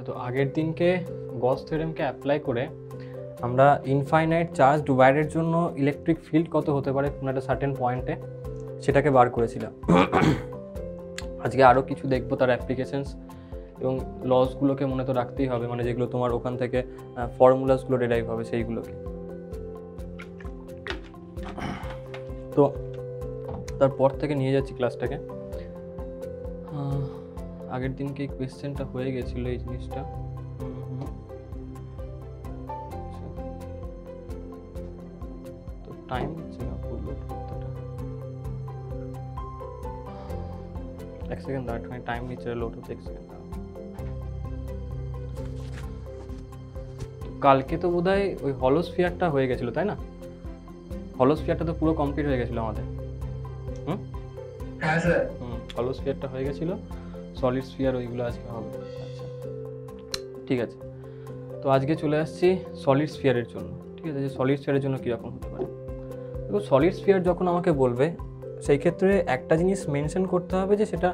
তো আগের দিনকে গস থিওরেমকে অ্যাপ্লাই করে আমরা ইনফাইনাইট চার্জ ডিভাইডের জন্য ইলেকট্রিক ফিল্ড কত হতে পারে কোনো একটা সার্টেন পয়েন্টে সেটাকে বার করেছিলাম। আজকে আরও কিছু দেখবো তার অ্যাপ্লিকেশনস এবং লসগুলোকে মনে তো রাখতেই হবে, মানে যেগুলো তোমার ওখান থেকে ফর্মুলাসগুলো ডেরাইভ হবে সেইগুলোকে। তো তারপর থেকে নিয়ে যাচ্ছি ক্লাসটাকে। আগের দিনকে এই কোয়েশ্চেনটা হয়ে গেছিলো এই জিনিসটা। তো টাইম হচ্ছে না ফুল লোড করতেটা, এক সেকেন্ড দাঁড়া, টাইম নিচে লোড হচ্ছে, এক সেকেন্ড। কালকে তো বোধহয় ওই হলোস্ফিয়ারটা হয়ে গেছিলো, তাই না? হলোস্ফিয়ারটা তো পুরো কমপ্লিট হয়ে গেছিলো আমাদের। হ্যাঁ স্যার। হলোস্ফিয়ারটা হয়ে গেছিলো, সলিড স্ফিয়ার ওইগুলো আজকে হবে। আচ্ছা ঠিক আছে, তো আজকে চলে আসছি সলিড স্ফিয়ারের জন্য। ঠিক আছে, যে সলিড স্ফিয়ারের জন্য কীরকম হতে পারে। দেখো সলিড স্ফিয়ার যখন আমাকে বলবে সেই ক্ষেত্রে একটা জিনিস মেনশন করতে হবে যে সেটা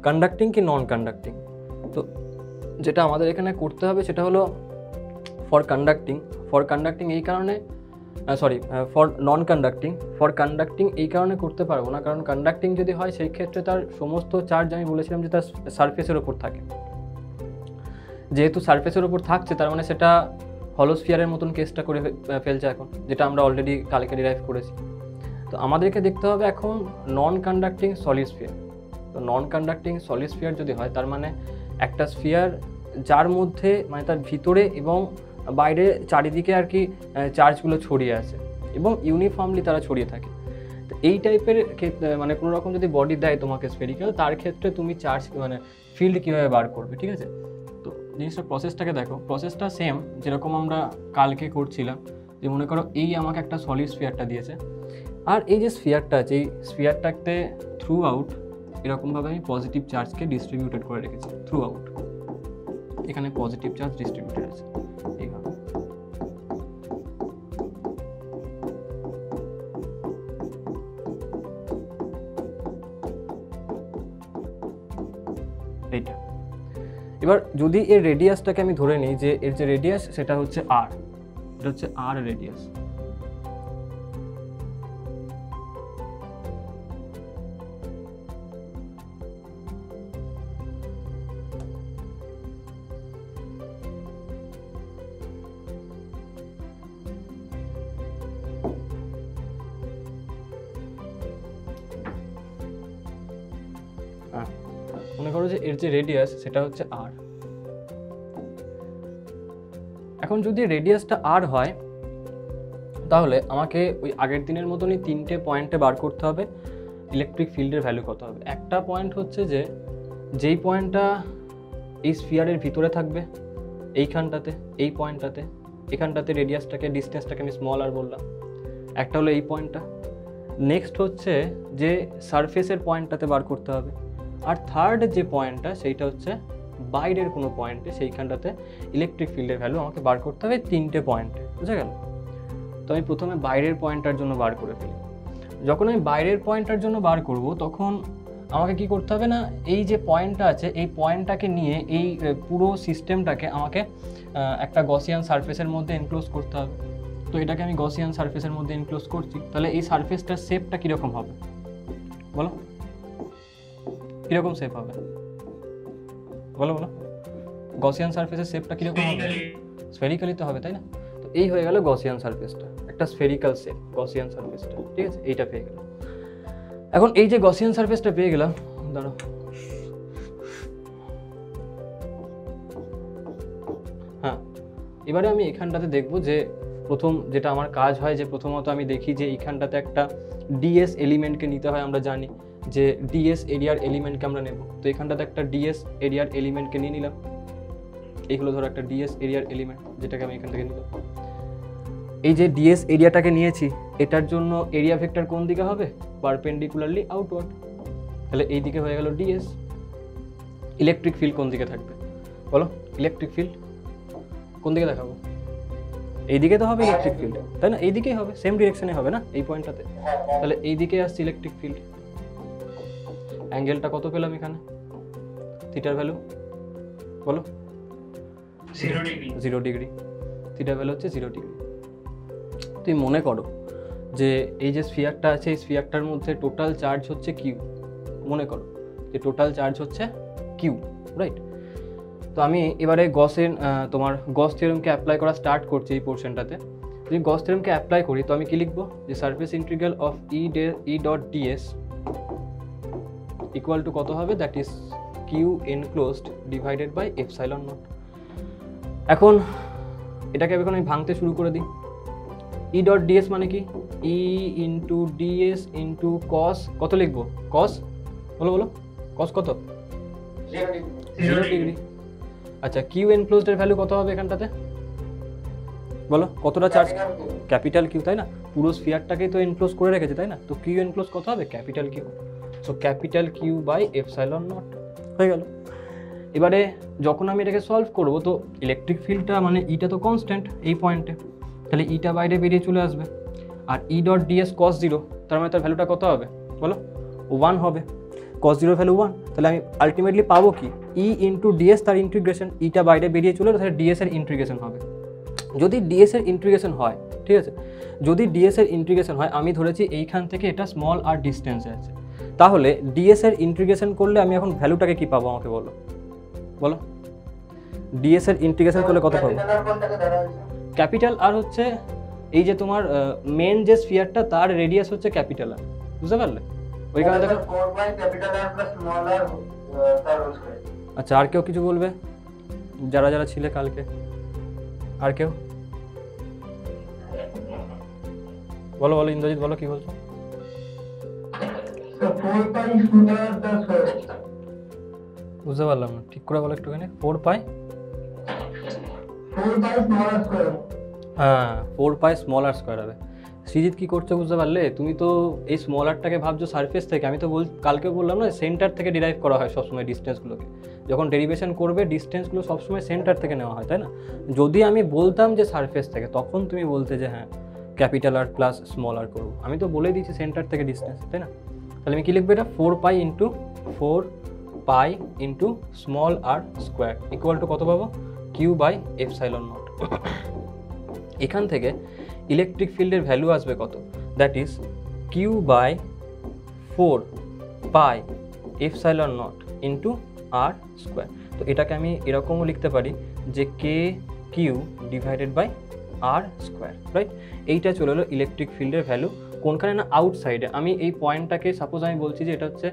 কন্ডাক্টিং কি নন কন্ডাক্টিং। তো যেটা আমাদের এখানে করতে হবে সেটা হলো ফর কন্ডাক্টিং এই কারণে ফর নন কন্ডাক্টিং এই কারণে করতে পারবো না, কারণ কন্ডাক্টিং যদি হয় সেই ক্ষেত্রে তার সমস্ত চার্জ আমি বলেছিলাম যে তার সারফেসের ওপর থাকে। যেহেতু সারফেসের ওপর থাকছে তার মানে সেটা হলোস্ফিয়ারের মতন কেসটা করে ফেলছে এখন, যেটা আমরা অলরেডি কালকে ডিরাইভ করেছি। তো আমাদেরকে দেখতে হবে এখন নন কন্ডাক্টিং সলিড স্ফিয়ার। তো নন কন্ডাক্টিং সলিড স্ফিয়ার যদি হয় তার মানে একটা স্ফিয়ার যার মধ্যে মানে তার ভিতরে এবং বাইরে চারিদিকে আর কি চার্জগুলো ছড়িয়ে আছে এবং ইউনিফর্মলি তারা ছড়িয়ে থাকে। তো এই টাইপের মানে কোনো রকম যদি বডি দেয় তোমাকে স্ফেরিক্যাল, তার ক্ষেত্রে তুমি চার্জ মানে ফিল্ড কীভাবে বার করবে। ঠিক আছে, তো জিনিসটা প্রসেসটাকে দেখো, প্রসেসটা সেম যেরকম আমরা কালকে করছিলাম। যে মনে করো এই আমাকে একটা সলিড স্ফিয়ারটা দিয়েছে, আর এই যে স্ফিয়ারটা আছে এই স্ফিয়ারটাতে থ্রু আউট এরকমভাবে আমি পজিটিভ চার্জকে ডিস্ট্রিবিউটেড করে রেখেছি। থ্রু আউট এখানে পজিটিভ চার্জ ডিস্ট্রিবিউটেড আছে এইভাবে। এইটা এবার যদি এর রেডিয়াসটাকে আমি ধরে নিই যে এর যে রেডিয়াস সেটা হচ্ছে আর, এটা হচ্ছে আর রেডিয়াস। মনে করো যে এর যে রেডিয়াস সেটা হচ্ছে আর। এখন যদি রেডিয়াসটা আর হয় তাহলে আমাকে ওই আগের দিনের মতনই তিনটে পয়েন্টে বার করতে হবে ইলেকট্রিক ফিল্ডের ভ্যালু কত হবে। একটা পয়েন্ট হচ্ছে যে যেই পয়েন্টটা এই স্ফিয়ারের ভিতরে থাকবে এইখানটাতে, এই পয়েন্টটাতে, এখানটাতে রেডিয়াসটাকে ডিস্টেন্সটাকে আমি স্মল আর বললাম, একটা হলো এই পয়েন্টটা। নেক্সট হচ্ছে যে সারফেসের পয়েন্টটাতে বার করতে হবে, আর থার্ড যে পয়েন্টটা সেইটা হচ্ছে বাইরের কোনো পয়েন্টে, সেইখানটাতে ইলেকট্রিক ফিল্ডের ভ্যালু আমাকে বার করতে হবে তিনটে পয়েন্টে। বুঝা গেল? তো আমি প্রথমে বাইরের পয়েন্টটার জন্য বার করে ফেলি। যখন আমি বাইরের পয়েন্টটার জন্য বার করব তখন আমাকে কি করতে হবে না, এই যে পয়েন্টটা আছে এই পয়েন্টটাকে নিয়ে এই পুরো সিস্টেমটাকে আমাকে একটা গসিয়ান সারফেসের মধ্যে এনক্লোজ করতে হবে। তো এটাকে আমি গসিয়ান সারফেসের মধ্যে এনক্লোজ করছি, তাহলে এই সারফেসটার শেপটা কীরকম হবে বলো? কীরকম শেপ হবে বলো? গসিয়ান সারফেসের শেপটা কীরকম হবে? স্ফেরিক্যালি তো হবে, তাই না? তো এই হয়ে গেল গসিয়ান সারফেসটা, একটা স্ফেরিক্যাল শেপ গসিয়ান সারফেসটা। ঠিক আছে, এইটা পেয়ে গেল। এখন এই যে গসিয়ান সারফেসটা পেয়ে গেলাম, দাঁড়াও, হ্যাঁ এবারে আমি এখানটাতে দেখব যে প্রথম যেটা আমার কাজ হয় যে প্রথমত আমি দেখি যে এইখানটাতে একটা ডিএস এলিমেন্টকে নিতে হয়। আমরা জানি যে ডিএস এরিয়ার এলিমেন্টকে আমরা নেব, তো এখানটাতে একটা ডিএস এরিয়ার এলিমেন্টকে নিয়ে নিলাম। এইগুলো ধরো একটা ডিএস এরিয়ার এলিমেন্ট যেটাকে আমি এখান থেকে নিলাম। এই যে ডিএস এরিয়াটাকে নিয়েছি এটার জন্য এরিয়া ভেক্টর কোন দিকে হবে? Perpendicularly outward. তাহলে এই দিকে হয়ে গেল ডিএস। ইলেকট্রিক ফিল্ড কোন দিকে থাকবে বলো? ইলেকট্রিক ফিল্ড কোন দিকে দেখাবো? এই দিকে তো হবে ইলেকট্রিক ফিল্ড, তাই না? এই দিকেই হবে, সেম ডিরেকশনে হবে না এই পয়েন্টটাতে। তাহলে এই দিকে আসছে ইলেকট্রিক ফিল্ড। অ্যাঙ্গেলটা কত পেলাম এখানে? থিটার ভ্যালু বলো? 0 ডিগ্রি, থিটা ভ্যালু হচ্ছে 0 ডিগ্রি। তুমি মনে করো যে এই যে স্ফিয়ারটা আছে, এই স্ফিয়ারটার মধ্যে টোটাল চার্জ হচ্ছে কিউ। মনে করো যে টোটাল চার্জ হচ্ছে কিউ, রাইট? তো আমি এবারে তোমার গস থিওরেমকে অ্যাপ্লাই করা স্টার্ট করছি এই পোর্শনটাতে। যদি গস থিওরেমকে অ্যাপ্লাই করি তো আমি কি লিখবো, যে surface integral of E dot DS equal to কত হবে, that is Q enclosed divided by epsilon naught. এখন এটাকে এখন আমি ভাঙতে শুরু করে দিই। ই ডট ডিএস মানে কি, ই ইন্টু ডিএস ইন্টু কস, কত লিখবো, কস, বলো বলো, কস কত, 0 ডিগ্রি। আচ্ছা, কিউ এনক্লোজড এর ভ্যালু কত হবে এখানটাতে, বলো কতটা চার্জ, ক্যাপিটাল কিউ, তাই না? পুরো স্ফিয়ারটাকেই তো এনক্লোজ করে রেখেছে, তাই না? তো কিউ এনক্লোজ কত হবে, capital Q. So capital Q by epsilon naught হয়ে গেল। এবারে যখন আমি এটাকে সলভ করব তো ইলেকট্রিক ফিল্ডটা মানে ইটা তো কনস্ট্যান্ট এই পয়েন্টে, তাহলে ইটা বাইরে বেরিয়ে চলে আসবে। আর ই ডট ডিএস কস 0, তার মানে তার ভ্যালুটা কত হবে বলো, 1 হবে। কস 0 ভ্যালু 1, তাহলে আমি আলটিমেটলি পাবো কি, ই ইন্টু ডিএস তার ইন্টিগ্রেশন, ইটা বাইরে বেরিয়ে চলে তাহলে ডিএস এর ইন্টিগ্রেশন হবে। যদি ডিএস এর ইন্টিগ্রেশন হয়, ঠিক আছে, যদি ডিএস এর ইন্টিগ্রেশন হয়, আমি ধরেছি এইখান থেকে এটা স্মল আর ডিস্টেন্সে আছে, তাহলে ডিএস এর ইন্টিগ্রেশন করলে আমি এখন ভ্যালুটাকে কি পাবো আমাকে বলো, বলো ডিএস এর ইন্টিগ্রেশন করলে কত পাবো, ক্যাপিটাল আর হচ্ছে এই যে তোমার মেন যে স্ফিয়ারটা তার রেডিয়াস হচ্ছে ক্যাপিটাল আর, বুঝতে পারলে? ওইখানে দেখো 4 by capital R plus small R তার হোল স্কয়ার। আচ্ছা, আর কেউ কিছু বলবে, যারা যারা ছিলে কালকে, আর কেউ বলো, বলো ইন্দ্রজিৎ বলো কি বলছো। 4 পাই স্মল আর দ্য স্কয়ার। বুঝতে পারলাম না, ঠিক করে বলো একটুখানি। 4 পাই স্মল আর স্কয়ার। হ্যাঁ, 4 পাই স্মল আর স্কয়ার হবে। সৃজিত কি করছো বুঝতে পারলে? তুমি তো এই স্মল আরটাকে ভাবছো সারফেস থেকে, আমি তো কালকে বললাম না সেন্টার থেকে ডিরাইভ করা হয় সবসময় ডিস্টেন্সগুলোকে, যখন ডেরিভেশন করবে ডিস্টেন্সগুলো সবসময় সেন্টার থেকে নেওয়া হয়, তাই না? যদি আমি বলতাম যে সারফেস থেকে, তখন তুমি বলতে যে হ্যাঁ ক্যাপিটাল আর প্লাস স্মল আর করবো, আমি তো বলেই দিচ্ছি সেন্টার থেকে ডিস্টেন্স, তাই না? তাহলে আমি কি লিখবো, এটা 4 pi into 4 pi into small R square equal to কত পাবো, কিউ বাই এপসাইলন নট। এখান থেকে ইলেকট্রিক ফিল্ডের ভ্যালু আসবে কত, that is Q by 4 pi epsilon naught into R square. তো এটাকে আমি এরকমও লিখতে পারি যে K Q divided by R square, right? এইটা চলে এলো ইলেকট্রিক ফিল্ডের ভ্যালু কোনখানে না, আউটসাইডে। আমি এই পয়েন্টটাকে সাপোজ আমি বলছি যে এটা হচ্ছে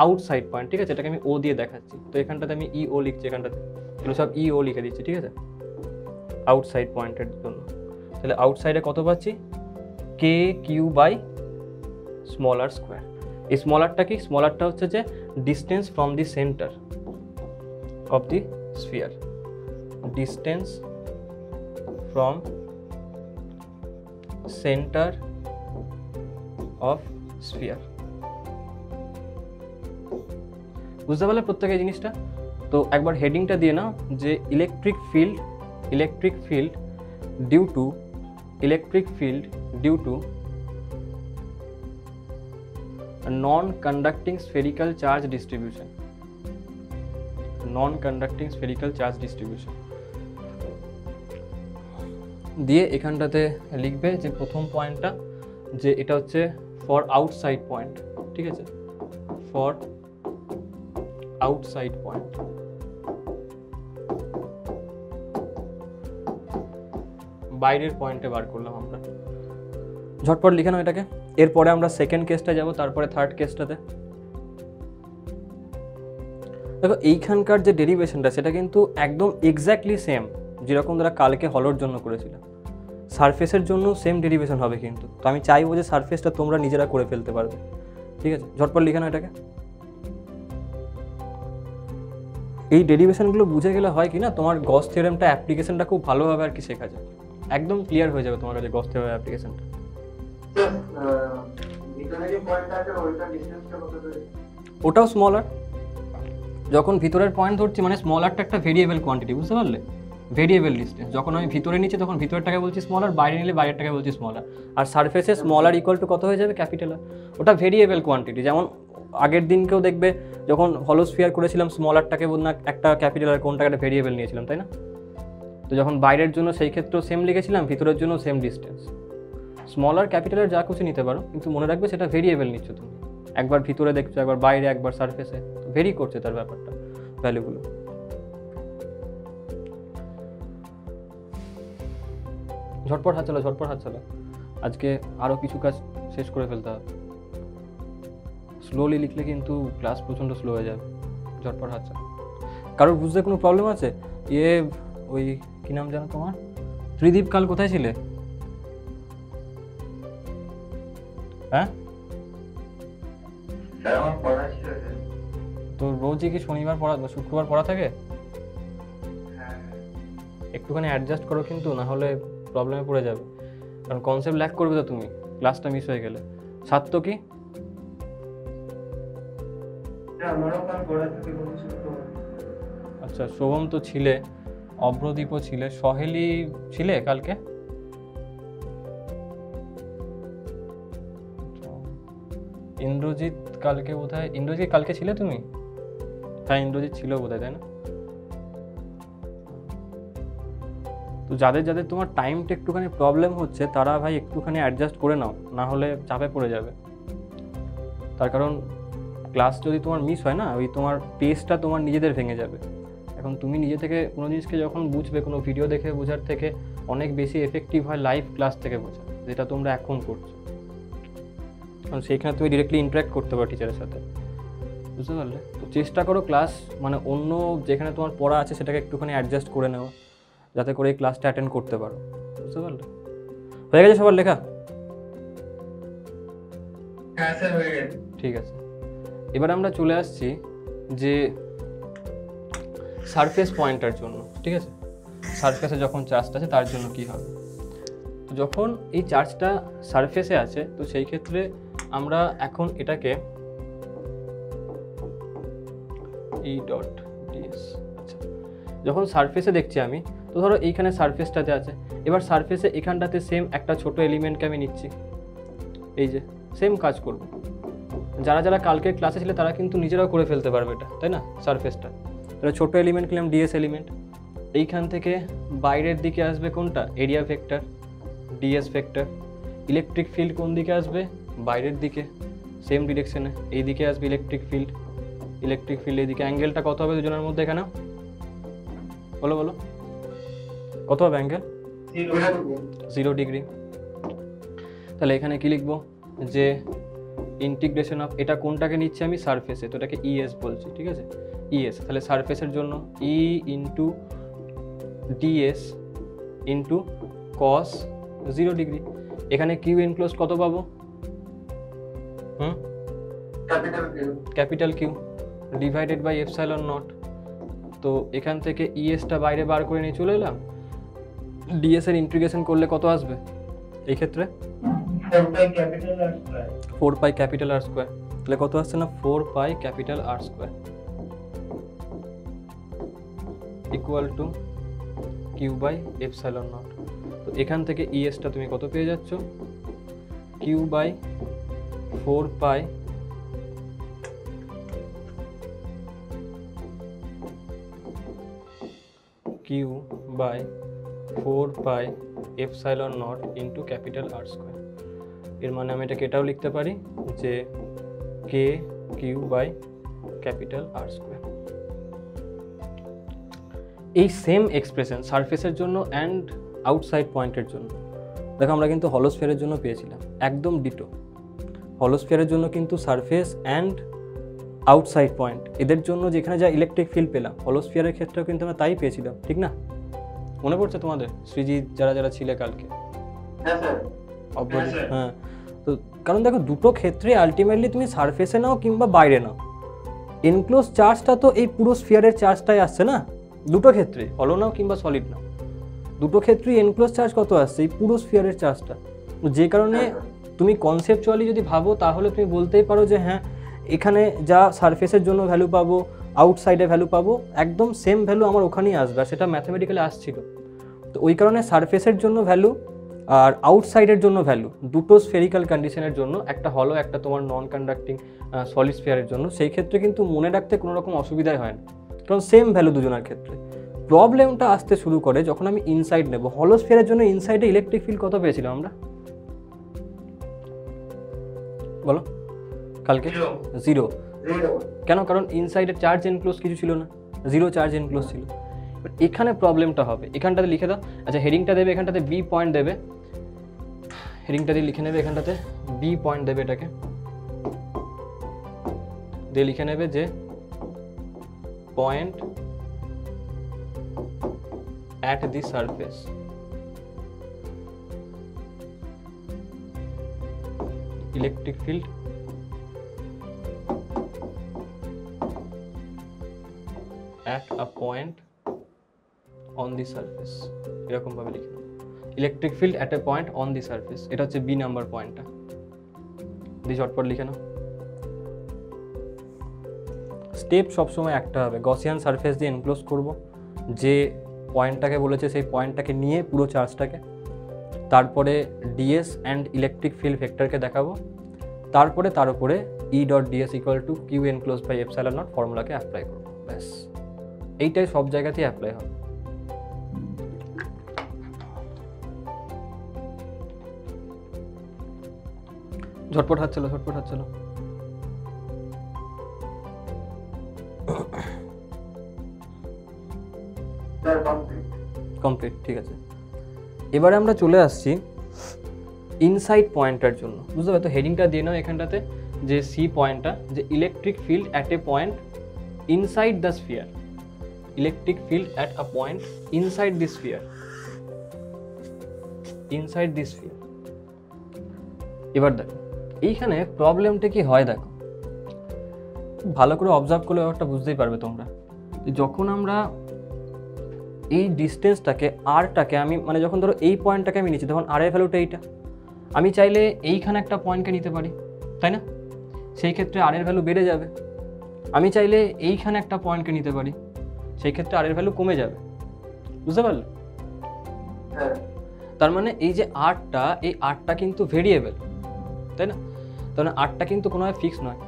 আউটসাইড পয়েন্ট, ঠিক আছে, এটাকে আমি ও দিয়ে দেখাচ্ছি। তো এখানটাতে আমি ই ও লিখছি, এখানটাতে এগুলো সব ই ও লিখে দিচ্ছি, ঠিক আছে, আউটসাইড পয়েন্টের জন্য। তাহলে আউটসাইডে কত পাচ্ছি, K Q by small R square. এই স্মল আরটা কি, স্মল আরটা হচ্ছে যে distance from the centre of the sphere, distance from centre of sphere. বুঝতে পারলে প্রত্যেক এই জিনিসটা? তো একবার হেডিংটা দিয়ে নাও যে electric field due to non-conducting spherical charge distribution, দিয়ে এখানটাতে লিখবে যে প্রথম পয়েন্টটা যে এটা হচ্ছে ফর আউটসাইড পয়েন্ট, ঠিক আছে, ফর আউটসাইড পয়েন্ট। বাইরের পয়েন্টে বার করলাম আমরা, ঝটপট লিখে নাও এটাকে। এরপরে আমরা সেকেন্ড কেসটা যাব, তারপরে থার্ড কেসটাতে। দেখো এইখানকার যে ডেরিভেশনটা সেটা কিন্তু একদম এক্স্যাক্টলি সেম যেরকম তারা কালকে হলোর জন্য করেছিলাম, সারফেসের জন্য সেম ডেরিভেশন হবে কিন্তু। তো আমি চাইবো যে সারফেসটা তোমরা নিজেরা করে ফেলতে পারবে, ঠিক আছে, ঝটপট লিখে নাও এটাকে। এই ডেরিভেশনগুলো বুঝে গেলে হয় কি না, তোমার গস থিওরেমটা অ্যাপ্লিকেশনটা খুব ভালোভাবে আর কি শেখা যায়, একদম ক্লিয়ার হয়ে যাবে তোমার কাছে গস থিওরেম অ্যাপ্লিকেশনটা। ওটাও স্মল আর, যখন ভিতরের পয়েন্ট ধরছি মানে স্মল আরটা একটা ভেরিয়েবল কোয়ান্টিটি, বুঝতে পারলে, ভেরিয়েবল ডিস্টেন্স। যখন আমি ভিতরে নিচ্ছি তখন ভিতরেরটাকে বলছি স্মল আর, বাইরে নিলে বাইরেরটাকে বলছি স্মল আর। আর সারফেসে স্মল আর ইকুয়াল টু কত হয়ে যাবে, ক্যাপিটাল আর। ওটা ভেরিয়েবল কোয়ান্টিটি। যেমন আগের দিনকেও দেখবে যখন হলো স্ফিয়ার করেছিলাম, স্মল আরটাকে না একটা ক্যাপিটাল আর কোনটাকে একটা ভেরিয়েবল নিয়েছিলাম, তাই না? তো যখন বাইরের জন্য সেই ক্ষেত্রেও সেম লিখেছিলাম, ভিতরের জন্য সেম ডিস্টেন্স। স্মল আর ক্যাপিটালের যা কিছু নিতে পারো, কিন্তু মনে রাখবে সেটা ভেরিয়েবল নিচ্ছ তুমি, একবার ভিতরে দেখছো, একবার বাইরে, একবার সারফেসে, ভেরি করছে তার ব্যাপারটা, ভ্যালুগুলো। ঝটপট হাত চালা, ঝটপট হাত চালা, আজকে আরও কিছু কাজ শেষ করে ফেলতে হবে। স্লোলি লিখলে কিন্তু ক্লাস প্রচণ্ড স্লো হয়ে যাবে। ঝটপট হাত চালা। কারোর বুঝতে কোনো প্রবলেম আছে? ওই কী নাম জানো তোমার? ত্রিদীপ, কাল কোথায় ছিলে? হ্যাঁ, স্যার আমার পড়া ছিল স্যার। তো রোজই কি শনিবার পড়া বা শুক্রবার পড়া থাকে? হ্যাঁ একটুখানি অ্যাডজাস্ট করো কিন্তু, না হলে প্রবলেমে পড়ে যাবে। কারণ কনসেপ্ট ল্যাক করবে তো তুমি, ক্লাসটা মিস হয়ে গেলে। ছাত্র কি? আমারও কাল পড়া থেকে বলছিল তো। আচ্ছা, শোভম তো ছিলে, অভ্রদীপও ছিলে, সহেলি ছিলে কালকে? ইন্দ্রজিৎ কালকে বোধহয়, ইন্দ্রজিৎ কালকে ছিলে তুমি? হ্যাঁ, ইন্দ্রজিৎ ছিল বোধহয়, তাই না? তো যাদের যাদের তোমার টাইমটা একটুখানি প্রবলেম হচ্ছে, তারা ভাই একটুখানি অ্যাডজাস্ট করে নাও, না হলে চাপে পড়ে যাবে। তার কারণ ক্লাস যদি তোমার মিস হয় না, ওই তোমার পেসটা তোমার নিজেদের ভেঙে যাবে। এখন তুমি নিজে থেকে কোনো জিনিসকে যখন বুঝবে, কোনো ভিডিও দেখে বোঝার থেকে অনেক বেশি এফেক্টিভ হয় লাইভ ক্লাস থেকে বোঝা, যেটা তোমরা এখন করছো। কারণ সেইখানে তুমি ডিরেক্টলি ইন্টারাক্ট করতে পারো টিচারের সাথে, বুঝতে পারলে? তো চেষ্টা করো ক্লাস, মানে অন্য যেখানে তোমার পড়া আছে সেটাকে একটুখানি অ্যাডজাস্ট করে নেওয়া, যাতে করে এই ক্লাসটা অ্যাটেন্ড করতে পারো, বুঝতে পারলে? হয়ে গেছে সবার লেখা? হ্যাঁ স্যার হয়ে গেছে। ঠিক আছে, এবার আমরা চলে আসছি যে সারফেস পয়েন্টার জন্য। ঠিক আছে, সারফেসে যখন চার্জটা আছে তার জন্য কি হবে। তো যখন এই চার্জটা সারফেসে আছে, তো সেই ক্ষেত্রে আমরা এখন এটাকে E.ds, আচ্ছা, যখন সারফেসে দেখছি আমি, তো ধরো এইখানে সারফেসটাতে আছে, এবার সারফেসে এখানটাতে সেম একটা ছোট এলিমেন্টকে আমি নিচ্ছি, এই যে সেম কাজ করব। যারা যারা কালকের ক্লাসে ছিল তারা কিন্তু নিজেরাও করে ফেলতে পারবে এটা, তাই না? সারফেসটা তাহলে ছোটো এলিমেন্ট নিলাম, ডিএস এলিমেন্ট। এইখান থেকে বাইরের দিকে আসবে কোনটা? Area vector, DS vector. Electric field কোন দিকে আসবে? বাইরের দিকে, সেম ডিরেকশনে, এই দিকে আসবে ইলেকট্রিক ফিল্ড। ইলেকট্রিক ফিল্ড এইদিকে। অ্যাঙ্গেলটা কত হবে দুজনের মধ্যে এখানে? বলো বলো, কত হবে অ্যাঙ্গেল? 0 ডিগ্রি। তাহলে এখানে কি লিখবো? যে ইন্টিগ্রেশন অফ, এটা কোনটাকে নিচ্ছি আমি? সারফেসে, তো এটাকে ইএস বলছি, ঠিক আছে? ইএস, তাহলে সারফেসের জন্য E into DS into cos 0 degree. এখানে কিউ এনক্লোজ কত পাবো? Capital Q divided by epsilon naught. তো এখান থেকে ইএসটা বাইরে বার করে নিয়ে চলে এলাম। ডিএস এর ইন্টিগ্রেশন করলে কত আসবে এই ক্ষেত্রে? 4 পাই ক্যাপিটাল আর স্কোয়ার। তাহলে কত আসছে না? 4 pi capital R square equal to Q by epsilon naught. তো এখান থেকে ইএসটা তুমি কত পেয়ে যাচ্ছ? Q by 4 pi Q by 4 pi epsilon naught into capital R square. এর মানে আমি এটাকে এটাও লিখতে পারি যে K Q by capital R square. এই সেম এক্সপ্রেশন সারফেসের জন্য অ্যান্ড আউটসাইড পয়েন্টের জন্য। দেখো আমরা কিন্তু হলোস্ফিয়ারের জন্য পেয়েছিলাম, একদম ডিটো। হলোস্ফিয়ারের জন্য কিন্তু সারফেস অ্যান্ড আউটসাইড পয়েন্ট, এদের জন্য যেখানে যা ইলেকট্রিক ফিল্ড পেলাম, হলোস্ফিয়ারের ক্ষেত্রেও কিন্তু আমরা তাই পেয়েছিলাম, ঠিক না? মনে পড়ছে তোমাদের? সৃজিৎ, যারা যারা ছিলে কালকে, হ্যাঁ। তো কারণ দেখো দুটো ক্ষেত্রে আলটিমেটলি তুমি সারফেসে নাও কিংবা বাইরে নাও, এনক্লোজ চার্জটা তো এই পুরো স্ফিয়ারের চার্জটাই আসছে না দুটো ক্ষেত্রে, হলো নাও কিংবা সলিড নাও, দুটো ক্ষেত্রেই এনক্লোজ চার্জ কত আসছে? এই পুরো স্ফিয়ারের চার্জটা। যে কারণে তুমি কনসেপচুয়ালি যদি ভাবো তাহলে তুমি বলতেই পারো যে হ্যাঁ, এখানে যা সারফেসের জন্য ভ্যালু পাবো, আউটসাইডে ভ্যালু পাবো, একদম সেম ভ্যালু আমার ওখানেই আসবে, আর সেটা ম্যাথমেটিক্যালি আসছিল। তো ওই কারণে সারফেসের জন্য ভ্যালু আর আউটসাইডের জন্য ভ্যালু, দুটো স্ফেরিক্যাল কন্ডিশনের জন্য, একটা হলো একটা তোমার নন কন্ডাক্টিং সলিড স্ফিয়ারের জন্য, সেই ক্ষেত্রে কিন্তু মনে রাখতে কোনো রকম অসুবিধাই হয় না, কারণ সেম ভ্যালু দুজনের ক্ষেত্রে। প্রবলেমটা আসতে শুরু করে যখন আমি ইনসাইড নেব। হলো স্ফিয়ারের জন্য ইনসাইডে ইলেকট্রিক ফিল্ড কত পেয়েছিলাম আমরা, বলো কালকে? 0। কেন? কারণ ইনসাইডে চার্জ এনক্লোজ কিছু ছিল না, 0 চার্জ এনক্লোজ ছিল। বাট এখানে প্রবলেমটা হবে, এখানটাতে লিখে দাও। আচ্ছা, হেডিংটা দেবে এখানটাতে বি পয়েন্ট দেবে, হেডিংটা দিয়ে লিখে নেবে এখানটাতে বি পয়েন্ট দেবে, এটাকে দিয়ে লিখে নেবে যে point at the surface, electric field at a point on the surface, এরকম ভাবে লিখে নাও, electric field at a point on the surface। এটা হচ্ছে বি নাম্বার পয়েন্টটা, দিয়ে ঝটপট লিখে নাও। স্টেপ সবসময় একটা হবে, গসিয়ান সারফেস দিয়ে এনক্লোজ করব, যে পয়েন্টটাকে বলেছে সেই পয়েন্টটাকে নিয়ে পুরো চার্জটাকে, তারপরে ডিএস অ্যান্ড ইলেকট্রিক ফিল্ড ভেক্টরকে দেখাবো, তারপরে তার উপরে E dot DS equal to Q enclose by epsilon naught ফর্মুলাকে অ্যাপ্লাই করবো। ব্যাস, এইটাই সব জায়গাতেই অ্যাপ্লাই হবে। ঝটপট হাত চলো, ঝটপট হাত চলো। কমপ্লিট, ঠিক আছে। এবারে আমরা চলে আসছি ইনসাইড পয়েন্টটার জন্য, বুঝতে পারছো? তো হেডিংটা দিয়ে নাও এখানটাতে যে সি পয়েন্টটা, যে electric field at a point inside the sphere, electric field at a point inside the sphere, inside the sphere. এবার দেখো এইখানে প্রবলেমটা কি হয়, দেখো ভালো করে অবজার্ভ করলে ব্যাপারটা বুঝতেই পারবে তোমরা। যখন আমরা এই ডিস্টেন্সটাকে আরটাকে আমি মানে যখন ধরো এই পয়েন্টটাকে আমি নিচ্ছি, তখন আর এর ভ্যালুটা এইটা, আমি চাইলে এইখানে একটা পয়েন্টকে নিতে পারি, তাই না? সেই ক্ষেত্রে আর এর ভ্যালু বেড়ে যাবে। আমি চাইলে এইখানে একটা পয়েন্টকে নিতে পারি, সেই ক্ষেত্রে আর এর ভ্যালু কমে যাবে, বুঝতে পারলে? তার মানে এই যে আরটা, এই আরটা কিন্তু ভেরিয়েবল, তাই না? তার মানে আরটা কিন্তু কোনোভাবে ফিক্স নয়।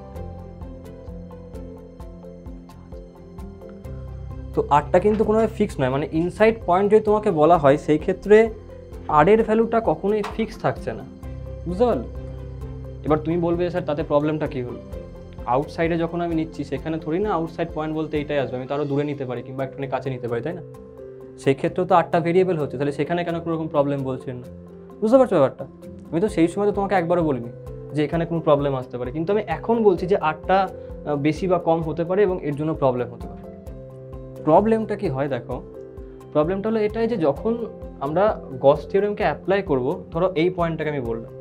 তো আরটা কিন্তু কোনোভাবে ফিক্স নয়, মানে ইনসাইড পয়েন্ট যদি তোমাকে বলা হয় সেই ক্ষেত্রে আর এর ভ্যালুটা কখনোই ফিক্স থাকছে না, বুঝতে পারলে? এবার তুমি বলবে স্যার তাতে প্রবলেমটা কী হলো? আউটসাইডে যখন আমি নিচ্ছি সেখানে থোড়ি না আউটসাইড পয়েন্ট বলতে এইটাই আসবে, আমি তো আরও দূরে নিতে পারি কিংবা একটুখানি কাছে নিতে পারি, তাই না? সেই ক্ষেত্রেও তো আরটা ভেরিয়েবল হচ্ছে, তাহলে সেখানে কেন কোনো রকম প্রবলেম বলছেন না, বুঝতে পারছো ব্যাপারটা? আমি তো সেই সময় তো তোমাকে একবারও বলিনি যে এখানে কোনো প্রবলেম আসতে পারে, কিন্তু আমি এখন বলছি যে আরটা বেশি বা কম হতে পারে এবং এর জন্য প্রবলেম হতে পারে। প্রবলেমটা কি হয় দেখো, প্রবলেমটা হলো এটাই যে যখন আমরা গস থিওরেমকে অ্যাপ্লাই করব, ধরো এই পয়েন্টটাকে আমি বললাম,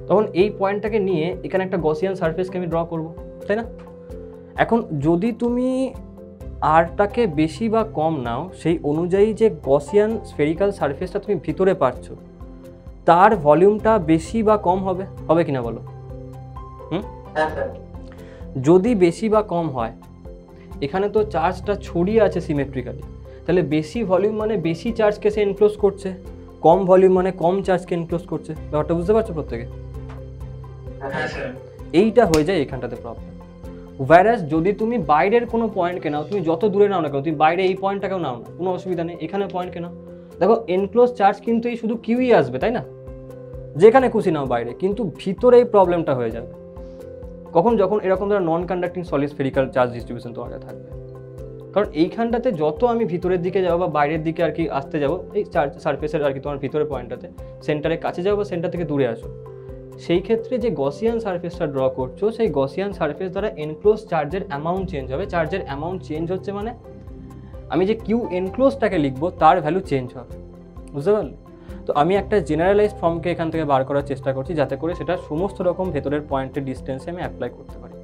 তখন এই পয়েন্টটাকে নিয়ে এখানে একটা গসিয়ান সারফেসকে আমি ড্র করব, তাই না? এখন যদি তুমি আরটাকে বেশি বা কম নাও, সেই অনুযায়ী যে গসিয়ান স্ফেরিক্যাল সারফেসটা তুমি ভিতরে পাচ্ছ তার ভলিউমটা বেশি বা কম হবে, হবে কিনা বলো? যদি বেশি বা কম হয়, এখানে তো চার্জটা ছড়িয়ে আছে সিমেট্রিক্যালি, তাহলে বেশি ভলিউম মানে বেশি চার্জকে সে এনক্লোজ করছে, কম ভলিউম মানে কম চার্জকে এনক্লোজ করছে। ব্যাপারটা বুঝতে পারছো প্রত্যেকে? এইটা হয়ে যায় এখানটাতে প্রবলেম। ওয়্যারাস যদি তুমি বাইরের কোনো পয়েন্টকে নাও, তুমি যত দূরে নাও না কেন, তুমি বাইরে এই পয়েন্টটাকেও নাও না, কোনো অসুবিধা নেই, এখানে পয়েন্টকে নাও, দেখো এনক্লোজ চার্জ কিন্তু এই শুধু কিউই আসবে, তাই না? যেখানে খুশি নাও বাইরে, কিন্তু ভিতরে এই প্রবলেমটা হয়ে যাবে কখন? যখন এরকম ধরো non conducting solid spherical charge distribution তোমার কাছে থাকবে। কারণ এইখানটাতে যত আমি ভিতরের দিকে যাবো বা বাইরের দিকে আর কি আসতে যাবো, এই চার্জ সারফেসের আর কি তোমার ভিতরের পয়েন্টটাতে সেন্টারের কাছে যাবো বা সেন্টার থেকে দূরে আসো, সেই ক্ষেত্রে যে গসিয়ান সারফেসটা ড্র করছো, সেই গসিয়ান সারফেস দ্বারা এনক্লোজ চার্জের অ্যামাউন্ট চেঞ্জ হবে। চার্জের অ্যামাউন্ট চেঞ্জ হচ্ছে মানে আমি যে কিউ এনক্লোজটাকে লিখবো তার ভ্যালু চেঞ্জ হবে, বুঝতে পারলে? তো আমি একটা জেনারেলাইজড ফর্মকে এখান থেকে বার করার চেষ্টা করছি, যাতে করে সেটা সমস্ত রকম ভেতরের পয়েন্টের ডিস্টেন্সে আমি অ্যাপ্লাই করতে পারি।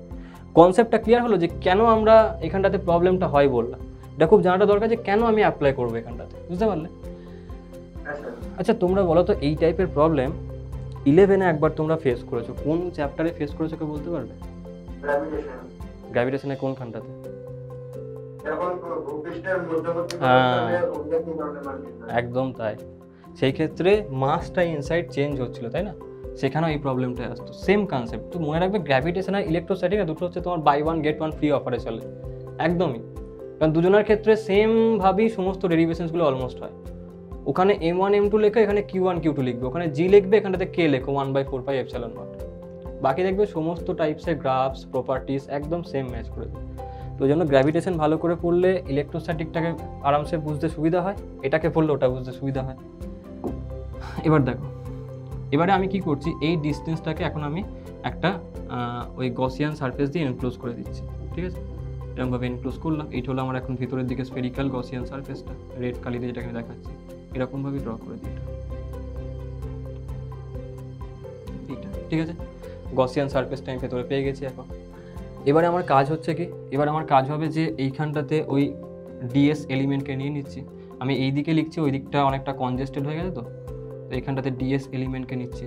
কনসেপ্টটা ক্লিয়ার হলো যে কেন আমরা এখানটাতে প্রবলেমটা হয় বললাম, এটা খুব জানাটা দরকার যে কেন আমি অ্যাপ্লাই করবো এখানটাতে, বুঝতে পারলে? আচ্ছা তোমরা বলো তো এই টাইপের প্রবলেম 11-এ একবার তোমরা ফেস করেছো, কোন চ্যাপ্টারে ফেস করেছো কেউ বলতে পারবে? গ্র্যাভিটেশনে কোনখানটাতে? একদম তাই। সেই ক্ষেত্রে মাসটা ইনসাইড চেঞ্জ হচ্ছিল, তাই না? সেখানেও এই প্রবলেমটা আসতো, সেম কনসেপ্ট। তো মনে রাখবে গ্র্যাভিটেশন আর ইলেকট্রোস্ট্যাটিক দুটো হচ্ছে তোমার buy one get one free অফারে চলে, একদমই। কারণ দুজনের ক্ষেত্রে সেমভাবেই সমস্ত ডেরিভেশনসগুলো অলমোস্ট হয়। ওখানে m1 m2 লেখো, এখানে q1 q2 লিখবে, ওখানে g লিখবে, এখানটাতে k লেখো 1/4πε0। বাকি দেখবে সমস্ত টাইপসের গ্রাফস প্রপার্টিস একদম সেম ম্যাচ করে দেবে। তো ওই জন্য গ্র্যাভিটেশন ভালো করে পড়লে ইলেকট্রোস্ট্যাটিকটাকে আরামসে বুঝতে সুবিধা হয়, এটাকে পড়লে ওটা বুঝতে সুবিধা হয়। এবার দেখো, এবারে আমি কি করছি, এই ডিস্টেন্সটাকে এখন আমি একটা ওই গসিয়ান সারফেস দিয়ে এনক্লোজ করে দিচ্ছি, ঠিক আছে? এরকমভাবে এনক্লোজ করলাম। এইটা হলো আমার এখন ভিতরের দিকে স্ফেরিক্যাল গসিয়ান সারফেসটা, রেড কালি দিয়ে যেটাকে দেখাচ্ছি, এরকমভাবে ড্র করে দিই এটা, ঠিক আছে? গসিয়ান সারফেসটা আমি ভেতরে পেয়ে গেছি এখন। এবারে আমার কাজ হচ্ছে কি, এবার আমার কাজ হবে যে এইখানটাতে ওই ডিএস এলিমেন্টকে নিয়ে নিচ্ছি। আমি এই দিকে লিখছি, ওই দিকটা অনেকটা কনজেস্টেড হয়ে গেছে, তো এইখানটাতে ডিএস এলিমেন্টকে নিচ্ছি।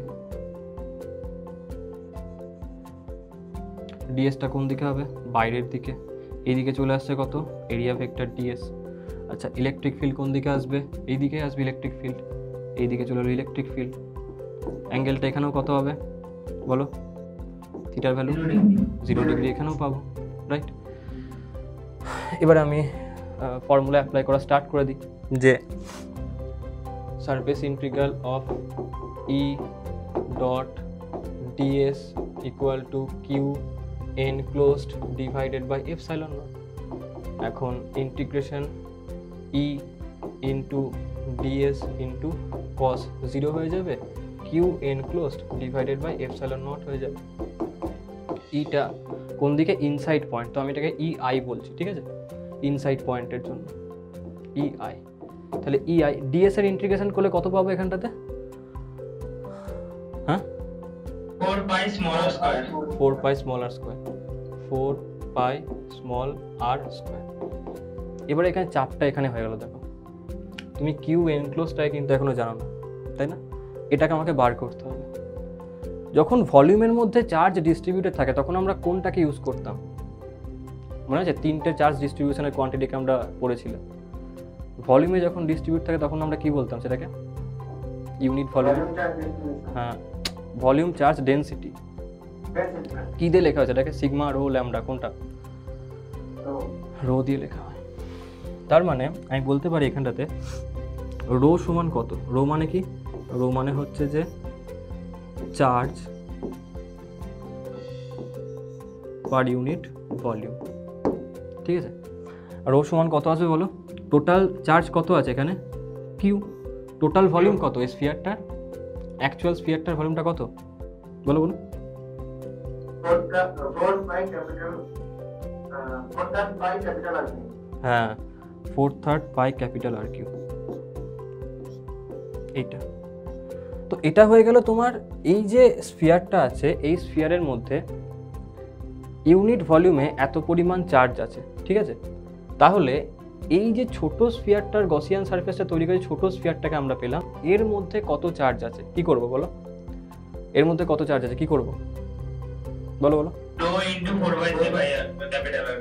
ডিএসটা কোন দিকে হবে? বাইরের দিকে। এইদিকে চলে আসছে কত? Area vector DS. আচ্ছা, ইলেকট্রিক ফিল্ড কোন দিকে আসবে? এই দিকে আসবে ইলেকট্রিক ফিল্ড, এই দিকে চলে এলো ইলেকট্রিক ফিল্ড। অ্যাঙ্গেলটা এখানেও কত হবে বলো? থিটার ভ্যালু 0 ডিগ্রি এখানেও পাবো, রাইট? এবার আমি ফর্মুলা অ্যাপ্লাই করা স্টার্ট করে দিই যে surface integral of E dot DS equal to Q enclosed divided by epsilon naught. এখন integration E into DS into cos 0 হয়ে যাবে, Q enclosed divided by epsilon naught হয়ে যাবে। ইটা কোন দিকে? ইনসাইড পয়েন্ট, তো আমি এটাকে ই আই বলছি, ঠিক আছে? ইনসাইড পয়েন্টের জন্য ই আই। তাহলে ই আই ডিএস এর ইন্টিগ্রেশন করলে কত পাবো এখানটাতে? হ্যাঁ, 4 small r square. 4 small r square, 4 small r square. এবারে এখানে চাপটা এখানে হয়ে গেল। দেখো, তুমি কিউ এনক্লোজটাই কিন্তু এখনো জানো না, তাই না? এটাকে আমাকে বার করতে হবে। যখন ভলিউমের মধ্যে চার্জ ডিস্ট্রিবিউটেড থাকে তখন আমরা কোনটাকে ইউজ করতাম? মনে আছে 3টে চার্জ ডিস্ট্রিবিউশনের কোয়ান্টিটিকে আমরা পড়েছিলাম। ভলিউমে যখন ডিস্ট্রিবিউট থাকে তখন আমরা কি বলতাম সেটাকে? Unit volume. হ্যাঁ, ভলিউম চার্জ ডেনসিটি। কি দিয়ে লেখা হয়েছে এটাকে? সিগমা রো ল্যামডা, কোনটা? রো দিয়ে লেখা হয়। তার মানে আমি বলতে পারি এখানটাতে রো সমান কত? রো মানে কি? রো মানে হচ্ছে যে চার্জ পার ইউনিট ভলিউম, ঠিক আছে? রো সমান কত আসবে বলো? টোটাল চার্জ কত আছে এখানে? কিউ। টোটাল ভলিউম কত স্ফিয়ারটার? অ্যাকচুয়াল স্ফিয়ারটার ভলিউমটা কত বলো বলো? 4/4 হ্যাঁ, 4/3 পাই ক্যাপিটাল আর কিউ। এইটা তো এটা হয়ে গেল তোমার এই যে স্ফিয়ারটা আছে, এই স্ফিয়ারের মধ্যে ইউনিট ভলিউমে এত পরিমাণ চার্জ আছে, ঠিক আছে? তাহলে এই যে ছোট স্ফিয়ারটার গসিয়ান সারফেসটা তৈরি করে ছোট স্ফিয়ারটাকে আমরা পেলাম, এর মধ্যে কত চার্জ আছে? কি করব বলো? এর মধ্যে কত চার্জ আছে কি করব বলো বলো? rho into 4/3 by capital R।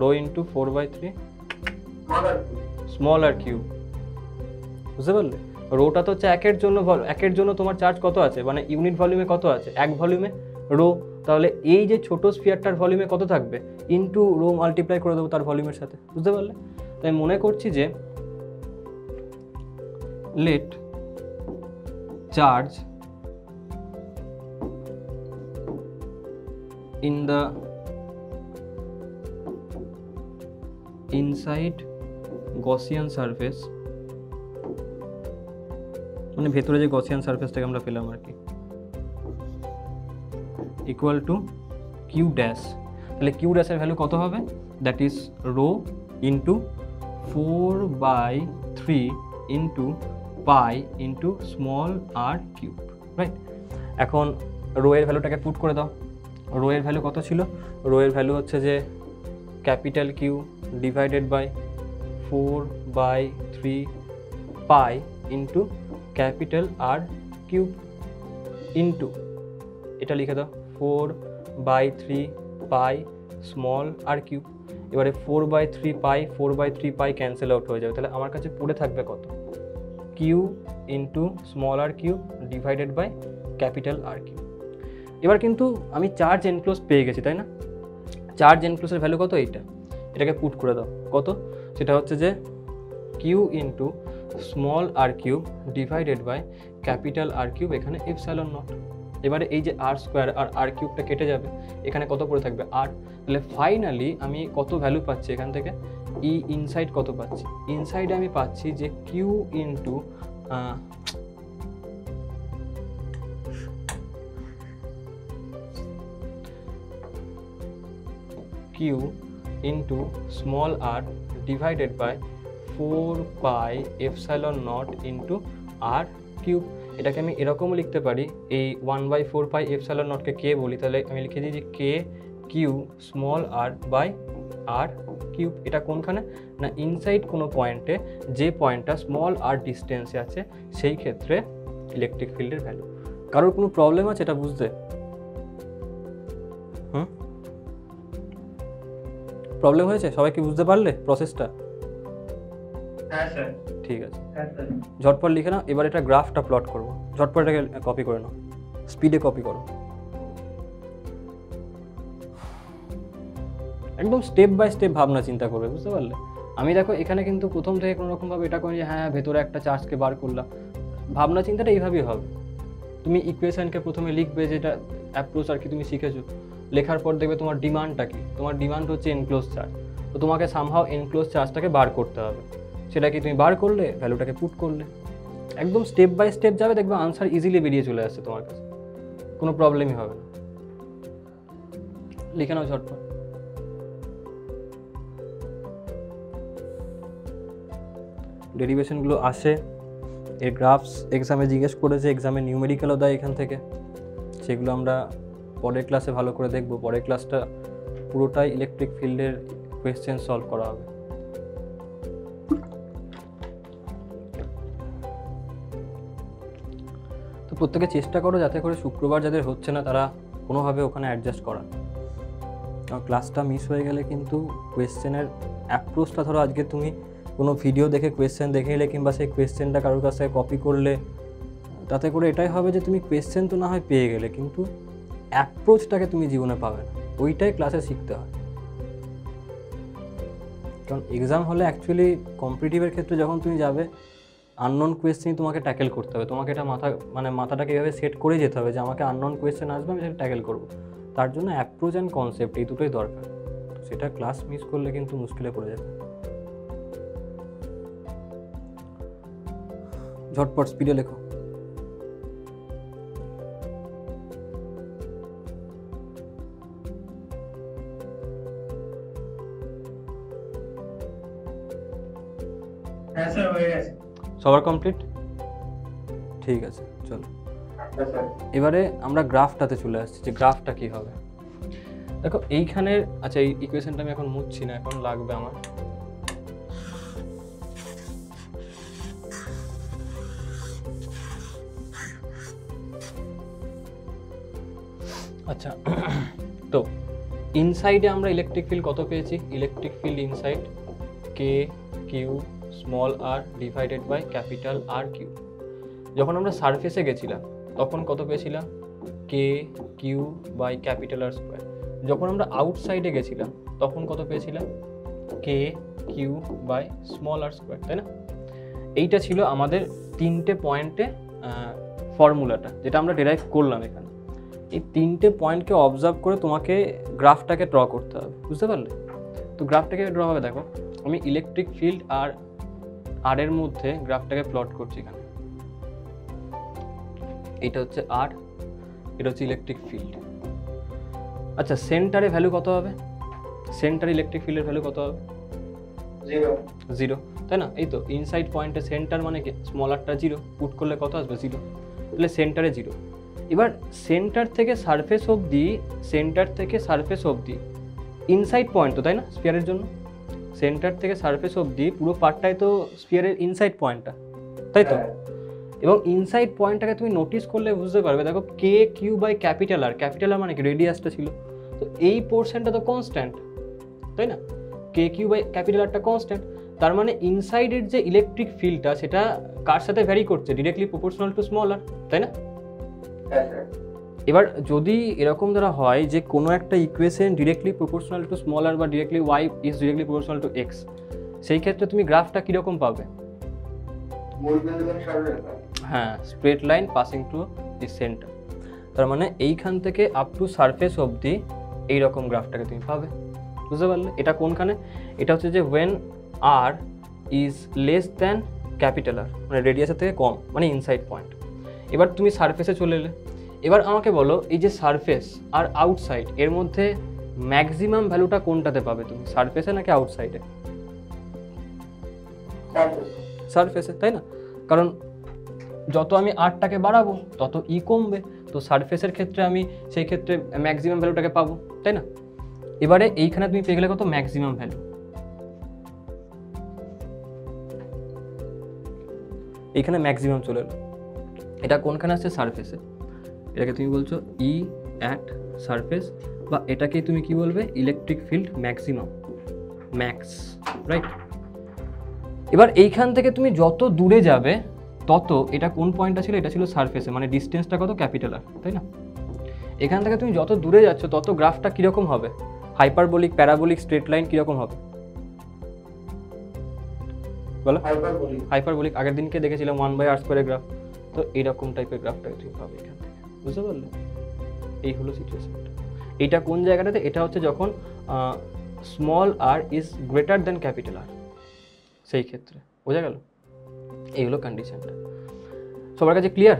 Rho into 4/3 small R cube. বুঝতে পারলে? রোটা তো হচ্ছে একের জন্য তোমার চার্জ কত আছে, মানে ইউনিট ভলিউমে কত আছে? এক ভলিউমে রো। তাহলে এই যে ছোট স্ফিয়ারটার ভলিউমে কত থাকবে? ইন্টু রো মাল্টিপ্লাই করে দেবো তার ভলিউমের সাথে। বুঝতে পারলে? তাই মনে করছি যে let charge in the inside Gaussian surface, মানে ভেতরে যে গসিয়ান সারফেসটাকে আমরা পেলাম আর কি, ইকুয়াল টু কিউ ড্যাশ। তাহলে কিউ ড্যাশের ভ্যালু কত হবে? That is rho into 4/3 into pi into small R cube, right? এখন রো এর ভ্যালুটাকে পুট করে দাও। রো এর ভ্যালু কত ছিল? রো এর ভ্যালু হচ্ছে যে capital Q divided by 4/3 pi into capital R cube into এটা লিখে দাও 4/3 পাই স্মল আর কিউব। এবারে 4/3 পাই ক্যান্সেল আউট হয়ে যাবে। তাহলে আমার কাছে পড়ে থাকবে কত? Q into small R cube divided by capital R cube. এবার কিন্তু আমি চার্জ এনক্লোজ পেয়ে গেছি, তাই না? চার্জ এনক্লোজের ভ্যালু কত? এইটা এটাকে পুট করে দাও কত, সেটা হচ্ছে যে Q into small R cube divided by capital R cube এখানে এপসাইলন নট। এবারে এই যে আর স্কোয়ার আর আর কিউবটা কেটে যাবে, এখানে কত পড়ে থাকবে আর। তাহলে ফাইনালি আমি কত ভ্যালু পাচ্ছি এখান থেকে, ই ইনসাইড কত পাচ্ছি, ইনসাইডে আমি পাচ্ছি যে Q into Q into small R divided by 4 pi epsilon naught into R cube. এটাকে আমি এরকমও লিখতে পারি, এই 1/4 পাই এপসাইলন নটকে কে বলি, তাহলে আমি লিখে দিই যে K Q small R by R cube. এটা কোনখানে না ইনসাইড কোনো পয়েন্টে, যে পয়েন্টটা স্মল আর ডিস্টেন্সে আছে সেই ক্ষেত্রে ইলেকট্রিক ফিল্ডের ভ্যালু। কারোর কোনো প্রবলেম আছে এটা বুঝতে? প্রবলেম হয়েছে? সবাই কি বুঝতে পারলে প্রসেসটা? হ্যাঁ স্যার। ঠিক আছে, হ্যাঁ স্যার। ঝটপট লিখে নাও। এবার এটা গ্রাফটা প্লট করবো, ঝটপট এটাকে কপি করে নাও, স্পিডে কপি করো, একদম স্টেপ বাই স্টেপ ভাবনা চিন্তা করবে, বুঝতে পারলে? আমি দেখো এখানে কিন্তু প্রথম থেকে কোনো রকমভাবে এটা করি যে হ্যাঁ ভেতরে একটা চার্জকে বার করলাম, ভাবনা চিন্তাটা এইভাবেই হবে। তুমি ইকুয়েশনকে প্রথমে লিখবে, যেটা অ্যাপ্রোচ আর কি তুমি শিখেছো, লেখার পর দেখবে তোমার ডিমান্ডটা কি, তোমার ডিমান্ড হচ্ছে এনক্লোজ চার্জ, তো তোমাকে সামহাও এনক্লোজ চার্জটাকে বার করতে হবে। সেটা কি তুমি বার করলে, ভ্যালুটাকে পুট করলে, একদম স্টেপ বাই স্টেপ যাবে, দেখবে আনসার ইজিলি বেরিয়ে চলে আসছে তোমার কাছে, কোনো প্রবলেমই হবে না। লিখে নাও ঝটপট। ডেরিভেশনগুলো আসে, এর গ্রাফস এক্সামে জিজ্ঞেস করেছে, এক্সামে নিউমেরিক্যালও দেয় এখান থেকে, সেগুলো আমরা পরের ক্লাসে ভালো করে দেখব। পরের ক্লাসটা পুরোটাই ইলেকট্রিক ফিল্ডের কোয়েশ্চেন সলভ করা হবে। তো প্রত্যেকে চেষ্টা করো যাতে করে শুক্রবার যাদের হচ্ছে না তারা কোনোভাবে ওখানে অ্যাডজাস্ট করা, কারণ ক্লাসটা মিস হয়ে গেলে কিন্তু কোয়েশ্চেনের অ্যাপ্রোচটা, ধরো আজকে তুমি কোনো ভিডিও দেখে কোয়েশ্চেন দেখে এলে কিংবা সেই কোয়েশ্চেনটা কারোর কাছে কপি করলে, তাতে করে এটাই হবে যে তুমি কোয়েশ্চেন তো না হয় পেয়ে গেলে, কিন্তু অ্যাপ্রোচটাকে তুমি জীবনে পাবে না, ওইটাই ক্লাসে শিখতে হয়। কারণ এক্সাম হলে অ্যাকচুয়ালি কম্পিটিটিভের ক্ষেত্রে যখন তুমি যাবে, আননোন কোয়েশ্চেনই তোমাকে ট্যাকেল করতে হবে, তোমাকে এটা মাথাটাকে এভাবে সেট করে যেতে হবে যে আমাকে আননোন কোয়েশ্চেন আসবে, আমি সেটা ট্যাকেল করবো। তার জন্য অ্যাপ্রোচ অ্যান্ড কনসেপ্ট এই দুটোই দরকার, সেটা ক্লাস মিস করলে কিন্তু মুশকিলে পড়ে যাবে। ঝটপট স্পিডে লেখো। হ্যাঁ স্যার হয়ে গেছে। সবার কমপ্লিট? ঠিক আছে, চলো হ্যাঁ স্যার। এবারে আমরা গ্রাফটাতে চলে আসছি, যে গ্রাফটা কি হবে। দেখো এইখানের, আচ্ছা এই ইকুয়েশনটা আমি এখন মুছছি না, এখন লাগবে আমার। আচ্ছা তো ইনসাইডে আমরা ইলেকট্রিক ফিল্ড কত পেয়েছি, electric field inside K Q small R divided by capital R cube. যখন আমরা সারফেসে গেছিলাম তখন কত পেয়েছিলাম, K Q by capital R square. যখন আমরা আউটসাইডে গেছিলাম তখন কত পেয়েছিলাম, K Q by small R square, তাই না? এইটা ছিল আমাদের তিনটে পয়েন্টে ফর্মুলাটা, যেটা আমরা ডেরাইভ করলাম এখানে। এই তিনটে পয়েন্টকে অবজার্ভ করে তোমাকে গ্রাফটাকে ড্র করতে হবে, বুঝতে পারলে? তো গ্রাফটাকে ড্র হবে, দেখো আমি ইলেকট্রিক ফিল্ড আর এর মধ্যে গ্রাফটাকে প্লট করছি এখানে। এটা হচ্ছে আর, এটা হচ্ছে ইলেকট্রিক ফিল্ড। আচ্ছা সেন্টারে ভ্যালু কত হবে, সেন্টারে ইলেকট্রিক ফিল্ডের ভ্যালু কত হবে, 0, তাই না? এই তো ইনসাইড পয়েন্টে সেন্টার মানে কি, স্মল আরটা 0, পুট করলে কত আসবে 0, তাহলে সেন্টারে 0। এবার সেন্টার থেকে সারফেস অবধি, সেন্টার থেকে সারফেস অবধি ইনসাইড পয়েন্ট তো, তাই না? স্ফিয়ারের জন্য সেন্টার থেকে সারফেস অবধি পুরো পার্টটাই তো স্ফিয়ারের ইনসাইড পয়েন্টটা, তাই তো? এবং ইনসাইড পয়েন্টটাকে তুমি নোটিস করলে বুঝতে পারবে, দেখো K Q by capital R, capital R মানে কি রেডিয়াসটা ছিল, তো এই পোর্শনটা তো কনস্ট্যান্ট, তাই না? কে কিউ বাই ক্যাপিটাল আরটা কনস্ট্যান্ট, তার মানে ইনসাইডের যে ইলেকট্রিক ফিল্ডটা সেটা কার সাথে ভ্যারি করছে, ডিরেক্টলি প্রপোর্শনাল টু স্মল আর, তাই না? এবার যদি এরকম দ্বারা হয় যে কোনো একটা equation directly proportional to small R বা directly Y is directly proportional to X, সেই ক্ষেত্রে তুমি গ্রাফটা কীরকম পাবে? মূল বিন্দুকে সরলরেখা। হ্যাঁ, straight line passing to the centre. তার মানে এইখান থেকে আপ টু সারফেস অবধি এইরকম গ্রাফটাকে তুমি পাবে। বুঝতে পারলে? এটা কোনখানে? এটা হচ্ছে যে when R is less than capital R, মানে রেডিয়াসের থেকে কম, মানে ইনসাইড পয়েন্ট। এবার তুমি সারফেসে চলে এলে। এবার আমাকে বলো এই যে সারফেস আর আউটসাইড এর মধ্যে ম্যাক্সিমাম ভ্যালুটা কোনটাতে পাবে তুমি, সারফেসে নাকি আউটসাইডে? সারফেসে, তাই না? কারণ যত আমি আরটাকে বাড়াবো তত ই কমবে, তো সারফেসের ক্ষেত্রে আমি সেই ক্ষেত্রে ম্যাক্সিমাম ভ্যালুটাকে পাবো, তাই না? এবারে এইখানে তুমি পেয়ে গেলে কত? Maximum value. এইখানে ম্যাক্সিমাম চলে এলো। এটা কোনখানে আসছে? সারফেসে। এটাকে তুমি বলছো ই অ্যাট সারফেস, বা এটাকেই তুমি কি বলবে? Electric field maximum, max, right? এবার এইখান থেকে তুমি যত দূরে যাবে তত, এটা কোন পয়েন্টটা ছিল? এটা ছিল সারফেসে, মানে ডিস্টেন্সটা কত? ক্যাপিটাল আর, তাই না? এখান থেকে তুমি যত দূরে যাচ্ছ তত গ্রাফটা কীরকম হবে? হাইপারবোলিক, প্যারাবোলিক, স্ট্রেট লাইন কীরকম হবে বলো? হাইপারবোলিক। আগের দিনকে দেখেছিলাম 1/r² গ্রাফ, তো এইরকম টাইপের গ্রাফটাকে তুমি পাবে এখান থেকে। বুঝতে পারলে? এই হলো সিচুয়েশনটা। এইটা কোন জায়গাটাতে? এটা হচ্ছে যখন small R is greater than capital R, সেই ক্ষেত্রে। বোঝা গেল? এই হলো কন্ডিশনটা। সবার কাছে ক্লিয়ার?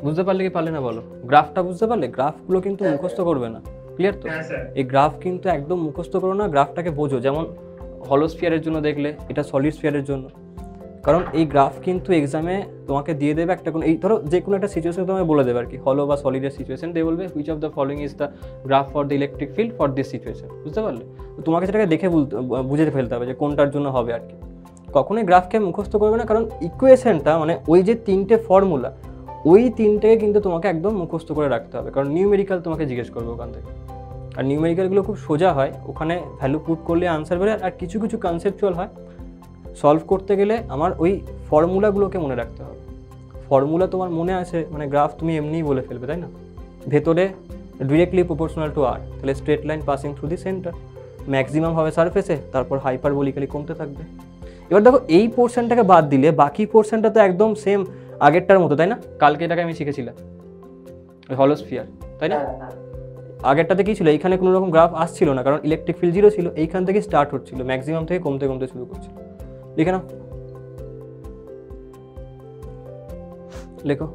বুঝতে পারলে কি পারলে না বলো? গ্রাফটা বুঝতে পারলে? গ্রাফগুলো কিন্তু মুখস্থ করবে না, ক্লিয়ার তো? হ্যাঁ স্যার। এই গ্রাফ কিন্তু একদম মুখস্থ করো না, গ্রাফটাকে বোঝো। যেমন হলো স্ফিয়ারের জন্য দেখলে, এটা সলিড স্ফিয়ারের জন্য। কারণ এই গ্রাফ কিন্তু এক্সামে তোমাকে দিয়ে দেবে একটা কোনো, এই ধরো যে কোনো একটা সিচুয়েশন তোমাকে বলে দেবে আর কি, হলো বা সলিডের সিচুয়েশন দিয়ে বলবে which of the following is the graph for the electric field for this situation. বুঝতে পারলে? তো তোমাকে সেটাকে দেখে বুঝে ফেলতে হবে যে কোনটার জন্য হবে আর কি। কখনোই গ্রাফকে মুখস্থ করবে না, কারণ ইকুয়েশনটা মানে ওই যে তিনটে ফর্মুলা, ওই তিনটেকে কিন্তু তোমাকে একদম মুখস্থ করে রাখতে হবে, কারণ নিউমেরিক্যাল তোমাকে জিজ্ঞেস করবে ওখান থেকে। আর নিউমেরিক্যালগুলো খুব সোজা হয়, ওখানে ভ্যালু পুট করলে আনসার বেরোয়। আর কিছু কিছু কনসেপচুয়াল হয়, সলভ করতে গেলে আমার ওই ফর্মুলাগুলোকে মনে রাখতে হবে। ফর্মুলা তোমার মনে আছে মানে গ্রাফ তুমি এমনিই বলে ফেলবে, তাই না? ভেতরে ডিরেক্টলি প্রপোর্শনাল টু আর, তাহলে straight line passing through the centre, maximum হবে সারফেসে, তারপর হাইপারবোলিক্যালি কমতে থাকবে। এবার দেখো এই পোর্শনটাকে বাদ দিলে বাকি পোর্শনটা তো একদম সেম আগেরটার মতো, তাই না? কালকে এটাকে আমি শিখেছিলাম, হলো স্ফিয়ার, তাই না? আগেরটাতে কি ছিল? এইখানে কোনো রকম গ্রাফ আসছিল না, কারণ ইলেকট্রিক ফিল্ড 0 ছিল, এইখান থেকে স্টার্ট হচ্ছিল, ম্যাক্সিমাম থেকে কমতে কমতে শুরু করছিল। লিখে নাও, লেখো।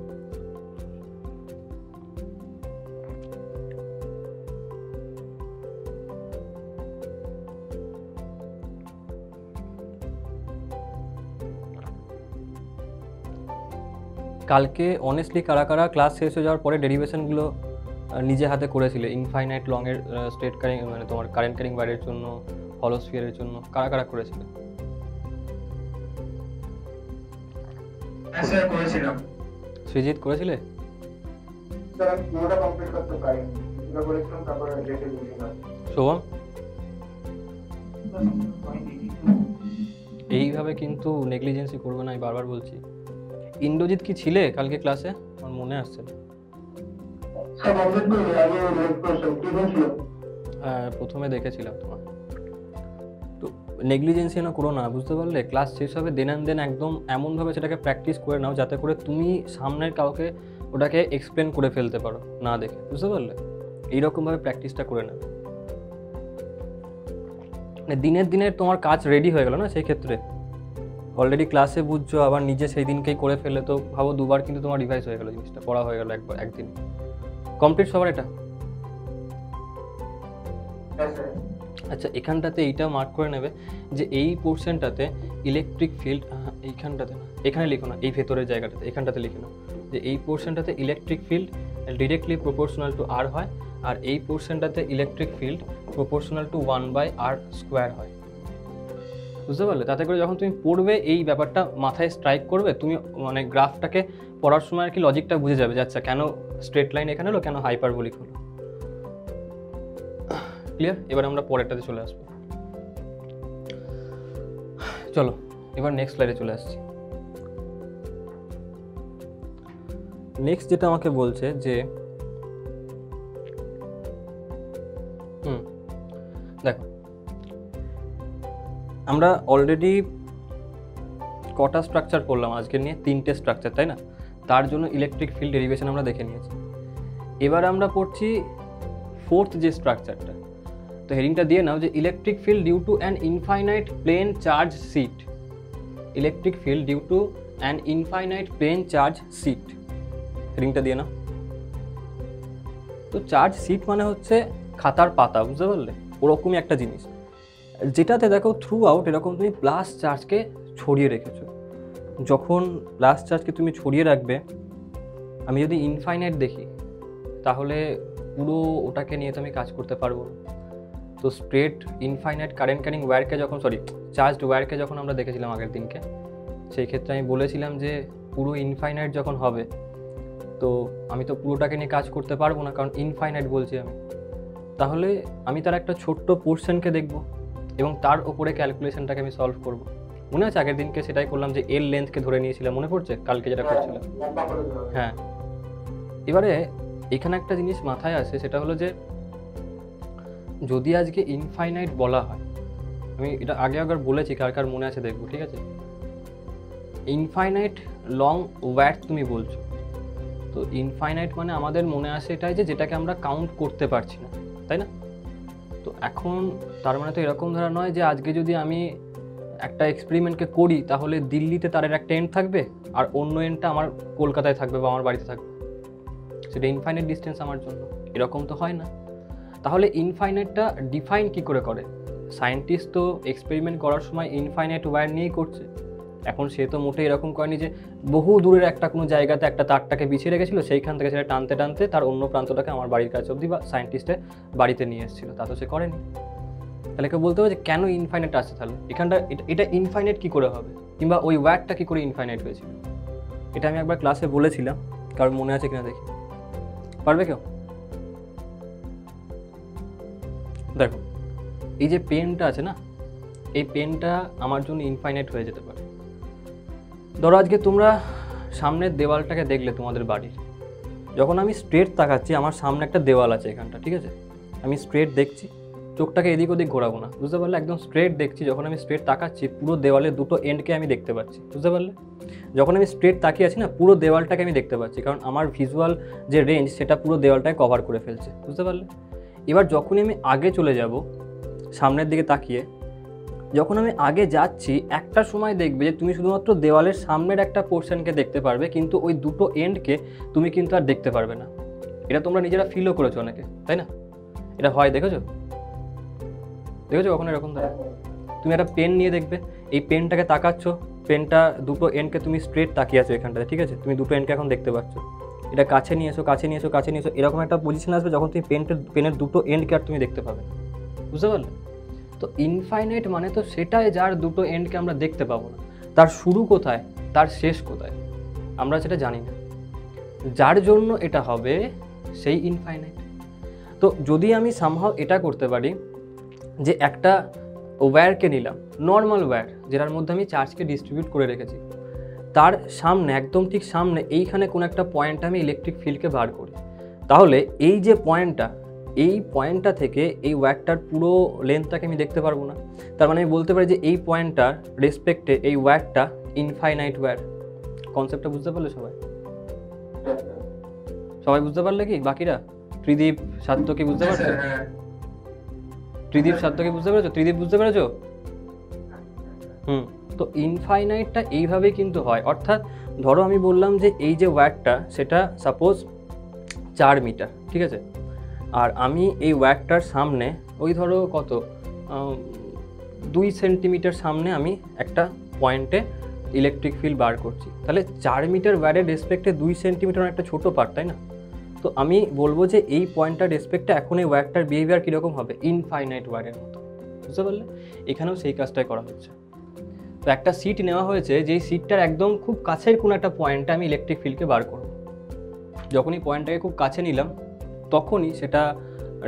কালকে অনেস্টলি কারা কারা ক্লাস শেষ হয়ে যাওয়ার পরে ডেরিভেশনগুলো নিজে হাতে করেছিলে? ইনফাইনাইট লংয়ের স্ট্রেট কারিং, মানে তোমার কারেন্ট কারিং বাইরের জন্য, হলো স্ফিয়ারের জন্য কারা কারা করেছিলে? হ্যাঁ স্যার, করেছিলাম। সৃজিত করেছিলে? স্যার আমি পুরোটা কমপ্লিট করতে পারিনি, কিছুটা করেছিলাম তারপরে রেখে দিয়েছিলাম। শোভম, এইভাবে কিন্তু নেগলিজেন্সি করবে না, আমি বারবার বলছি। ইন্দ্রজিৎ কি ছিলে কালকে ক্লাসে? আমার মনে আসছে না। স্যার কমপ্লিট করে আগে রেড করছিলাম, কি বলছিল? প্রথমে দেখেছিলাম তোমার। তো নেগলিজেন্সি না করো না, বুঝতে পারলে? ক্লাস শেষ হবে দেন অ্যান্ড দেন একদম এমনভাবে সেটাকে প্র্যাকটিস করে নাও যাতে করে তুমি সামনের কাউকে ওটাকে এক্সপ্লেন করে ফেলতে পারো না দেখে, বুঝতে পারলে? এইরকমভাবে প্র্যাকটিসটা করে নেবে। মানে দিনের দিনের তোমার কাজ রেডি হয়ে গেল না, সেই ক্ষেত্রে অলরেডি ক্লাসে বুঝছো, আবার নিজে সেই দিনকেই করে ফেলে, তো ভাবো দুবার কিন্তু তোমার রিভাইজ হয়ে গেল, জিনিসটা পড়া হয়ে গেল একদিন। কমপ্লিট সবার এটা? হ্যাঁ স্যার। আচ্ছা, এখানটাতে এইটা মার্ক করে নেবে যে এই পোর্শনটাতে ইলেকট্রিক ফিল্ড, এইখানটাতে না, এখানে লিখো না, এই ভেতরের জায়গাটাতে, এখানটাতে লিখে নাও যে এই পোর্শনটাতে electric field directly proportional to R হয়, আর এই পোর্শনটাতে electric field proportional to 1/r² হয়। বুঝতে পারলে? তাতে করে যখন তুমি পড়বে এই ব্যাপারটা মাথায় স্ট্রাইক করবে, তুমি মানে গ্রাফটাকে পড়ার সময় আর কি লজিকটা বুঝে যাবে যে আচ্ছা কেন স্ট্রেট লাইন এখানে হলো, কেন হাইপারবোলিক হলো। ক্লিয়ার? এবার আমরা পরেরটাতে চলে আসবো। চলো এবার নেক্সট স্লাইডে চলে আসছি। নেক্সট যেটা আমাকে বলছে যে আমরা অলরেডি কটা স্ট্রাকচার করলাম আজকে নিয়ে? 3টে স্ট্রাকচার, তাই না? তার জন্য ইলেকট্রিক ফিল্ড ডেরিভেশন আমরা দেখে নিয়েছি। এবার আমরা পড়ছি 4th যে স্ট্রাকচারটা। তো হেডিংটা দিয়ে নাও যে electric field due to an infinite plane charge sheet. Electric field due to an infinite plane charge sheet, হেডিংটা দিয়ে নাও। তো চার্জ সিট মানে হচ্ছে খাতার পাতা, বুঝতে পারলে? ওরকমই একটা জিনিস, যেটাতে দেখো থ্রু আউট এরকম তুমি প্লাস চার্জকে ছড়িয়ে রেখেছো। যখন প্লাস চার্জকে তুমি ছড়িয়ে রাখবে, আমি যদি ইনফাইনাইট দেখি তাহলে পুরো ওটাকে নিয়ে তো আমি কাজ করতে পারবো না। তো স্ট্রেট ইনফাইনাইট কারেন্ট ক্যারিং ওয়্যারকে যখন চার্জড ওয়্যারকে যখন আমরা দেখেছিলাম আগের দিনকে, সেই ক্ষেত্রে আমি বলেছিলাম যে পুরো ইনফাইনাইট যখন হবে তো আমি তো পুরোটাকে নিয়ে কাজ করতে পারবো না, কারণ ইনফাইনাইট বলছি আমি। তাহলে আমি তার একটা ছোট্ট পোর্শনকে দেখব এবং তার ওপরে ক্যালকুলেশনটাকে আমি সলভ করব। মনে আছে আগের দিনকে সেটাই করলাম, যে এল লেন্থকে ধরে নিয়েছিলাম, মনে পড়ছে কালকে যেটা করছিলাম? হ্যাঁ। এবারে এখানে একটা জিনিস মাথায় আসে, সেটা হলো যে যদি আজকে ইনফাইনাইট বলা হয়, আমি এটা আগে একবার বলেছি, কার কার মনে আছে দেখবো, ঠিক আছে? ইনফাইনাইট লং ওয়্যার তুমি বলছো, তো ইনফাইনাইট মানে আমাদের মনে আসে এটাই যে যেটাকে আমরা কাউন্ট করতে পারছি না, তাই না? তো এখন তার মানে তো এরকম ধরা নয় যে আজকে যদি আমি একটা এক্সপেরিমেন্টকে করি তাহলে দিল্লিতে তারের একটা এন্ড থাকবে আর অন্য এন্ডটা আমার কলকাতায় থাকবে বা আমার বাড়িতে থাকবে, সেটা ইনফাইনাইট ডিস্টেন্স আমার জন্য। এরকম তো হয় না। তাহলে ইনফাইনাইটটা ডিফাইন কি করে করে? সায়েন্টিস্ট তো এক্সপেরিমেন্ট করার সময় ইনফাইনাইট ওয়্যার নিয়েই করছে। এখন সে তো মোটেই এরকম করেনি যে বহু দূরের একটা কোনো জায়গাতে একটা তারটাকে বিছিয়ে রেখেছিল, সেইখান থেকে সেটা টানতে টানতে তার অন্য প্রান্তটাকে আমার বাড়ির কাছে অবধি বা সায়েন্টিস্টের বাড়িতে নিয়ে এসেছিল। তা তো সে করেনি। তাহলে কেউ বলতে হবে যে কেন ইনফাইনাইট আসছে? তাহলে এখানটা এটা ইনফাইনাইট কী করে হবে, কিংবা ওই ওয়্যারটা কী করে ইনফাইনাইট হয়েছিল? এটা আমি একবার ক্লাসে বলেছিলাম, কারণ মনে আছে কিনা দেখি। পারবে কেউ? দেখো, এই যে পেনটা আছে না, এই পেনটা আমার জন্য ইনফাইনাইট হয়ে যেতে পারে। ধরো আজকে তোমরা সামনের দেওয়ালটাকে দেখলে তোমাদের বাড়ির, যখন আমি স্ট্রেট তাকাচ্ছি, আমার সামনে একটা দেওয়াল আছে এখানটা, ঠিক আছে? আমি স্ট্রেট দেখছি, চোখটাকে এদিক ওদিক ঘোরাবো না, বুঝতে পারলে? একদম স্ট্রেট দেখছি। যখন আমি স্ট্রেট তাকাচ্ছি, পুরো দেওয়ালের দুটো এন্ডকে আমি দেখতে পাচ্ছি, বুঝতে পারলে? যখন আমি স্ট্রেট তাকিয়ে আছি না, পুরো দেওয়ালটাকে আমি দেখতে পাচ্ছি, কারণ আমার ভিজুয়াল যে রেঞ্জ সেটা পুরো দেওয়ালটাকে কভার করে ফেলছে, বুঝতে পারলে? এবার যখনই আমি আগে চলে যাব সামনের দিকে তাকিয়ে, যখন আমি আগে যাচ্ছি, একটা সময় দেখবে যে তুমি শুধুমাত্র দেওয়ালের সামনের একটা পোর্শনকে দেখতে পারবে, কিন্তু ওই দুটো এন্ডকে তুমি কিন্তু আর দেখতে পারবে না। এটা তোমরা নিজেরা ফিলও করেছো অনেকে, তাই না? এটা হয়, দেখেছো কখনো এরকম? ধরো তুমি একটা পেন নিয়ে দেখবে, এই পেনটাকে তাকাচ্ছ, পেনটা দুটো এন্ডকে তুমি স্ট্রেট তাকিয়ে আছো এখানটাতে, ঠিক আছে? তুমি দুটো এন্ডকে এখন দেখতে পাচ্ছ। এটা কাছে নিয়ে এসো, এরকম একটা পজিশন আসবে যখন তুমি পেনের দুটো এন্ডকে আর তুমি দেখতে পাবে, বুঝতে পারলে? তো ইনফাইনাইট মানে তো সেটাই, যার দুটো এন্ডকে আমরা দেখতে পাবো না। তার শুরু কোথায়, তার শেষ কোথায়, আমরা সেটা জানি না। যার জন্য এটা হবে সেই ইনফাইনাইট। তো যদি আমি সামহাও এটা করতে পারি যে একটা ওয়্যারকে নিলাম, নর্মাল ওয়্যার, যেটার মধ্যে আমি চার্জকে ডিস্ট্রিবিউট করে রেখেছি, তার সামনে, একদম ঠিক সামনে এইখানে কোনো একটা পয়েন্টে আমি ইলেকট্রিক ফিল্ডকে বার করি, তাহলে এই যে পয়েন্টটা, এই পয়েন্টটা থেকে এই ওয়্যারটার পুরো লেন্থটাকে আমি দেখতে পারবো না। তার মানে আমি বলতে পারি যে এই পয়েন্টটার রেসপেক্টে এই ওয়্যারটা ইনফাইনাইট ওয়্যার। কনসেপ্টটা বুঝতে পারলে সবাই? সবাই বুঝতে পারলে কি? বাকিরা? ত্রিদীপ, সাত্তকী বুঝতে পারছো? ত্রিদীপ, সাত্তকী বুঝতে পেরেছো? ত্রিদীপ বুঝতে পেরেছো? তো ইনফাইনাইটটা এইভাবেই কিন্তু হয়। অর্থাৎ ধরো আমি বললাম যে এই যে ওয়্যারটা, সেটা সাপোজ 4 মিটার, ঠিক আছে? আর আমি এই ওয়্যারটার সামনে ওই ধরো কত 2 সেন্টিমিটার সামনে আমি একটা পয়েন্টে ইলেকট্রিক ফিল্ড বার করছি। তাহলে 4 মিটার ওয়্যারের রেসপেক্টে 2 সেন্টিমিটার একটা ছোটো পার্ট, তাই না? তো আমি বলবো যে এই পয়েন্টটার রেসপেক্টে এখন এই ওয়্যারটার বিহেভিয়ার কীরকম হবে? ইনফাইনাইট ওয়্যারের মতো, বুঝতে পারলে? এখানেও সেই কাজটাই করা হচ্ছে। তো একটা সিট নেওয়া হয়েছে, যেই সিটটার একদম খুব কাছের কোনো একটা পয়েন্টে আমি ইলেকট্রিক ফিল্ডকে বার করব। যখনই পয়েন্টটাকে খুব কাছে নিলাম, তখনই সেটা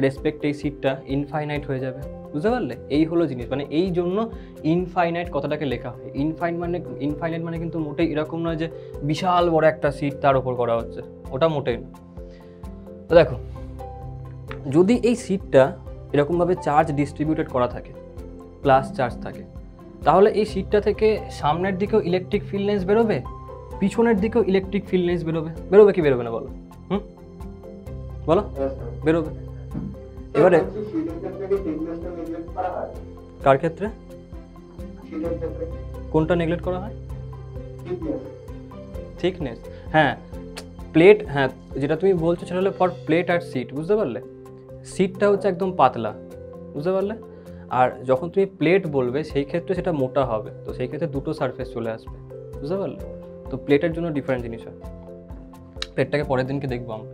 রেসপেক্ট এই সিটটা ইনফাইনাইট হয়ে যাবে, বুঝতে পারলে? এই হলো জিনিস, মানে এই জন্য ইনফাইনাইট কথাটাকে লেখা হয়। ইনফাইনাইট মানে কিন্তু মোটেই এরকম নয় যে বিশাল বড় একটা সিট তার ওপর করা হচ্ছে, ওটা মোটেই না। তো দেখো, যদি এই সিটটা এরকমভাবে চার্জ ডিস্ট্রিবিউটেড করা থাকে, প্লাস চার্জ থাকে, তাহলে এই সিটটা থেকে সামনের দিকেও ইলেকট্রিক ফিল্ড লাইন্স বেরোবে, পিছনের দিকেও ইলেকট্রিক ফিল্ড লাইন্স বেরোবে। বেরোবে কি বেরোবে না বলো? বলো। Yes, sir. বেরোবে। এবারে বলছি, শীতের ক্ষেত্রে কি thickness-টা neglect করা হয়? কার ক্ষেত্রে শীতের ক্ষেত্রে কোনটা নেগলেক্ট করা হয়? thickness। থিকনেস। হ্যাঁ, প্লেট, হ্যাঁ যেটা তুমি বলছো সেটা হলো ফর প্লেট আর সিট, বুঝতে পারলে? সিটটা হচ্ছে একদম পাতলা, বুঝতে পারলে? আর যখন তুমি প্লেট বলবে সেই ক্ষেত্রে সেটা মোটা হবে, তো সেই ক্ষেত্রে দুটো সারফেস চলে আসবে, বুঝতে পারলে? তো প্লেটের জন্য ডিফারেন্ট জিনিস হয়। প্লেটটাকে পরের দিনকে দেখবো আমরা।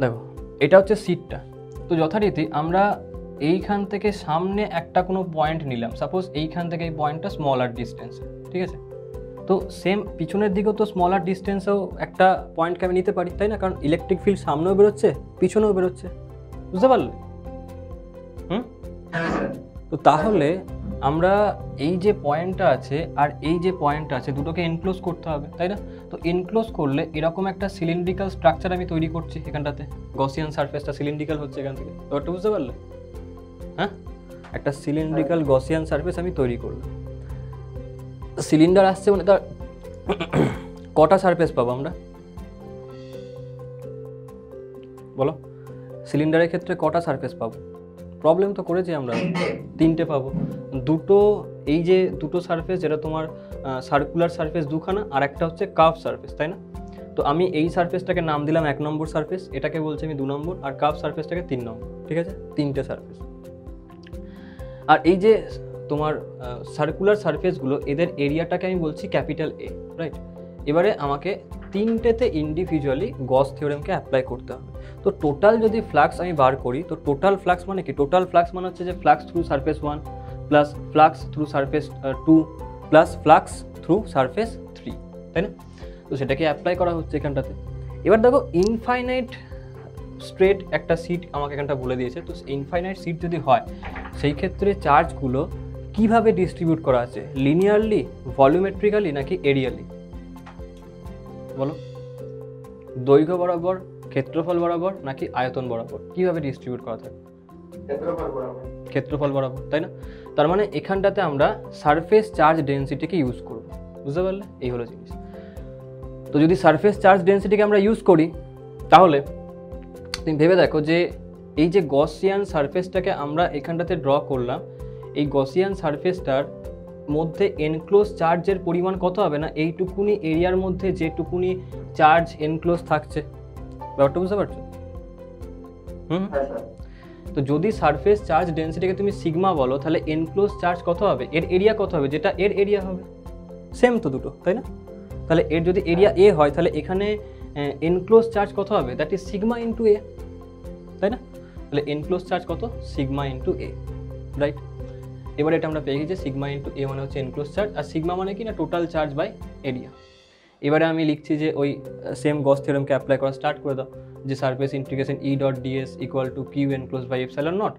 দেখো এটা হচ্ছে সিটটা। তো যথারীতি আমরা এইখান থেকে সামনে একটা কোনো পয়েন্ট নিলাম, সাপোজ এইখান থেকে এই পয়েন্টটা স্মলার ডিস্টেন্সে, ঠিক আছে? তো সেম পিছনের দিকেও তো স্মলার ডিস্টেন্সেও একটা পয়েন্টকে আমি নিতে পারি, তাই না? কারণ ইলেকট্রিক ফিল্ড সামনেও বেরোচ্ছে, পিছনেও বেরোচ্ছে, বুঝতে পারলে? হ্যাঁ স্যার। তো তাহলে আমরা এই যে পয়েন্টটা আছে আর এই যে পয়েন্টটা আছে দুটোকে এনক্লোজ করতে হবে, তাই না? তো এনক্লোজ করলে এরকম একটা সিলিন্ড্রিক্যাল স্ট্রাকচার আমি তৈরি করছি এখানটাতে। গসিয়ান সারফেসটা সিলিন্ড্রিক্যাল হচ্ছে এখান থেকে, ব্যাপারটা বুঝতে পারলে? হ্যাঁ, একটা সিলিন্ড্রিক্যাল গসিয়ান সারফেস আমি তৈরি করলাম। সিলিন্ডার আসছে মানে তার কটা সারফেস পাবো আমরা, বলো? সিলিন্ডারের ক্ষেত্রে কটা সারফেস পাবো? প্রবলেম তো করেছি আমরা, তিনটে পাবো। দুটো, এই যে দুটো সারফেস যেটা তোমার সার্কুলার সারফেস দুখানা, আর একটা হচ্ছে কার্ভ সারফেস, তাই না? তো আমি এই সারফেসটাকে নাম দিলাম 1 নম্বর সারফেস, এটাকে বলছি আমি 2 নম্বর, আর কার্ভ সারফেসটাকে 3 নম্বর, ঠিক আছে? তিনটে সারফেস। আর এই যে তোমার সার্কুলার সারফেসগুলো, এদের এরিয়াটাকে আমি বলছি ক্যাপিটাল এ, রাইট? এবারে আমাকে তিনটেতে ইন্ডিভিজুয়ালি গস থিওরেমকে অ্যাপ্লাই করতে হবে। তো টোটাল যদি ফ্লাক্স আমি বার করি, তো টোটাল ফ্লাক্স মানে কি? টোটাল ফ্লাক্স মানে হচ্ছে যে flux through surface 1 plus flux through surface 2 plus flux through surface 3, তাই না? তো সেটাকে অ্যাপ্লাই করা হচ্ছে এখানটাতে। এবার দেখো ইনফাইনাইট স্ট্রেট একটা সিট আমাকে এখানটা বলে দিয়েছে। তো ইনফাইনাইট সিট যদি হয় সেই ক্ষেত্রে চার্জগুলো কিভাবে ডিস্ট্রিবিউট করা আছে? লিনিয়ারলি, ভলিউমেট্রিক্যালি নাকি এরিয়ালি? বলো। দৈর্ঘ্য বরাবর, ক্ষেত্রফল বরাবর নাকি আয়তন বরাবর? কিভাবে ডিস্ট্রিবিউট করা থাকে? ক্ষেত্রফল বরাবর। ক্ষেত্রফল বরাবর, তাই না? তার মানে এখানটাতে আমরা সারফেস চার্জ ডেন্সিটিকে ইউজ করব, বুঝতে পারলে? এই হলো জিনিস। তো যদি সারফেস চার্জ ডেন্সিটিকে আমরা ইউজ করি, তাহলে তুমি ভেবে দেখো যে এই যে গসিয়ান সারফেসটাকে আমরা এখানটাতে ড্র করলাম, এই গসিয়ান সারফেসটার মধ্যে এনক্লোজ চার্জের পরিমাণ কত হবে না? এইটুকুনি এরিয়ার মধ্যে যেটুকুনি চার্জ এনক্লোজ থাকছে, ব্যাপারটা বুঝতে পারছো? হ্যাঁ স্যার। তো যদি সারফেস চার্জ ডেন্সিটিকে তুমি সিগমা বলো, তাহলে এনক্লোজ চার্জ কত হবে? এর এরিয়া কত হবে? যেটা এর এরিয়া হবে, সেম তো দুটো, তাই না? তাহলে এর যদি এরিয়া এ হয়, তাহলে এখানে এনক্লোজ চার্জ কত হবে? দ্যাট ইজ সিগমা ইন্টু এ, তাই না? তাহলে এনক্লোজ চার্জ কত? সিগমা ইন্টু এ, রাইট? এবার এটা আমরা পেয়ে গেছি সিগমা ইন্টু এ মানে হচ্ছে এনক্লোজ চার্জ, আর সিগমা মানে কি না? Total charge by area. এবারে আমি লিখছি যে ওই সেম গস থিওরেমকে অ্যাপ্লাই করা স্টার্ট করে দাও, যে surface integration E dot DS equal to Q enclose by epsilon naught.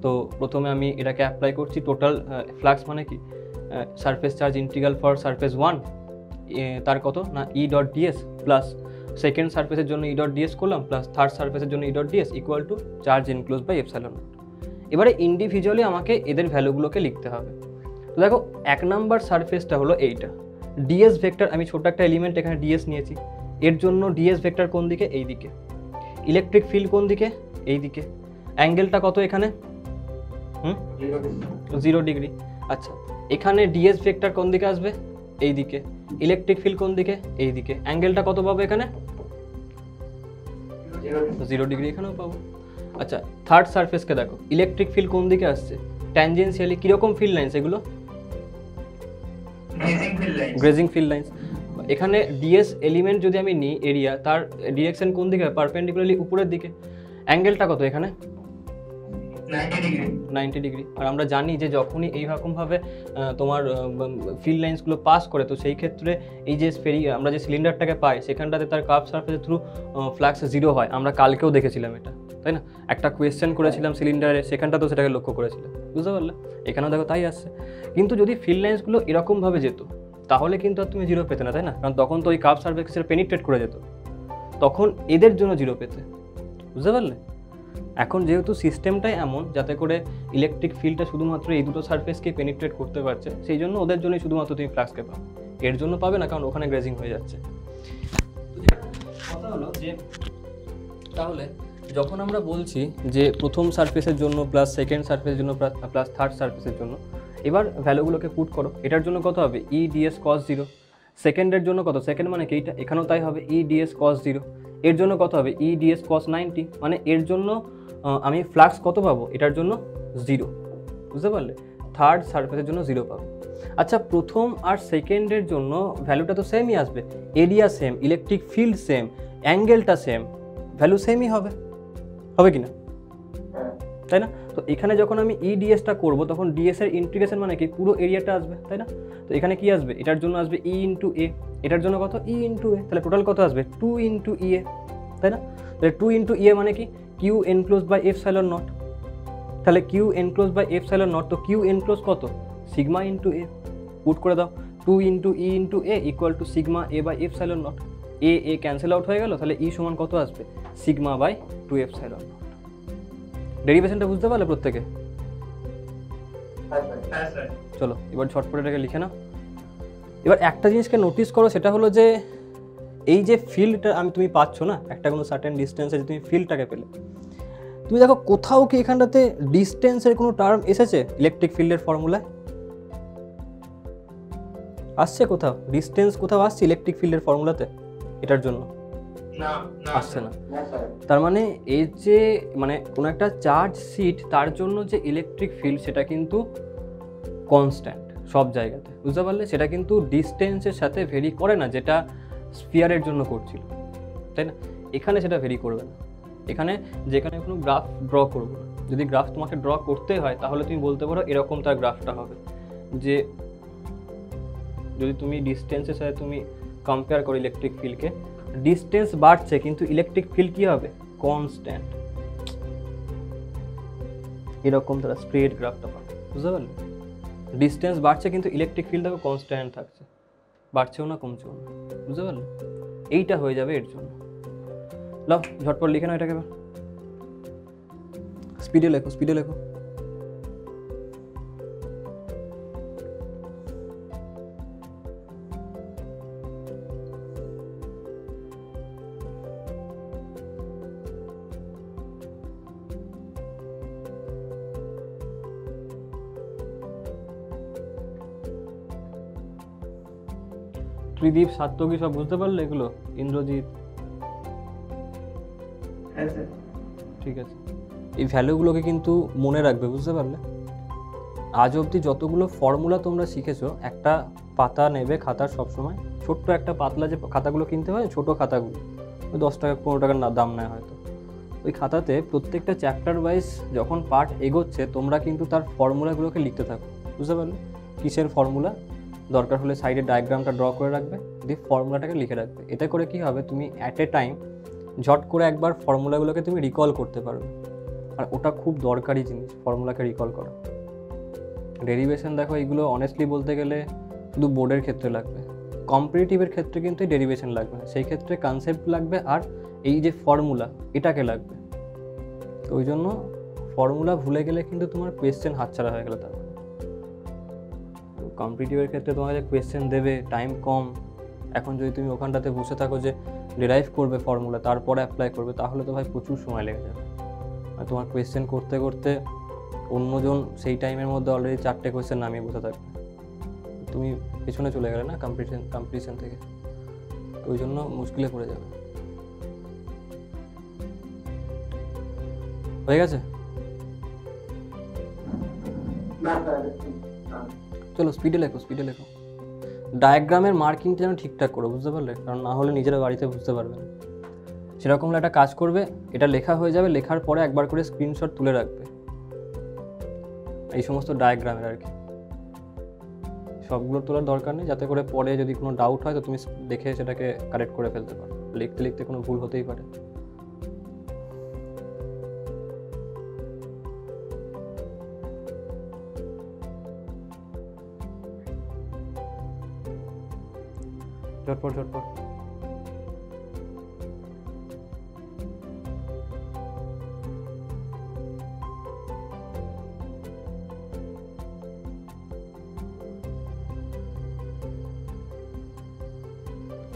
তো প্রথমে আমি এটাকে অ্যাপ্লাই করছি। টোটাল ফ্লাক্স মানে কি? Surface charge integral for surface 1 তার কত না? E dot DS plus second সারফেসের জন্য ই ডট ডিএস করলাম প্লাস থার্ড সারফেসের জন্য E dot DS equal to charge enclose by epsilon naught. এবারে ইন্ডিভিজুয়ালি আমাকে এদের ভ্যালুগুলোকে লিখতে হবে। তো দেখো 1 নাম্বার সারফেসটা হলো এইটা, ডিএস ভেক্টর, আমি ছোট একটা এলিমেন্ট এখানে ডিএস নিয়েছি, এর জন্য ডিএস ভেক্টর কোন দিকে? এই দিকে। ইলেকট্রিক ফিল্ড কোন দিকে? এই দিকে। অ্যাঙ্গেলটা কত এখানে? 0 ডিগ্রি। আচ্ছা, এখানে ডিএস ভেক্টর কোন দিকে আসবে? এই দিকে। ইলেকট্রিক ফিল্ড কোন দিকে? এই দিকে। অ্যাঙ্গেলটা কত পাবো এখানে? 0 ডিগ্রি এখানেও পাবো। আচ্ছা, থার্ড সারফেসকে দেখো, ইলেকট্রিক ফিল্ড কোন দিকে আসছে? ট্যানজেন্সিয়ালি। কিরকম ফিল্ড লাইন্স এগুলো? Grazing field lines. এখানে ডিএস এলিমেন্ট যদি আমি নিই এরিয়া, তার ডিরেকশন কোন দিকে? পারপেন্ডিকুলারলি উপরের দিকে। অ্যাঙ্গেলটা কত এখানে? 90 ডিগ্রি। আর আমরা জানি যে যখনই এইরকমভাবে তোমার ফিল্ড লাইন্সগুলো পাস করে, তো সেই ক্ষেত্রে এই যে আমরা যে সিলিন্ডারটাকে পাই সেখানটাতে তার কার্ভ সারফেসের থ্রু ফ্লাক্স 0 হয়। আমরা কালকেও দেখেছিলাম এটা, তাই না? একটা কোয়েশ্চেন করেছিলাম সিলিন্ডারে, সেখানটা তো সেটাকে লক্ষ্য করেছিলাম, বুঝতে পারলে? এখানেও দেখো তাই আসছে। কিন্তু যদি ফিল্ড লাইন্সগুলো এরকমভাবে যেত, তাহলে কিন্তু আর তুমি 0 পেতে না, তাই না? কারণ তখন তো ওই কার্ভ সারফেসের পেনিট্রেট করে যেত, তখন এদের জন্য 0 পেতে, বুঝতে পারলে? এখন যেহেতু সিস্টেমটাই এমন যাতে করে ইলেকট্রিক ফিল্ডটা শুধুমাত্র এই দুটো সারফেসকে পেনিট্রেট করতে পারছে, সেই জন্য ওদের জন্যই শুধুমাত্র তুমি ফ্লাক্সকে পাবে, এর জন্য পাবে না, কারণ ওখানে গ্রেজিং হয়ে যাচ্ছে। কথা হলো যে তাহলে যখন আমরা বলছি যে প্রথম সারফেসের জন্য প্লাস সেকেন্ড সারফেসের জন্য প্লাস থার্ড সারফেসের জন্য, এবার ভ্যালুগুলোকে পুট করো। এটার জন্য কত হবে ই ডিএস কস 0, সেকেন্ডের জন্য কত, সেকেন্ড মানে কি এইটা, এখানেও তাই হবে ই ডিএস কস 0, এর জন্য কত হবে ই ডিএস কস 90, মানে এর জন্য আমি ফ্লাক্স কত পাবো, এটার জন্য 0, বুঝতে পারলে? থার্ড সারফেসের জন্য 0 পাবো। আচ্ছা, প্রথম আর সেকেন্ডের জন্য ভ্যালুটা তো সেমই আসবে, area same, electric field same, অ্যাঙ্গেলটা সেম, ভ্যালু সেমই হবে, হবে কি না? তাই না? তো এখানে যখন আমি ই ডিএসটা করবো তখন ডিএস এর ইন্টিগ্রেশন মানে কি, পুরো এরিয়াটা আসবে, তাই না? তো এখানে কি আসবে, এটার জন্য আসবে ই ইন্টু এ, এটার জন্য কত ই ইন্টু এ, তাহলে টোটাল কত আসবে 2 ইন্টু ই এ, তাই না? তাহলে 2 ইন্টু ই এ মানে কি Q enclose by epsilon naught, তাহলে Q enclose by epsilon naught, তো কিউ এনক্লোজ কত সিগমা ইন্টু এ, পুট করে দাও 2 into E into A equal to sigma A by epsilon naught, A A cancel out হয়ে গেল, তাহলে E সমান কত আসবে সিগমা বাই 2 এপসাইলন নট। ডেরিভেশনটা বুঝতে পারলে প্রত্যেকে? হ্যাঁ স্যার। চলো এবার ঝটপট এটাকে লিখে নাও। এবার একটা জিনিসকে নোটিস করো, সেটা হলো যে এই যে ফিল্ডটা তুমি পাচ্ছ না, একটা কোনো সার্টেন ডিস্টেন্সে যে তুমি ফিল্ডটাকে পেলে, তুমি দেখো কোথাও কি এখানটাতে ডিস্টেন্সের কোনো টার্ম এসেছে ইলেকট্রিক ফিল্ডের ফর্মুলায়? আসছে কোথাও ডিস্টেন্স, কোথাও আসছে ইলেকট্রিক ফিল্ডের ফর্মুলাতে এটার জন্য? না না আসছে না। না স্যার। তার মানে এই যে মানে কোনো একটা চার্জ সিট, তার জন্য যে ইলেকট্রিক ফিল্ড সেটা কিন্তু কনস্ট্যান্ট সব জায়গাতে, বুঝতে পারলে? সেটা কিন্তু ডিস্টেন্সের সাথে ভেরি করে না, যেটা স্ফিয়ারের জন্য করছিল, তাই না? এখানে সেটা ভেরি করবে না। এখানে যেখানে কোনো গ্রাফ ড্র করবো না, যদি গ্রাফ তোমাকে ড্র করতে হয় তাহলে তুমি বলতে পারো এরকম তার গ্রাফটা হবে, যে যদি তুমি ডিস্টেন্সের সাথে তুমি কম্পেয়ার করো ইলেকট্রিক ফিল্ডকে, ডিস্টেন্স বাড়ছে কিন্তু ইলেকট্রিক ফিল্ড কী হবে কনস্ট্যান্ট, এরকম তারা স্ট্রেট গ্রাফটা পাবে, বুঝতে পারলে? ডিস্টেন্স বাড়ছে কিন্তু ইলেকট্রিক ফিল্ড দেখো কনস্ট্যান্ট থাকছে, বাড়ছেও না কমছেও না, বুঝতে পারলে? এইটা হয়ে যাবে এর জন্য। লাও ঝটপট লিখে নাও এটাকে, স্পিডে লেখো, স্পিডে লেখো। ত্রিদীপ, সাত্যকী সব বুঝতে পারলে এগুলো? ইন্দ্রজিৎ? হ্যাঁ স্যার। ঠিক আছে, এই ভ্যালুগুলোকে কিন্তু মনে রাখবে, বুঝতে পারলে? আজ অবধি যতগুলো ফর্মুলা তোমরা শিখেছো, একটা পাতা নেবে খাতার, সবসময় ছোট্ট একটা পাতলা যে খাতাগুলো কিনতে হয়, ছোটো খাতাগুলো, ওই 10 টাকা 15 টাকার দাম নেয় হয়তো, ওই খাতাতে প্রত্যেকটা চ্যাপ্টার ওয়াইজ যখন পার্ট এগোচ্ছে তোমরা কিন্তু তার ফর্মুলাগুলোকে লিখতে থাকো, বুঝতে পারলে? কিসের ফর্মুলা, দরকার হলে সাইডে ডায়াগ্রামটা ড্র করে রাখবে, দিয়ে ফর্মুলাটাকে লিখে রাখবে। এতে করে কি হবে, তুমি অ্যাট এ টাইম ঝট করে একবার ফর্মুলাগুলোকে তুমি রিকল করতে পারবে, আর ওটা খুব দরকারি জিনিস, ফর্মুলাকে রিকল করা। ডেরিভেশন দেখো, এইগুলো অনেস্টলি বলতে গেলে শুধু বোর্ডের ক্ষেত্রে লাগবে, কম্পিটিটিভের ক্ষেত্রে কিন্তু ডেরিভেশন লাগবে না, সেই ক্ষেত্রে কনসেপ্ট লাগবে আর এই যে ফর্মুলা এটাকে লাগবে। তো ওই জন্য ফর্মুলা ভুলে গেলে কিন্তু তোমার কোয়েশ্চেন হাতছাড়া হয়ে গেল। তার কম্পিটিটিভের ক্ষেত্রে তোমাকে যে কোয়েশ্চেন দেবে, টাইম কম, এখন যদি তুমি ওখানটাতে বসে থাকো যে ডিরাইভ করবে ফর্মুলা তারপরে অ্যাপ্লাই করবে, তাহলে তো ভাই প্রচুর সময় লেগে যাবে, আর তোমার কোয়েশ্চেন করতে করতে অন্যজন সেই টাইমের মধ্যে অলরেডি 4টে কোয়েশ্চেন নামিয়ে বসে থাকবে, তুমি পেছনে চলে গেলে না কম্পিটিশন থেকে, তো ওই জন্য মুশকিলে পড়ে যাবে। হয়ে গেছে? না স্যার। চলো স্পিডে লেখো, স্পিডে লেখো। ডায়াগ্রামের মার্কিংটা যেন ঠিকঠাক করো, বুঝতে পারলে? কারণ না হলে নিজেরা বাড়িতে বুঝতে পারবে না। সেরকম একটা কাজ করবে, এটা লেখা হয়ে যাবে, লেখার পরে একবার করে স্ক্রিনশট তুলে রাখবে এই সমস্ত ডায়াগ্রামের আর কি। সবগুলো তোলার দরকার নেই, যাতে করে পরে যদি কোনো ডাউট হয় তো তুমি দেখে সেটাকে কারেক্ট করে ফেলতে পারো, লিখতে লিখতে কোনো ভুল হতেই পারে। ঝটপট ঝটপট।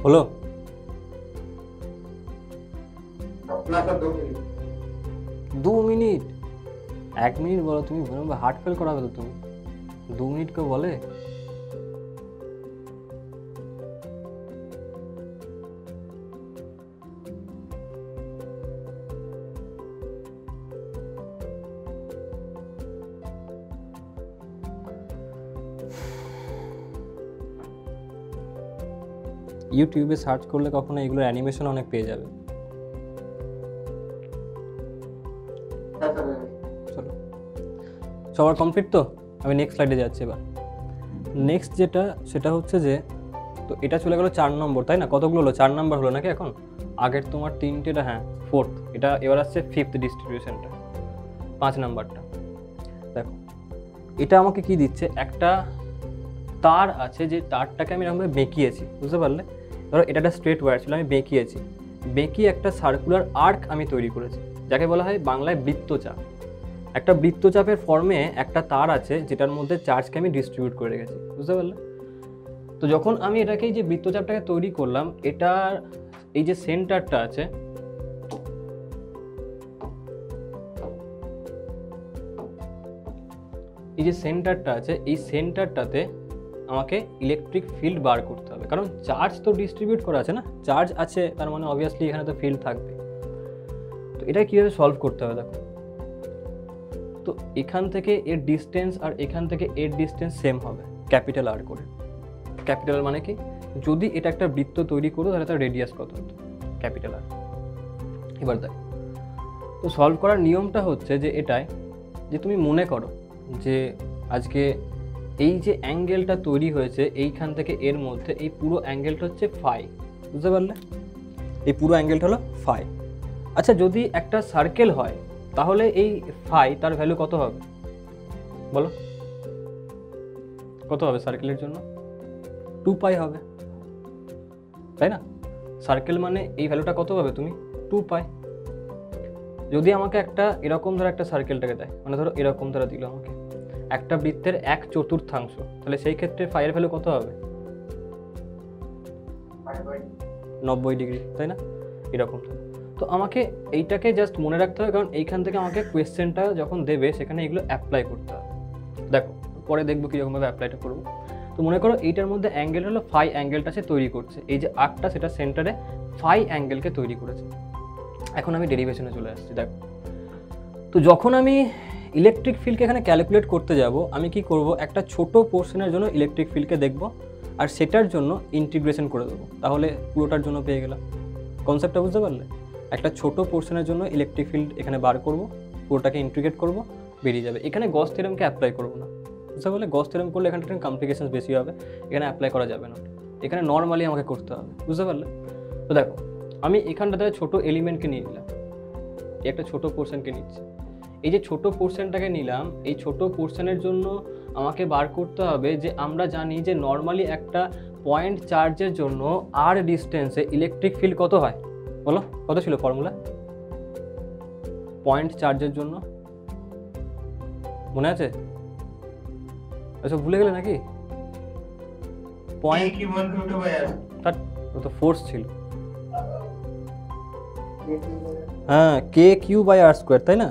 হলো? না স্যার 2 মিনিট। 2 মিনিট? 1 মিনিট বলো তুমি, হার্ট ফেল করাবে তো তুমি। 2 মিনিট কেউ বলে? ইউটিউবে সার্চ করলে কখনো এগুলোর অ্যানিমেশন অনেক পেয়ে যাবে। হ্যাঁ স্যার। চলো, সবার কমপ্লিট তো? আমি নেক্সট স্লাইডে যাচ্ছি এবার। নেক্সট যেটা সেটা হচ্ছে যে, তো এটা চলে গেলো 4 নম্বর, তাই না? কতগুলো হলো? 4 নম্বর হলো নাকি এখন? আগের তোমার 3টেটা, হ্যাঁ 4th, এটা এবার আসছে 5th ডিস্ট্রিবিউশনটা, 5 নাম্বারটা। দেখো এটা আমাকে কি দিচ্ছে, একটা তার আছে, যে তারটাকে আমি এরকমভাবে বেঁকিয়েছি, বুঝতে পারলে? ধরো এটা একটা স্ট্রেট ওয়্যার ছিল, আমি বেঁকিয়েছি, বেঁকিয়ে একটা সার্কুলার আর্ক আমি তৈরি করেছি, যাকে বলা হয় বাংলায় বৃত্তচাপ। একটা বৃত্তচাপের ফর্মে একটা তার আছে, যেটার মধ্যে চার্জকে আমি ডিস্ট্রিবিউট করে রেখেছি, বুঝতে পারলে? তো যখন আমি এটাকে, এই যে বৃত্তচাপটাকে তৈরি করলাম, এটার এই যে সেন্টারটা আছে, এই যে সেন্টারটা আছে, এই সেন্টারটাতে আমাকে ইলেকট্রিক ফিল্ড বার করতে হবে, কারণ চার্জ তো ডিস্ট্রিবিউট করা আছে না, চার্জ আছে তার মানে অবভিয়াসলি এখানে তো ফিল্ড থাকবে। তো এটা কীভাবে সলভ করতে হবে দেখো। তো এখান থেকে এর ডিস্টেন্স আর এখান থেকে এর ডিস্টেন্স সেম হবে, ক্যাপিটাল আর করে। ক্যাপিটাল মানে কি, যদি এটা একটা বৃত্ত তৈরি করো তাহলে তার রেডিয়াস কত হতো, ক্যাপিটাল আর। এবার দেখো, তো সলভ করার নিয়মটা হচ্ছে যে এটাই, যে তুমি মনে করো যে আজকে এই যে অ্যাঙ্গেলটা তৈরি হয়েছে এইখান থেকে এর মধ্যে, এই পুরো অ্যাঙ্গেলটা হচ্ছে ফাই, বুঝতে পারলে? এই পুরো অ্যাঙ্গেলটা হলো ফাই। আচ্ছা, যদি একটা সার্কেল হয় তাহলে এই ফাই তার ভ্যালু কত হবে বলো? কত হবে সার্কেলের জন্য? 2 পাই হবে, তাই না? সার্কেল মানে এই ভ্যালুটা কত পাবে তুমি? 2 পাই। যদি আমাকে একটা এরকম ধরো একটা সার্কেলটাকে দেয়, মানে ধরো এরকম ধরো দিল আমাকে একটা বৃত্তের 1/4, তাহলে সেই ক্ষেত্রে ফাইয়ের ভ্যালু কত হবে? 90 ডিগ্রি, তাই না? এরকম। তো আমাকে এইটাকে জাস্ট মনে রাখতে হবে, কারণ এইখান থেকে আমাকে কোয়েশ্চেনটা যখন দেবে সেখানে এগুলো অ্যাপ্লাই করতে হবে। দেখো পরে দেখবো কীরকমভাবে অ্যাপ্লাইটা করবো। তো মনে করো এইটার মধ্যে অ্যাঙ্গেল হলো ফাই, অ্যাঙ্গেলটা সে তৈরি করছে, এই যে আর্কটা সেটা সেন্টারে ফাই অ্যাঙ্গেলকে তৈরি করেছে। এখন আমি ডেরিভেশনে চলে আসছি। দেখো, তো যখন আমি ইলেকট্রিক ফিল্ডকে এখানে ক্যালকুলেট করতে যাব, আমি কি করব, একটা ছোট পোর্শনের জন্য ইলেকট্রিক ফিল্ডকে দেখব আর সেটার জন্য ইন্টিগ্রেশন করে দেবো, তাহলে পুরোটার জন্য পেয়ে গেলাম। কনসেপ্টটা বুঝতে পারলে? একটা ছোট পোর্শনের জন্য ইলেকট্রিক ফিল্ড এখানে বার করব, পুরোটাকে ইন্টিগ্রেট করব, বেরিয়ে যাবে। এখানে গস থিওরেমকে অ্যাপ্লাই করব না, বুঝতে পারলে? গস থিওরেম করলে এখানে একটু কমপ্লিকেশনস বেশি হবে, এখানে অ্যাপ্লাই করা যাবে না, এখানে নর্মালি আমাকে করতে হবে, বুঝতে পারলে? তো দেখো, আমি এখানটাতে ছোট এলিমেন্টকে নিয়ে নিলাম, একটা ছোট পোর্শনকে নিচ্ছি। এই যে ছোট পোর্শনটাকে নিলাম, এই ছোট পোর্শনের জন্য আমাকে বার করতে হবে যে আমরা জানি যে নর্মালি একটা পয়েন্ট চার্জের জন্য আর ডিস্টেন্সে ইলেকট্রিক ফিল্ড কত হয় বলো? কত ছিল ফর্মুলা পয়েন্ট চার্জের জন্য? মনে আছে? এসব ভুলে গেলে নাকি? পয়েন্ট কি বলতে হতো ভাই? তার তো ফোর্স ছিল, হ্যাঁ, k/r², তাই না?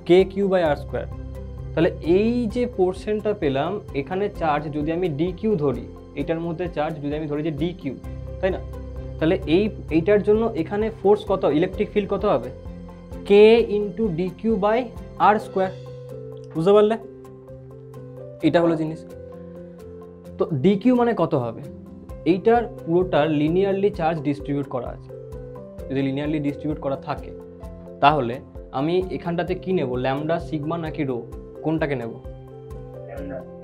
k/r²। তাহলে এই যে পোর্শনটা পেলাম, এখানে চার্জ যদি আমি dq ধরি, এটার মধ্যে চার্জ যদি আমি ধরি যে dq, তাই না? তাহলে এইটার জন্য এখানে ফোর্স কত, ইলেকট্রিক ফিল্ড কত হবে? k × dq/r², বুঝতে পারলে? এটা হলো জিনিস। তো dq মানে কত হবে? এইটার পুরোটার লিনিয়ারলি চার্জ ডিস্ট্রিবিউট করা আছে, যদি লিনিয়ারলি ডিস্ট্রিবিউট করা থাকে তাহলে আমি এখানটাতে কি নেব, ল্যামডা, সিগমা নাকি রো, কোনটাকে নেব?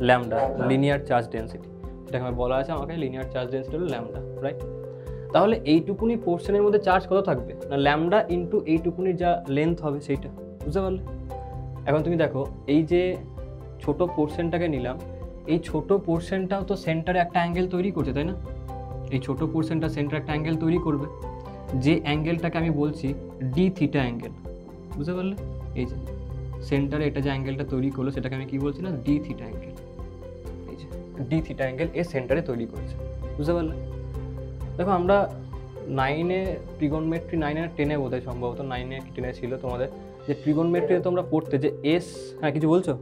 ল্যামডা, লিনিয়ার চার্জ ডেন্সিটি, এটাকে আমার বলা আছে, আমাকে লিনিয়ার চার্জ ডেন্সিটি হলো ল্যামডা, রাইট? তাহলে এইটুকুনি পোর্শনের মধ্যে চার্জ কত থাকবে না, ল্যামডা ইন্টু এইটুকুনির যা লেন্থ হবে সেইটা, বুঝতে পারলে? এখন তুমি দেখো, এই যে ছোট পোর্শনটাকে নিলাম, এই ছোট পোর্শনটাও তো সেন্টারে একটা অ্যাঙ্গেল তৈরি করছে, তাই না? এই ছোট পোর্শনটা সেন্টারে একটা অ্যাঙ্গেল তৈরি করবে, যে অ্যাঙ্গেলটাকে আমি বলছি d θ অ্যাঙ্গেল, বুঝতে পারলে? এই যে সেন্টারে এটা যে অ্যাঙ্গেলটা তৈরি করলো সেটাকে আমি কি বলছি না, d θ অ্যাঙ্গেল। এই যে d θ অ্যাঙ্গেল এ সেন্টারে তৈরি করেছে, বুঝতে পারলে? দেখো আমরা 9-এ ট্রিগোনমেট্রি 9 আর 10-এ বোধহয় সম্ভবত 9-এ কি 10-এ ছিল তোমাদের, যে ট্রিগোনমেট্রিতে তোমরা পড়তে যে এস, হ্যাঁ কিছু বলছো?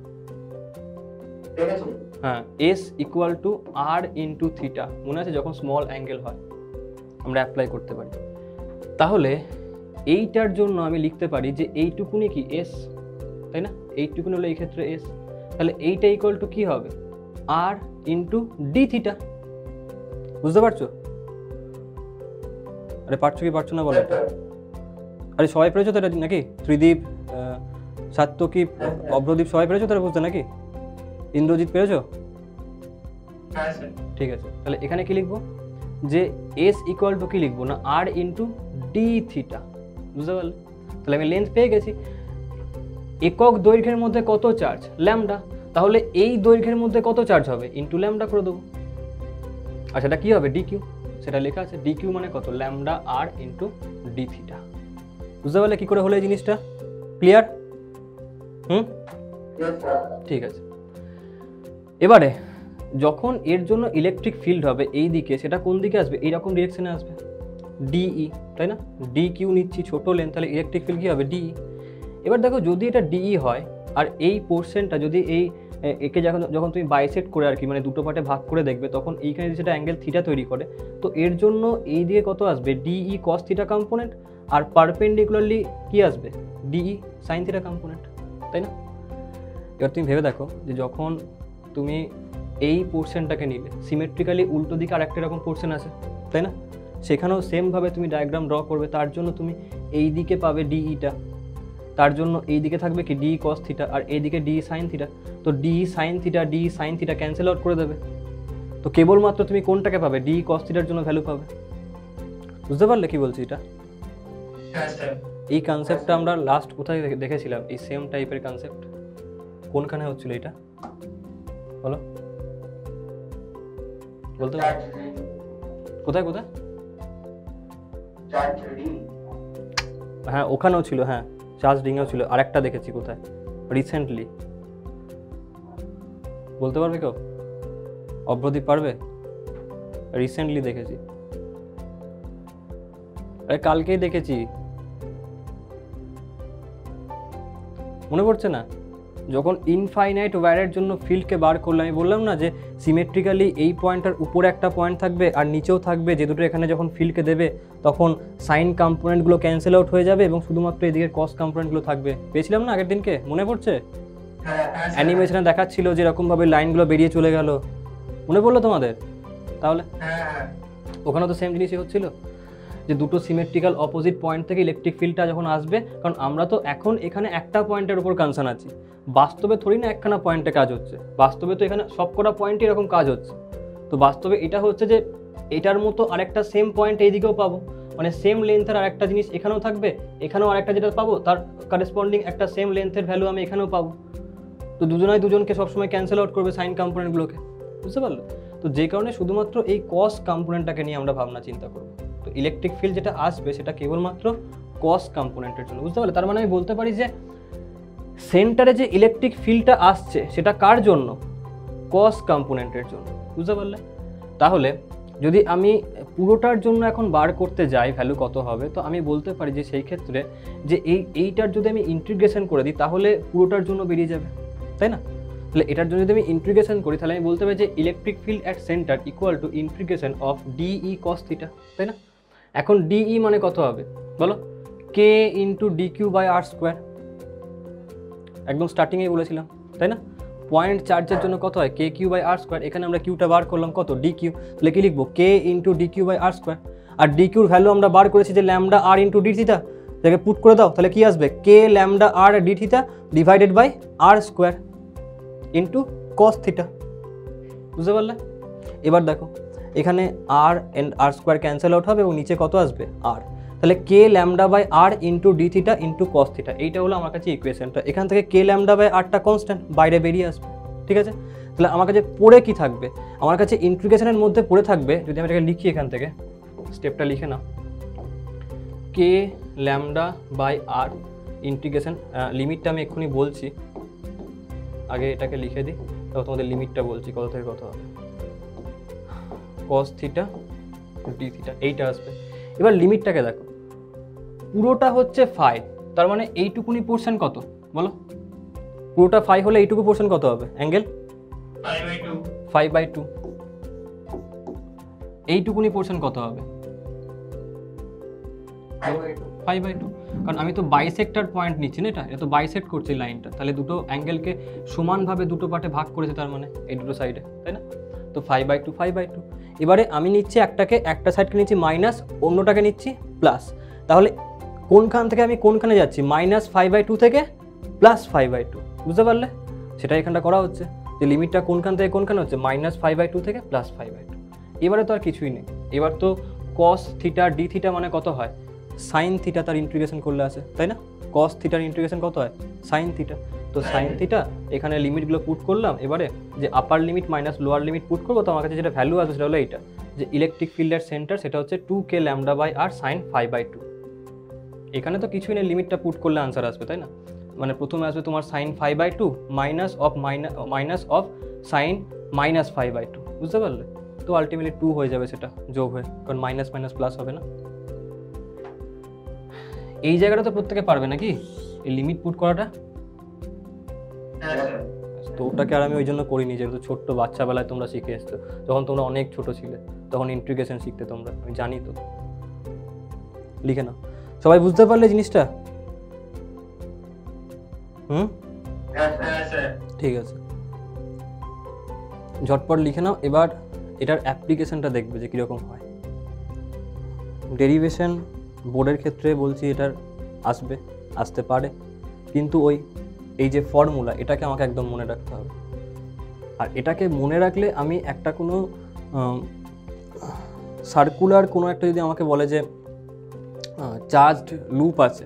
দেখেছো? হ্যাঁ, S equal to R into theta, মনে আছে যখন স্মল অ্যাঙ্গেল হয় আমরা অ্যাপ্লাই করতে পারি। তাহলে এইটার জন্য আমি লিখতে পারি যে এইটুকুনি কি এস, তাই না? এইটুকুনি হলো এই ক্ষেত্রে এস, তাহলে এইটা ইকুয়াল টু কী হবে? আর ইন্টু ডি থিটা। বুঝতে পারছো? আরে পারছো কি পারছো না বলো? আরে সবাই পেরেছো তো এটা নাকি? ত্রিদীপ, সাত্যকী, অভ্রদীপ সবাই পেরেছো তো বুঝতে নাকি? ইন্দ্রজিৎ পেরেছো? হ্যাঁ স্যার। ঠিক আছে, তাহলে এখানে কি লিখবো? যে এস ইকুয়াল টু কি লিখবো না আর ইন্টু ডি থিটা। বুঝতে পারলে? তাহলে আমি লেন্থ পেয়ে গেছি। একক দৈর্ঘ্যের মধ্যে কত চার্জ? ল্যামডা। তাহলে এই দৈর্ঘ্যের মধ্যে কত চার্জ হবে? ইন্টু ল্যামডা করে দেবো। আর সেটা কী হবে? ডি কিউ, সেটা লেখা আছে। ডি কিউ মানে কত? Lambda R into D theta. বুঝতে পারলে কী করে হলো এই জিনিসটা? ক্লিয়ার? ঠিক আছে। এবারে যখন এর জন্য ইলেকট্রিক ফিল্ড হবে এই দিকে, সেটা কোন দিকে আসবে? এইরকম ডিরেকশনে আসবে, ডিই, তাই না? ডি কিউ নিচ্ছি ছোটো লেন্থ, তাহলে ইলেকট্রিক ফিল্ড কী হবে? ডিই। এবার দেখো যদি এটা ডিই হয় আর এই পোর্শনটা যদি এই একে যখন তুমি বাইসেক্ট করে আর কি মানে দুটো পার্টে ভাগ করে দেখবে, তখন এইখানে যদি সেটা অ্যাঙ্গেল থিটা তৈরি করে, তো এর জন্য এই দিকে কত আসবে? ডিই কস থিটা কম্পোনেন্ট, আর পারপেন্ডিকুলারলি কি আসবে? ডিই সাইন থিটা কম্পোনেন্ট, তাই না? এবার তুমি ভেবে দেখো যে যখন তুমি এই পোর্শনটাকে নিলে সিমেট্রিক্যালি উল্টো দিকে আরেকটা এরকম পোর্শন আছে, তাই না? সেখানেও সেমভাবে তুমি ডায়াগ্রাম ড্র করবে, তার জন্য তুমি এই দিকে পাবে ডিইটা, তার জন্য এই দিকে থাকবে কি ডি কস থিটা, আর এইদিকে ডি সাইন থিটা। তো D sine theta cancel out করে দেবে, তো কেবলমাত্র তুমি কোনটাকে পাবে? ডি কস থিটার জন্য ভ্যালু পাবে। বুঝতে পারলে কি বলছি? এটা হ্যাঁ স্যার। এই কনসেপ্টটা আমরা লাস্ট কোথায় দেখেছিলাম? এই সেম টাইপের কনসেপ্ট কোনখানে হচ্ছিল এটা বলো, বলতে পারো? কোথায় কোথায়? হ্যাঁ ওখানেও ছিল, হ্যাঁ চার্জ রিংয়েও ছিল, আরেকটা দেখেছি কোথায় রিসেন্টলি, বলতে পারবে কেউ? অভ্রদীপ পারবে? রিসেন্টলি দেখেছি, আরে কালকেই দেখেছি, মনে পড়ছে না? যখন ইনফাইনাইট ওয়্যারের জন্য ফিল্ডকে বার করলাম, আমি বললাম না যে সিমেট্রিক্যালি এই পয়েন্টটার উপরে একটা পয়েন্ট থাকবে আর নিচেও থাকবে, যে দুটো এখানে যখন ফিল্ডকে দেবে তখন সাইন কম্পোনেন্টগুলো ক্যান্সেল আউট হয়ে যাবে এবং শুধুমাত্র এদিকে কস কম্পোনেন্টগুলো থাকবে। পেয়েছিলাম না আগের দিনকে, মনে পড়ছে? অ্যানিমেশনে দেখাচ্ছিল যে এরকমভাবে লাইনগুলো বেরিয়ে চলে গেল, মনে পড়লো তোমাদের? তাহলে ওখানে তো সেম জিনিসই হচ্ছিল, যে দুটো সিমেট্রিক্যাল অপোজিট পয়েন্ট থেকে ইলেকট্রিক ফিল্ডটা যখন আসবে, কারণ আমরা তো এখন এখানে একটা পয়েন্টের উপর কনসার্ন আছি, বাস্তবে থোড়ি না একখানা পয়েন্টে কাজ হচ্ছে, বাস্তবে তো এখানে সবকটা পয়েন্টে এরকম কাজ হচ্ছে। তো বাস্তবে এটা হচ্ছে যে এটার মতো আরেকটা সেম পয়েন্ট এইদিকেও পাবো, মানে সেম লেন্থের আরেকটা জিনিস এখানেও থাকবে, এখানেও আরেকটা যেটা পাবো তার কারেসপন্ডিং একটা সেম লেন্থের ভ্যালু আমি এখানেও পাবো। তো দুজনকে সবসময় ক্যান্সেল আউট করবে সাইন কম্পোনেন্টগুলোকে। বুঝতে পারলে? তো যে কারণে শুধুমাত্র এই কস কম্পোনেন্টটাকে নিয়ে আমরা ভাবনা চিন্তা করবো। তো ইলেকট্রিক ফিল্ড যেটা আসবে সেটা কেবলমাত্র কস কম্পোনেন্টের জন্য। বুঝতে পারলে? তার মানে আমি বলতে পারি যে সেন্টারে যে ইলেকট্রিক ফিল্ডটা আসছে সেটা কার জন্য? কস কম্পোনেন্টের জন্য। বুঝতে পারলে? তাহলে যদি আমি পুরোটার জন্য এখন বার করতে যাই ভ্যালু কত হবে, তো আমি বলতে পারি যে সেই ক্ষেত্রে যে এইটার যদি আমি ইন্টিগ্রেশন করে দিই তাহলে পুরোটার জন্য বেরিয়ে যাবে, তাই না? তাহলে এটার জন্য যদি আমি ইন্টিগ্রেশন করি তাহলে আমি বলতে পারি যে electric field at centre equal to integration of DE cos theta, তাই না? এখন ডিই মানে কত হবে বলো? K into D Q by R square, একদম স্টার্টিংয়েই বলেছিলাম, তাই না? পয়েন্ট চার্জের জন্য কত হয়? কে কিউ বাই আর স্কোয়ার, এখানে আমরা কিউটা বার করলাম কত? ডি কিউ, তাহলে কি লিখবো? K into D Q by R square, আর ডি কিউর ভ্যালু আমরা বার করেছি যে lambda R into D theta, তাকে পুট করে দাও, তাহলে কি আসবে? K lambda R D theta divided by R square into cos theta. বুঝতে পারলে? এবার দেখো এখানে R and R square cancel out হবে এবং নিচে কত আসবে? আর, তাহলে K lambda by R into D theta into cos theta, এইটা হলো আমার কাছে ইকুয়েশনটা। এখান থেকে কে ল্যামডা বাই আরটা কনস্ট্যান্ট, বাইরে বেরিয়ে আসবে, ঠিক আছে? তাহলে আমার কাছে পড়ে কি থাকবে? আমার কাছে ইন্টিগ্রেশনের মধ্যে পড়ে থাকবে, যদি আমি এটাকে লিখি এখান থেকে স্টেপটা লিখে নাও, কে ল্যামডা বাই আর ইন্টিগ্রেশন, লিমিটটা আমি এক্ষুনি বলছি, আগে এটাকে লিখে দিই তারপর তোমাদের লিমিটটা বলছি কত থেকে কত হবে। কস থিটা ডি থিটা এইটা আসবে। এবার লিমিটটাকে দেখো, পুরোটা হচ্ছে ফাই, তার মানে এইটুকুনি পোর্শন কত বলো, পুরোটা ফাই হলে এইটুকু পোর্শন কত হবে অ্যাঙ্গেল 5/2 5/2, এইটুকুনি পোর্শন কত হবে 5/2, কারণ আমি তো বাইসেক্টর পয়েন্ট নিচ্ছি না, এটা তো বাইসেক্ট করছি লাইনটা, তাহলে দুটো অ্যাঙ্গেলকে সমানভাবে দুটো পার্টে ভাগ করেছে, তার মানে এই দুটো সাইডে, তাই না? তো 5/2। এবারে আমি নিচ্ছি একটাকে, একটা সাইডকে নিচ্ছি মাইনাস, অন্যটাকে নিচ্ছি প্লাস, তাহলে কোনখান থেকে আমি কোনখানে যাচ্ছি, -5/2 থেকে +5/2, বুঝতে পারলে? সেটা এখানটা করা হচ্ছে, যে লিমিটটা কোনখান থেকে কোনখানে হচ্ছে, -5/2 থেকে +5/2। এবারে তো আর কিছুই নেই, এবার তো cos থিটা ডি থিটা মানে কত হয়, সাইন থিটা, তার ইন্টিগ্রেশন করলে আসে, তাই না? cos থিটার ইন্টিগ্রেশন কত হয়, সাইন থিটা। তো সাইন থিটা, এখানে লিমিটগুলো পুট করলাম, এবারে যে আপার limit minus lower limit put করবো, তো আমার কাছে যেটা ভ্যালু আসবে সেটা হলো এইটা, যে ইলেকট্রিক ফিল্ডের সেন্টার সেটা হচ্ছে 2k λ/r sin 5/2। এখানে তো কিছুই নেই, লিমিটটা পুট করলে আনসার আসবে, তাই না? মানে প্রথমে আসবে তোমার sin 5/2 মাইনাস অফ সাইন -5/2, বুঝতে পারলে? তো আলটিমেটলি 2 হয়ে যাবে সেটা যোগ হয়ে, কারণ মাইনাস মাইনাস প্লাস হবে না। এই জায়গাটা তো প্রত্যেকে পারবে নাকি এই লিমিট পুট করাটা? হ্যাঁ স্যার। তো ওটাকে আর আমি ওই জন্য করিনি, যেহেতু ছোট্ট বাচ্চাবেলায় তোমরা শিখে এসছো, যখন তোমরা অনেক ছোট ছিলে তখন ইন্টিগ্রেশন শিখতে তোমরা, আমি জানি তো। লিখে নাও, সবাই বুঝতে পারলে জিনিসটা? হ্যাঁ স্যার। ঠিক আছে, ঝটপট লিখে নাও। এবার এটার অ্যাপ্লিকেশনটা দেখবে যে কীরকম হয়। ডেরিভেশন বোর্ডের ক্ষেত্রে বলছি এটার আসতে পারে, কিন্তু এই যে ফর্মুলা, এটাকে আমাকে একদম মনে রাখতে হবে। আর এটাকে মনে রাখলে আমি একটা কোনো সার্কুলার কোনো একটা, যদি আমাকে বলে যে চার্জড লুপ আছে,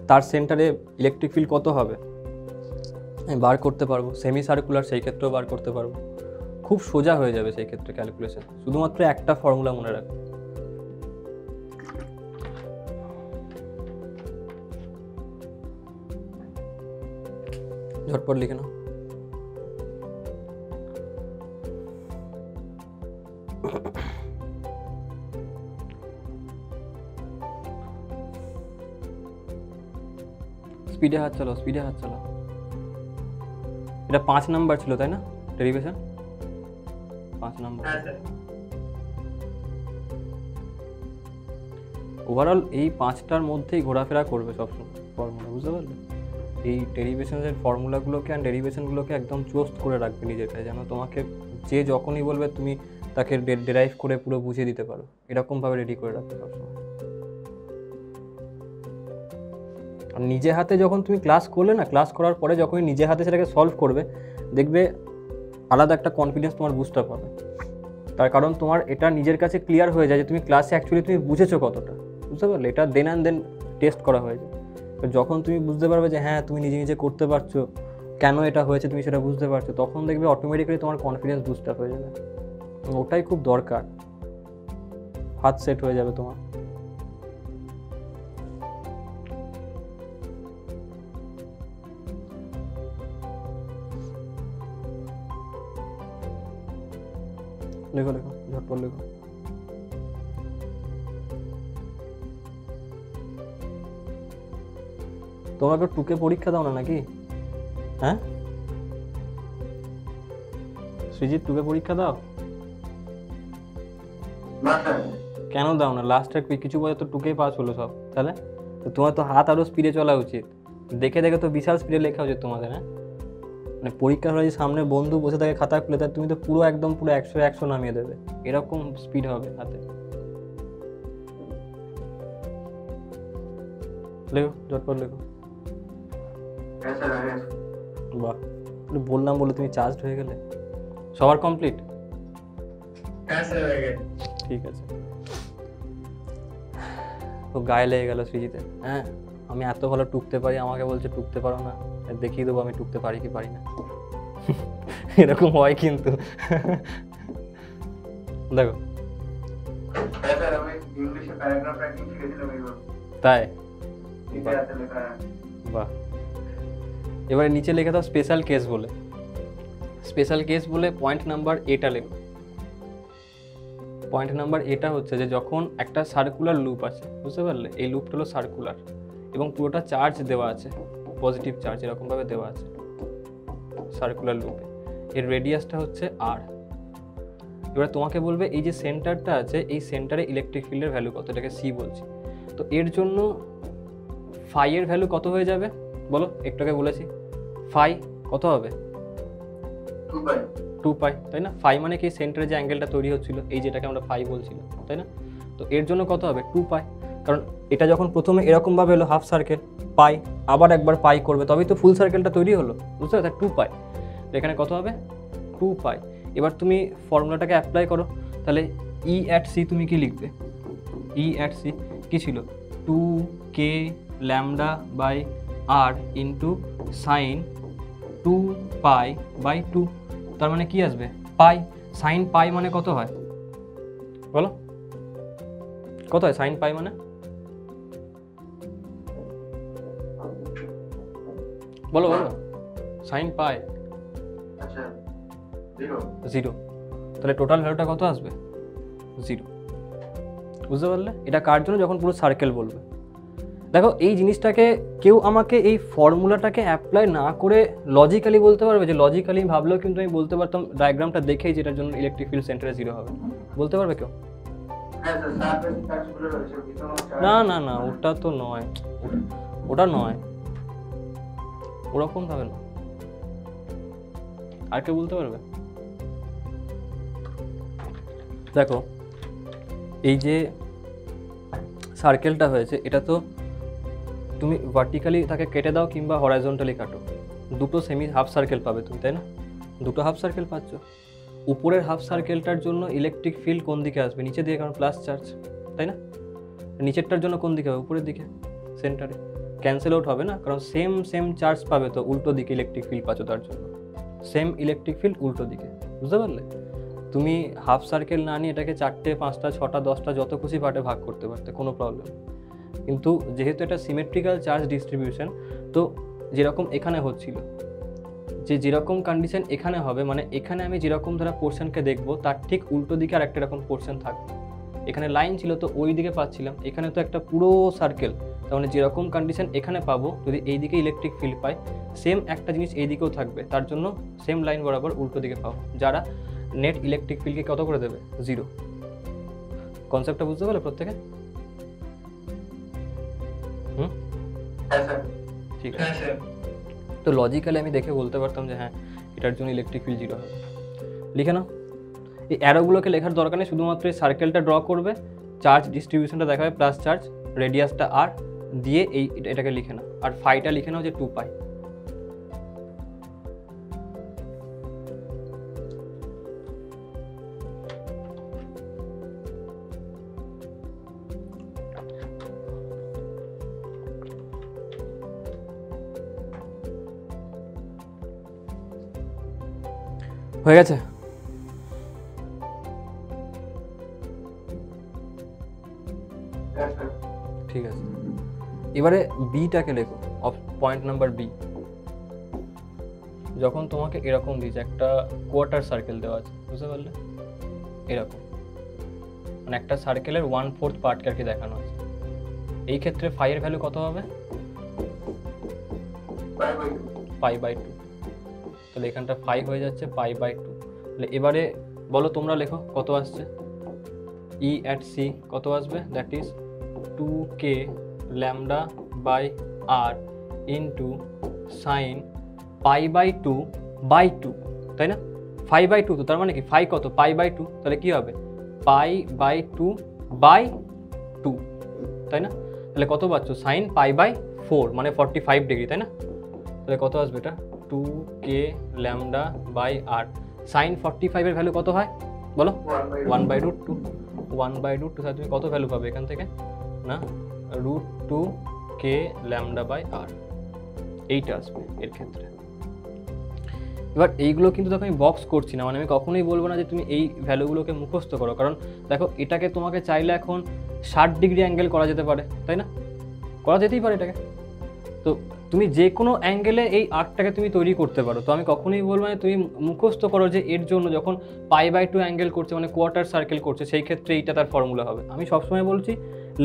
তার সেন্টারে ইলেকট্রিক ফিল্ড কত হবে আমি বার করতে পারবো। সেমি সার্কুলার, সেই ক্ষেত্রেও বার করতে পারবো। খুব সোজা হয়ে যাবে সেই ক্ষেত্রে ক্যালকুলেশন, শুধুমাত্র একটা ফর্মুলা মনে রাখবে। ঝটপট লিখে নাও। স্পিডে হাত চালাও, স্পিডে হাত চালাও। এটা 5 নাম্বার ছিল তাই না ডেরিভেশন? 5 নাম্বার। হ্যাঁ স্যার। ওভারঅল এই 5টার মধ্যেই ঘোরাফেরা করবে সবসময় ফর্মুলা, বুঝতে পারলে? এই ডেরিভেশনের ফর্মুলাগুলোকে আর ডেরিভেশনগুলোকে একদম চোস্ট করে রাখবে নিজের কাছে, যেন তোমাকে যে যখনই বলবে তুমি তাকে ডেরাইভ করে পুরো বুঝিয়ে দিতে পারো, এরকমভাবে রেডি করে রাখবে সবসময়। আর নিজে হাতে যখন তুমি ক্লাস করলে না, ক্লাস করার পরে যখনই নিজে হাতে সেটাকে সলভ করবে, দেখবে আলাদা একটা কনফিডেন্স তোমার বুস্ট আপ হবে। তার কারণ তোমার এটা নিজের কাছে ক্লিয়ার হয়ে যায় যে তুমি ক্লাসে অ্যাকচুয়ালি তুমি বুঝেছো কতটা, বুঝতে পারলে? এটা দেন অ্যান্ড দেন টেস্ট করা হয়ে যায়। তো যখন তুমি বুঝতে পারবে যে হ্যাঁ তুমি নিজে নিজে করতে পারছো, কেন এটা হয়েছে তুমি সেটা বুঝতে পারছো, তখন দেখবে অটোমেটিক্যালি তোমার কনফিডেন্স বুস্ট আপ হয়ে যাবে। ওটাই খুব দরকার, হাত সেট হয়ে যাবে তোমার। লেখো লেখো, ঝটপট লেখো। তোমরা তো 2K পরীক্ষা দাও না নাকি? হ্যাঁ সৃজিত, 2K পরীক্ষা দাও? না স্যার। কেন দাও না? লাস্টের কিছু বছর তো 2K পাস হলো সব, তাহলে তো তোমার তো হাত আরও স্পিডে চলা উচিত। দেখে দেখে তো বিশাল স্পিডে লেখা উচিত তোমাদের। হ্যাঁ মানে পরীক্ষার হলে সামনে বন্ধু বসে থাকে খাতা খুলে, তার তুমি তো পুরো একদম পুরো 100 নামিয়ে দেবে, এরকম স্পিড হবে হাতে। লেখো, ঝটপট লেখো। হ্যাঁ স্যার। হ্যাঁ বাহ, বললাম বলে তুমি চার্জড হয়ে গেলে। সবার কমপ্লিট? হ্যাঁ স্যার হয়ে গেছে। ঠিক আছে। তো গায়ে লেগে গেল সৃজিতে। হ্যাঁ আমি এত ভালো টুকতে পারি, আমাকে বলছে টুকতে পারো না, দেখিয়ে দেবো আমি টুকতে পারি কি পারি না। এরকম হয় কিন্তু। দেখো হ্যাঁ স্যার, আমি ইংলিশে প্যারাগ্রাফ রাইটিং শিখেছিলাম এইবার। তাই? নিচে আছে লেখা। বাহ, এবারে নিচে লিখে দাও স্পেশাল কেস বলে। স্পেশাল কেস বলে পয়েন্ট নাম্বার এটা লেখো। পয়েন্ট নাম্বার এটা হচ্ছে যে যখন একটা সার্কুলার লুপ আছে, বুঝতে পারলে, এই লুপটা হলো সার্কুলার এবং পুরোটা চার্জ দেওয়া আছে, পজিটিভ চার্জ এরকমভাবে দেওয়া আছে সার্কুলার লুপে, এর রেডিয়াসটা হচ্ছে আর। এবার তোমাকে বলবে এই যে সেন্টারটা আছে, এই সেন্টারে ইলেকট্রিক ফিল্ডের ভ্যালু কত, এটাকে সি বলছি। তো এর জন্য ফাই এর ভ্যালু কত হয়ে যাবে বলো, একটু আগে বলেছি ফাই কত হবে, 2 পাই, তাই না? ফাই মানে কি, সেন্টারে যে অ্যাঙ্গেলটা তৈরি হচ্ছিল, এই যেটাকে আমরা ফাই বলছিলাম, তাই না? তো এর জন্য কত হবে 2 পাই, কারণ এটা যখন প্রথমে এরকমভাবে হলো হাফ সার্কেল, পাই আবার একবার পাই করবে তবেই তো ফুল সার্কেলটা তৈরি হলো, বুঝতে পারছো? 2 পাই, তো এখানে কত হবে 2 পাই। এবার তুমি ফর্মুলাটাকে অ্যাপ্লাই করো, তাহলে ই অ্যাট সি তুমি কি লিখবে, ই অ্যাট সি কী ছিল, 2k lambda by R into sine 2 pi by 2, তার মানে কি আসবে পাই। সাইন পাই মানে কত হয় বলো, কত হয় সাইন পাই মানে, বলো বলো, সাইন পাই আচ্ছা 0, তাহলে টোটাল ভ্যালুটা কত আসবে 0, বুঝতে পারলে? এটা কার জন্য, যখন পুরো সার্কেল বলবে। দেখো এই জিনিসটাকে কেউ আমাকে এই ফর্মুলাটাকে অ্যাপ্লাই না করে লজিক্যালি বলতে পারবে, যে লজিক্যালি ভাবলেও কিন্তু আমি বলতে পারতাম ডায়াগ্রামটা দেখেই যেটার জন্য ইলেকট্রিক ফিল্ড সেন্টারে 0 হবে, বলতে পারবে কেউ? হ্যাঁ স্যার, সারফেস চার্জগুলো রয়েছে ভিতরে না না না, ওটা তো নয়, ওটা নয়, ওরকম ভাবে না। আর কেউ বলতে পারবে? দেখো এই যে সার্কেলটা হয়েছে, এটা তো তুমি ভার্টিক্যালি তাকে কেটে দাও কিংবা হরাইজন্টালি কাটো, দুটো সেমি হাফ সার্কেল পাবে তুমি, তাই না? দুটো হাফ সার্কেল পাচ্ছ। উপরের হাফ সার্কেলটার জন্য ইলেকট্রিক ফিল্ড কোন দিকে আসবে, নিচে দিকে, কারণ প্লাস চার্জ, তাই না? নিচেরটার জন্য কোন দিকে হবে, উপরের দিকে, সেন্টারে। ক্যান্সেল আউট হবে না, কারণ সেম চার্জ পাবে, তো উল্টো দিকে ইলেকট্রিক ফিল্ড পাচ্ছ, তার জন্য সেম ইলেকট্রিক ফিল্ড উল্টো দিকে, বুঝতে পারলে? তুমি হাফ সার্কেল না নিয়ে এটাকে 4টে 5টা 6টা 10টা যত খুশি পার্টে ভাগ করতে পারতে, কোনো প্রবলেম। কিন্তু যেহেতু এটা সিমেট্রিক্যাল চার্জ ডিস্ট্রিবিউশন, তো যেরকম এখানে হচ্ছিল, যেরকম কন্ডিশন এখানে হবে, মানে এখানে আমি যেরকম ধরা পোর্শনকে দেখবো তার ঠিক উল্টো দিকে আর একটা রকম পোর্শন থাকবে। এখানে লাইন ছিল তো ওই দিকে পাচ্ছিলাম, এখানে তো একটা পুরো সার্কেল, তার মানে যেরকম কন্ডিশন এখানে পাবো, যদি এই দিকে ইলেকট্রিক ফিল্ড পাই, সেম একটা জিনিস এই দিকেও থাকবে, তার জন্য সেম লাইন বরাবর উল্টো দিকে পাবো, যারা নেট ইলেকট্রিক ফিল্ডকে কত করে দেবে 0। কনসেপ্টটা বুঝতে পারলে প্রত্যেকে? হ্যাঁ স্যার। ঠিক হ্যাঁ আছে, স্যার। তো লজিক্যালি আমি দেখে বলতে পারতাম যে হ্যাঁ এটার জন্য ইলেকট্রিক ফিল্ড 0 হবে। লিখে নাও, এই অ্যারোগুলোকে লেখার দরকার নেই, শুধুমাত্র এই সার্কেলটা ড্র করবে, চার্জ ডিস্ট্রিবিউশনটা দেখাবে প্লাস চার্জ, রেডিয়াসটা আর দিয়ে এটাকে লিখে নাও, আর ফাইটা লিখে নাও যে 2 পাই। হয়ে গেছে? হ্যাঁ স্যার। ঠিক আছে, এবারে বিটাকে লেখো, পয়েন্ট নাম্বার বি। যখন তোমাকে এরকম দিয়েছে একটা কোয়ার্টার সার্কেল দেওয়া আছে, বুঝতে পারলে, এরকম মানে একটা সার্কেলের 1/4 পার্টকে আর কি দেখানো আছে, এই ক্ষেত্রে ফাই এর ভ্যালু কত হবে, পাই বাই 2। তাহলে এখানটা ফাই হয়ে যাচ্ছে পাই বাই 2। তাহলে এবারে বলো তোমরা লেখো কত আসছে, ই অ্যাট সি কত আসবে, that is 2k lambda by R into sine pi by 2 by 2, তাই না? 5 বাই 2, তো তার মানে কি ফাই কত, পাই বাই 2, তাহলে কি হবে পাই বাই 2 বাই 2, তাই না? তাহলে কত পাচ্ছ, সাইন পাই বাই 4 মানে 45 ডিগ্রি, তাই না? তাহলে কত আসবে এটা, 2k lambda by R. Sign 45 এর ভ্যালু কত হয় বলো, 1/√2। 1/√2, তাহলে তুমি কত ভ্যালু পাবে এখান থেকে না, √2k ল্যামডা বাই আর, এইটা আসবে এর ক্ষেত্রে। এবার এইগুলো কিন্তু দেখো আমি বক্স করছি না, মানে আমি কখনোই বলবো না যে তুমি এই ভ্যালুগুলোকে মুখস্থ করো, কারণ দেখো এটাকে তোমাকে চাইলে এখন 60 ডিগ্রি অ্যাঙ্গেল করা যেতে পারে, তাই না? করা যেতেই পারে এটাকে। তো তুমি যে কোনো অ্যাঙ্গেলে এই আর্কটাকে তুমি তৈরি করতে পারো। তো আমি কখনোই বলবো না তুমি মুখস্থ করো যে এর জন্য যখন π/2 অ্যাঙ্গেল করছে মানে কোয়ার্টার সার্কেল করছে সেই ক্ষেত্রে এইটা তার ফর্মুলা হবে। আমি সবসময় বলছি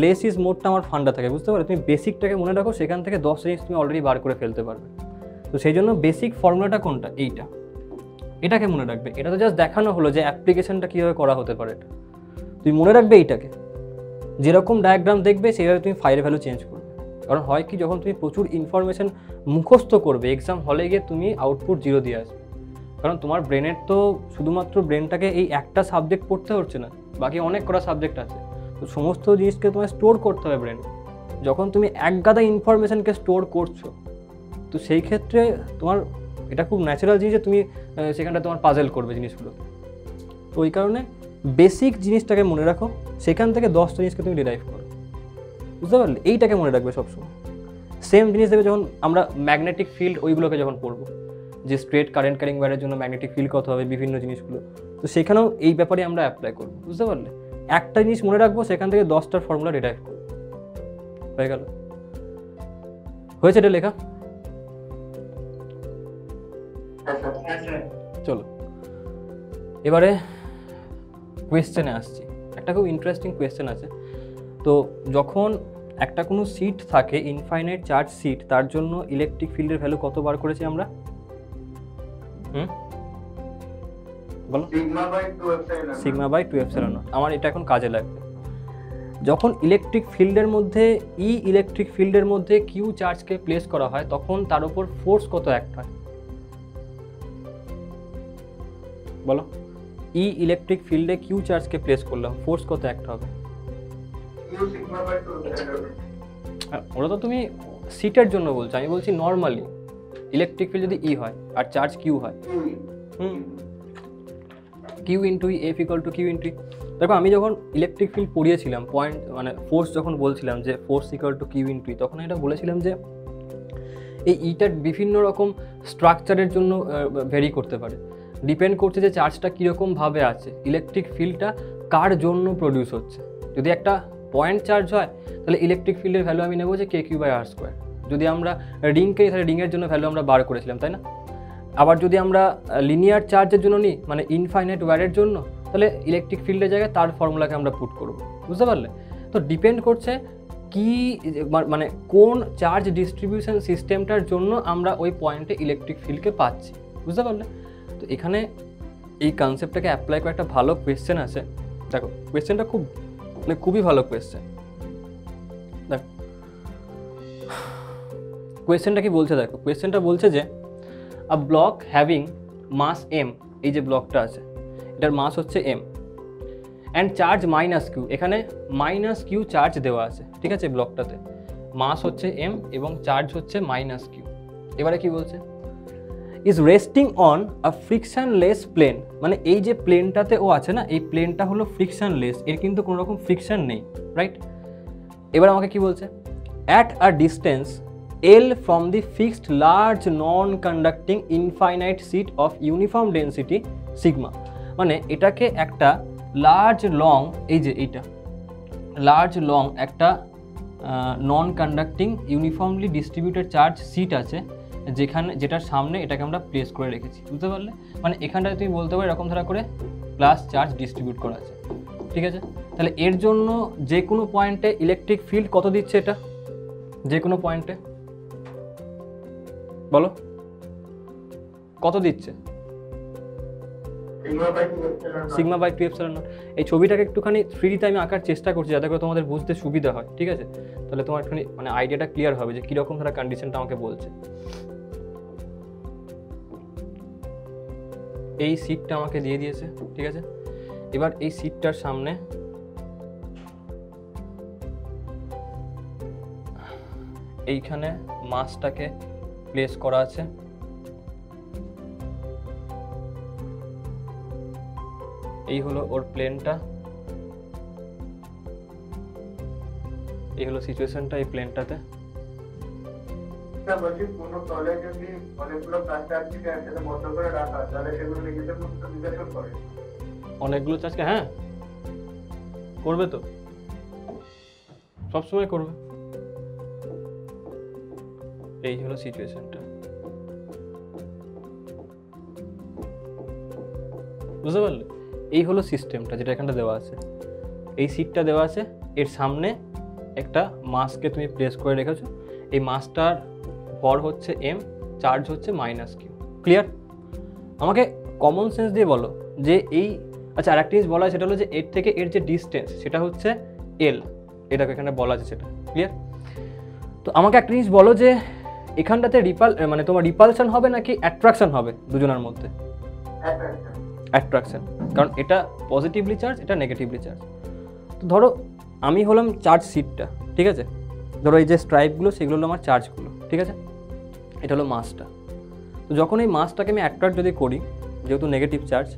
লেস ইজ মোরটা আমার ফান্ডা থাকে, বুঝতে পারো? তুমি বেসিকটাকে মনে রাখো, সেখান থেকে 10 জিনিস তুমি অলরেডি বার করে ফেলতে পারবে। তো সেই জন্য বেসিক ফর্মুলাটা কোনটা? এইটা, এটাকে মনে রাখবে। এটা তো জাস্ট দেখানো হলো যে অ্যাপ্লিকেশনটা কীভাবে করা হতে পারে। এটা তুমি মনে রাখবে, এইটাকে যেরকম ডায়াগ্রাম দেখবে সেইভাবে তুমি ফাইলের ভ্যালু চেঞ্জ করবে। কারণ হয় কি, যখন তুমি প্রচুর ইনফরমেশন মুখস্থ করবে এক্সাম হলে গিয়ে তুমি আউটপুট 0 দিয়ে আসবে। কারণ তোমার ব্রেনের তো শুধুমাত্র ব্রেনটাকে এই একটা সাবজেক্ট পড়তে হচ্ছে না, বাকি অনেক কটা সাবজেক্ট আছে। তো সমস্ত জিনিসকে তোমায় স্টোর করতে হবে ব্রেনে। যখন তুমি এক গাদা ইনফরমেশনকে স্টোর করছো, তো সেই ক্ষেত্রে তোমার এটা খুব ন্যাচারাল জিনিস যে তুমি সেখানটা তোমার পাজেল করবে জিনিসগুলো। তো ওই কারণে বেসিক জিনিসটাকে মনে রাখো, সেখান থেকে 10টা জিনিসকে তুমি ডিরাইভ করো, বুঝতে পারলে? এইটাকে মনে রাখবে সবসময়। সেম জিনিস দেখবে যখন আমরা ম্যাগনেটিক ফিল্ড ওইগুলোকে যখন পড়বো, যে স্ট্রেট কারেন্ট ক্যারিং ওয়্যারের জন্য ম্যাগনেটিক ফিল্ড কত হবে, বিভিন্ন জিনিসগুলো, তো সেখানেও এই ব্যাপারে আমরা অ্যাপ্লাই করবো, বুঝতে পারলে? একটা জিনিস মনে রাখবো, সেখান থেকে 10টার ফর্মুলা ডিরাইভ করবো। হয়ে গেল? হয়েছে এটা লেখা? হ্যাঁ স্যার। চলো এবারে কোয়েশ্চেনে আসছি। একটা খুব ইন্টারেস্টিং কোয়েশ্চেন আছে। তো যখন একটা কোনো সিট থাকে, ইনফাইনাইট চার্জ সিট, তার জন্য ইলেকট্রিক ফিল্ডের ভ্যালু কত বার করেছি আমরা? বলো। সিগমা/2 এপসাইলন নট। আমার এটা এখন কাজে লাগবে। যখন ইলেকট্রিক ফিল্ডের মধ্যে ইলেকট্রিক ফিল্ডের মধ্যে কিউ চার্জকে প্লেস করা হয়, তখন তার উপর ফোর্স কত অ্যাক্ট হয়? বলো। ইলেকট্রিক ফিল্ডে কিউ চার্জকে প্লেস করলাম, ফোর্স কত অ্যাক্ট হবে? ইউ সিগমা/2 এপসাইলন নট। ওটা তো তুমি সিটের জন্য বলছো, আমি বলছি নর্মালি ইলেকট্রিক ফিল্ড যদি ই হয় আর চার্জ কিউ হয়, Q into F equal to Q into. দেখো আমি যখন ইলেকট্রিক ফিল্ড পড়িয়েছিলাম, পয়েন্ট মানে ফোর্স যখন বলছিলাম যে force equal to Q into, তখন এটা বলেছিলাম যে এই ইটার বিভিন্ন রকম স্ট্রাকচারের জন্য ভেরি করতে পারে, ডিপেন্ড করছে যে চার্জটা কীরকমভাবে আছে, ইলেকট্রিক ফিল্ডটা কার জন্য প্রডিউস হচ্ছে। যদি একটা পয়েন্ট চার্জ হয় তাহলে ইলেকট্রিক ফিল্ডের ভ্যালু আমি নেবো যে KQ/R²। যদি আমরা রিংকে নিই তাহলে রিংয়ের জন্য ভ্যালু আমরা বার করেছিলাম, তাই না? আবার যদি আমরা লিনিয়ার চার্জের জন্য নিই, মানে ইনফাইনাইট ওয়্যারের জন্য, তাহলে ইলেকট্রিক ফিল্ডের জায়গায় তার ফর্মুলাকে আমরা পুট করব, বুঝতে পারলে? তো ডিপেন্ড করছে কি, মানে কোন চার্জ ডিস্ট্রিবিউশন সিস্টেমটার জন্য আমরা ওই পয়েন্টে ইলেকট্রিক ফিল্ডকে পাচ্ছি, বুঝতে পারলে? তো এখানে এই কনসেপ্টটাকে অ্যাপ্লাই করে একটা ভালো কোয়েশ্চেন আছে। দেখো কোয়েশ্চেনটা খুবই ভালো কোয়েশ্চেন। দেখো কোয়েশ্চেনটা কি বলছে, দেখো কোয়েশ্চেনটা বলছে যে আ ব্লক হ্যাভিং মাস m, এই যে ব্লকটা আছে এটার মাস হচ্ছে m, অ্যান্ড চার্জ -q, এখানে -q চার্জ দেওয়া আছে, ঠিক আছে? ব্লকটাতে মাস হচ্ছে m এবং চার্জ হচ্ছে -q। এবারে কি বলছে? Is resting on a frictionless plane, মানে এই যে প্লেনটাতে ও আছে না, এই প্লেনটা হলো ফ্রিকশনলেস, এর কিন্তু কোনো রকম ফ্রিকশন নেই, রাইট? এবার আমাকে কি বলছে? At a distance L from the fixed large non-conducting infinite sheet of uniform density sigma, মানে এটাকে একটা লার্জ লং, এই যে এইটা লার্জ লং একটা non conducting uniformly distributed charge sheet আছে, যেটার সামনে এটাকে আমরা প্লেস করে রেখেছি, বুঝতে পারলে? মানে এখানটায় তুমি বলতে পারো এরকম ধারা করে প্লাস চার্জ ডিস্ট্রিবিউট করা আছে, ঠিক আছে? তাহলে এর জন্য যে কোনো পয়েন্টে ইলেকট্রিক ফিল্ড কত দিচ্ছে এটা? যে কোনো পয়েন্টে বলো কত দিচ্ছে? সিগমা/2 এপসাইলন নট। এই ছবিটাকে একটুখানি 3D আমি আঁকার চেষ্টা করছি যাতে করে তোমাদের বুঝতে সুবিধা হয়, ঠিক আছে? তাহলে তোমার একটুখানি মানে আইডিয়াটা ক্লিয়ার হবে যে কীরকম ধরা কন্ডিশনটা আমাকে বলছে। এই সিটটা আমাকে দিয়ে দিয়েছে, ঠিক আছে? এবার এই সিটটার সামনে এইখানে মাসটাকে প্লেস করা আছে, এই হলো ওর প্লেনটা, এই হলো সিচুয়েশনটা এই প্লেনটাতে। বলছি কোনো তলে যদি অনেকগুলো চার্জ থেকে একসাথে বন্ধ করে রাখা, তাহলে সেগুলো নিজেদের মধ্যে বিকাশন করে অনেকগুলো চার্জকে, হ্যাঁ করবে তো, সবসময় করবে। এই হলো সিচুয়েশনটা, বুঝতে পারলে? এই হলো সিস্টেমটা যেটা এখানটা দেওয়া আছে, এই সিটটা দেওয়া আছে, এর সামনে একটা মাসকে তুমি প্লেস করে রেখেছো, এই মাসটার ভর হচ্ছে এম, চার্জ হচ্ছে মাইনাস কিউ। ক্লিয়ার? আমাকে কমন সেন্স দিয়ে বলো যে এই, আচ্ছা আরেকটা জিনিস বলা আছে, সেটা হলো যে এর থেকে এর যে ডিস্টেন্স সেটা হচ্ছে এল, এটাকে এখানে বলা আছে সেটা। ক্লিয়ার? তো আমাকে একটা জিনিস বলো যে এখানটাতে মানে তোমার রিপালশন হবে নাকি অ্যাট্রাকশন হবে দুজনের মধ্যে? অ্যাট্রাকশন, কারণ এটা পজিটিভলি চার্জ, এটা নেগেটিভলি চার্জ। তো ধরো আমি হলাম চার্জ সিটটা, ঠিক আছে? ধরো এই যে স্ট্রাইপগুলো সেগুলো হলো আমার চার্জগুলো, ঠিক আছে? এটা হলো মাসটা। তো যখন এই মাসটাকে আমি অ্যাট্রাক্ট যদি করি, যেহেতু নেগেটিভ চার্জ,